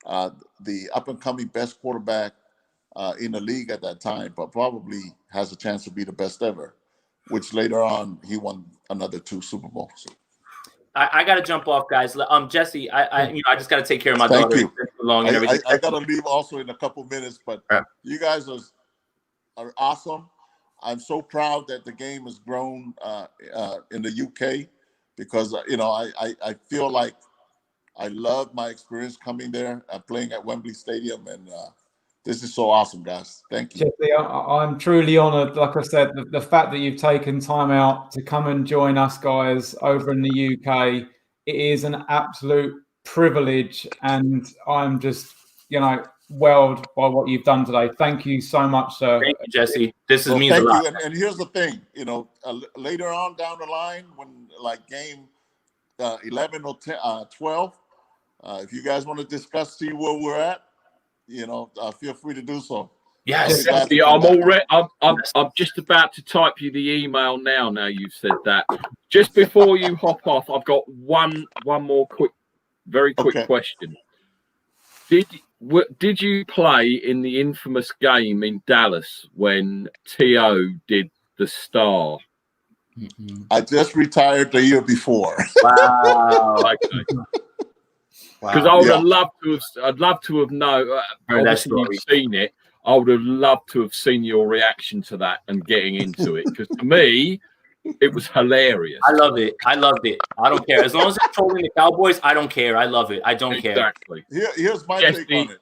the up-and-coming best quarterback in the league at that time, but probably has a chance to be the best ever, which later on he won another 2 Super Bowls. I got to jump off, guys. Jesse, I just got to take care of my daughter. Thank you. And everything. I got to leave also in a couple minutes, but you guys are awesome. I'm so proud that the game has grown in the UK, because I feel like I love my experience coming there, playing at Wembley Stadium, and this is so awesome, guys. Thank you. Jesse, I'm truly honoured. Like I said, the fact that you've taken time out to come and join us guys over in the UK, it is an absolute privilege, and I'm just, wowed by what you've done today. Thank you so much, sir. Thank you, Jesse. This means a lot. And here's the thing, later on down the line, when like game 11 or 12, if you guys want to discuss, see where we're at, feel free to do so. Yes, Jesse, I'm already. I'm just about to type you the email now. Now you've said that. Just before you hop off, I've got one more very quick question. Did you play in the infamous game in Dallas when T.O. did the star? I just retired the year before. Wow. Because I would have loved to have. I'd love to have known. Obviously, you've seen it. I would have loved to have seen your reaction to that and getting into it. Because to me, it was hilarious. I loved it. I don't care. As long as they're trolling the Cowboys, I don't care. I love it. I don't care. Exactly. Here's my take on it.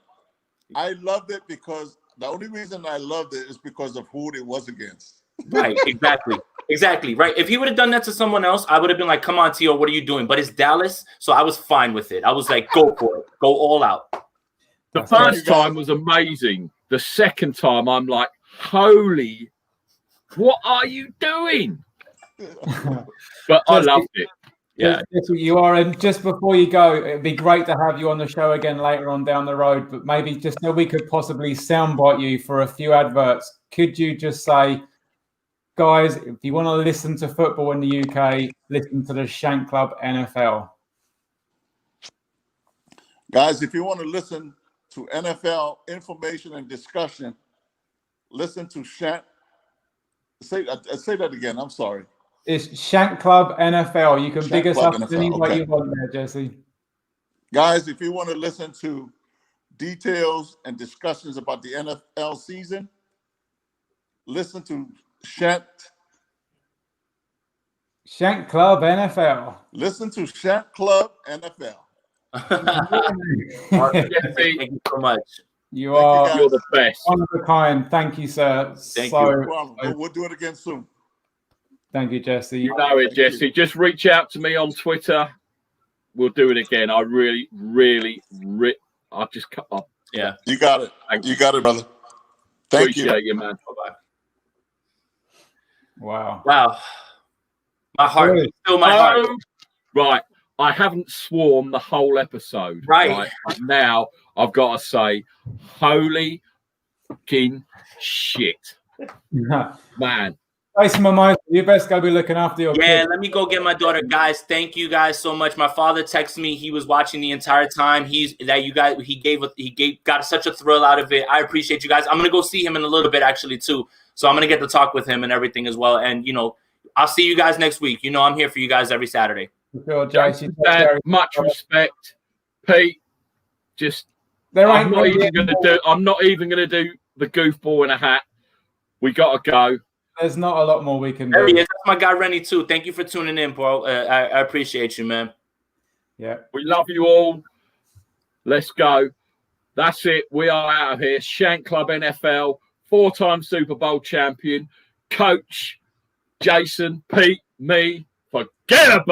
I loved it because the only reason I loved it is because of who it was against. Right. Exactly. Right. If he would have done that to someone else, I would have been like, come on, T.O., what are you doing? But it's Dallas, so I was fine with it. I was like, go for it. Go all out. The first time was amazing. The second time, I'm like, holy, what are you doing? But I loved it. Yeah, you are. And just before you go, it'd be great to have you on the show again later on down the road. But maybe just so we could possibly soundbite you for a few adverts, could you just say, guys, if you want to listen to football in the UK, listen to the Shank Club NFL. Guys, if you want to listen to NFL information and discussion, listen to Shank. Say that again. I'm sorry. It's Shank Club NFL. You can big us up any way you want there, Jesse. Guys, if you want to listen to details and discussions about the NFL season, listen to Shank Club NFL. Listen to Shank Club NFL. Thank you so much. You're the best. One of a kind. Thank you, sir. Thank you. We'll do it again soon. Thank you, Jesse. You know it, Jesse. Just reach out to me on Twitter. We'll do it again. I really, I just cut off. Yeah. You got it. You got it, brother. Thank you. Appreciate you, man. Bye-bye. Wow. My heart is still my heart. Right. I haven't sworn the whole episode. Right. But now I've got to say, holy fucking shit. Man. Jason Momoa, you best go be looking after your Yeah, kid. let me go get my daughter. Guys, thank you guys so much. My father texted me. He was watching the entire time. He got such a thrill out of it. I appreciate you guys. I'm gonna go see him in a little bit actually too. So I'm gonna get to talk with him and everything as well. And I'll see you guys next week. I'm here for you guys every Saturday. Sure, Jason. Much respect, Pete. I'm not even gonna do the goofball in a hat. We gotta go. There's not a lot more we can do. There he is. That's my guy Rennie too. Thank you for tuning in, bro. I appreciate you, man. Yeah. We love you all. Let's go. That's it. We are out of here. Shank Club NFL, 4-time Super Bowl champion, coach, Jason, Pete, me. Forget about it.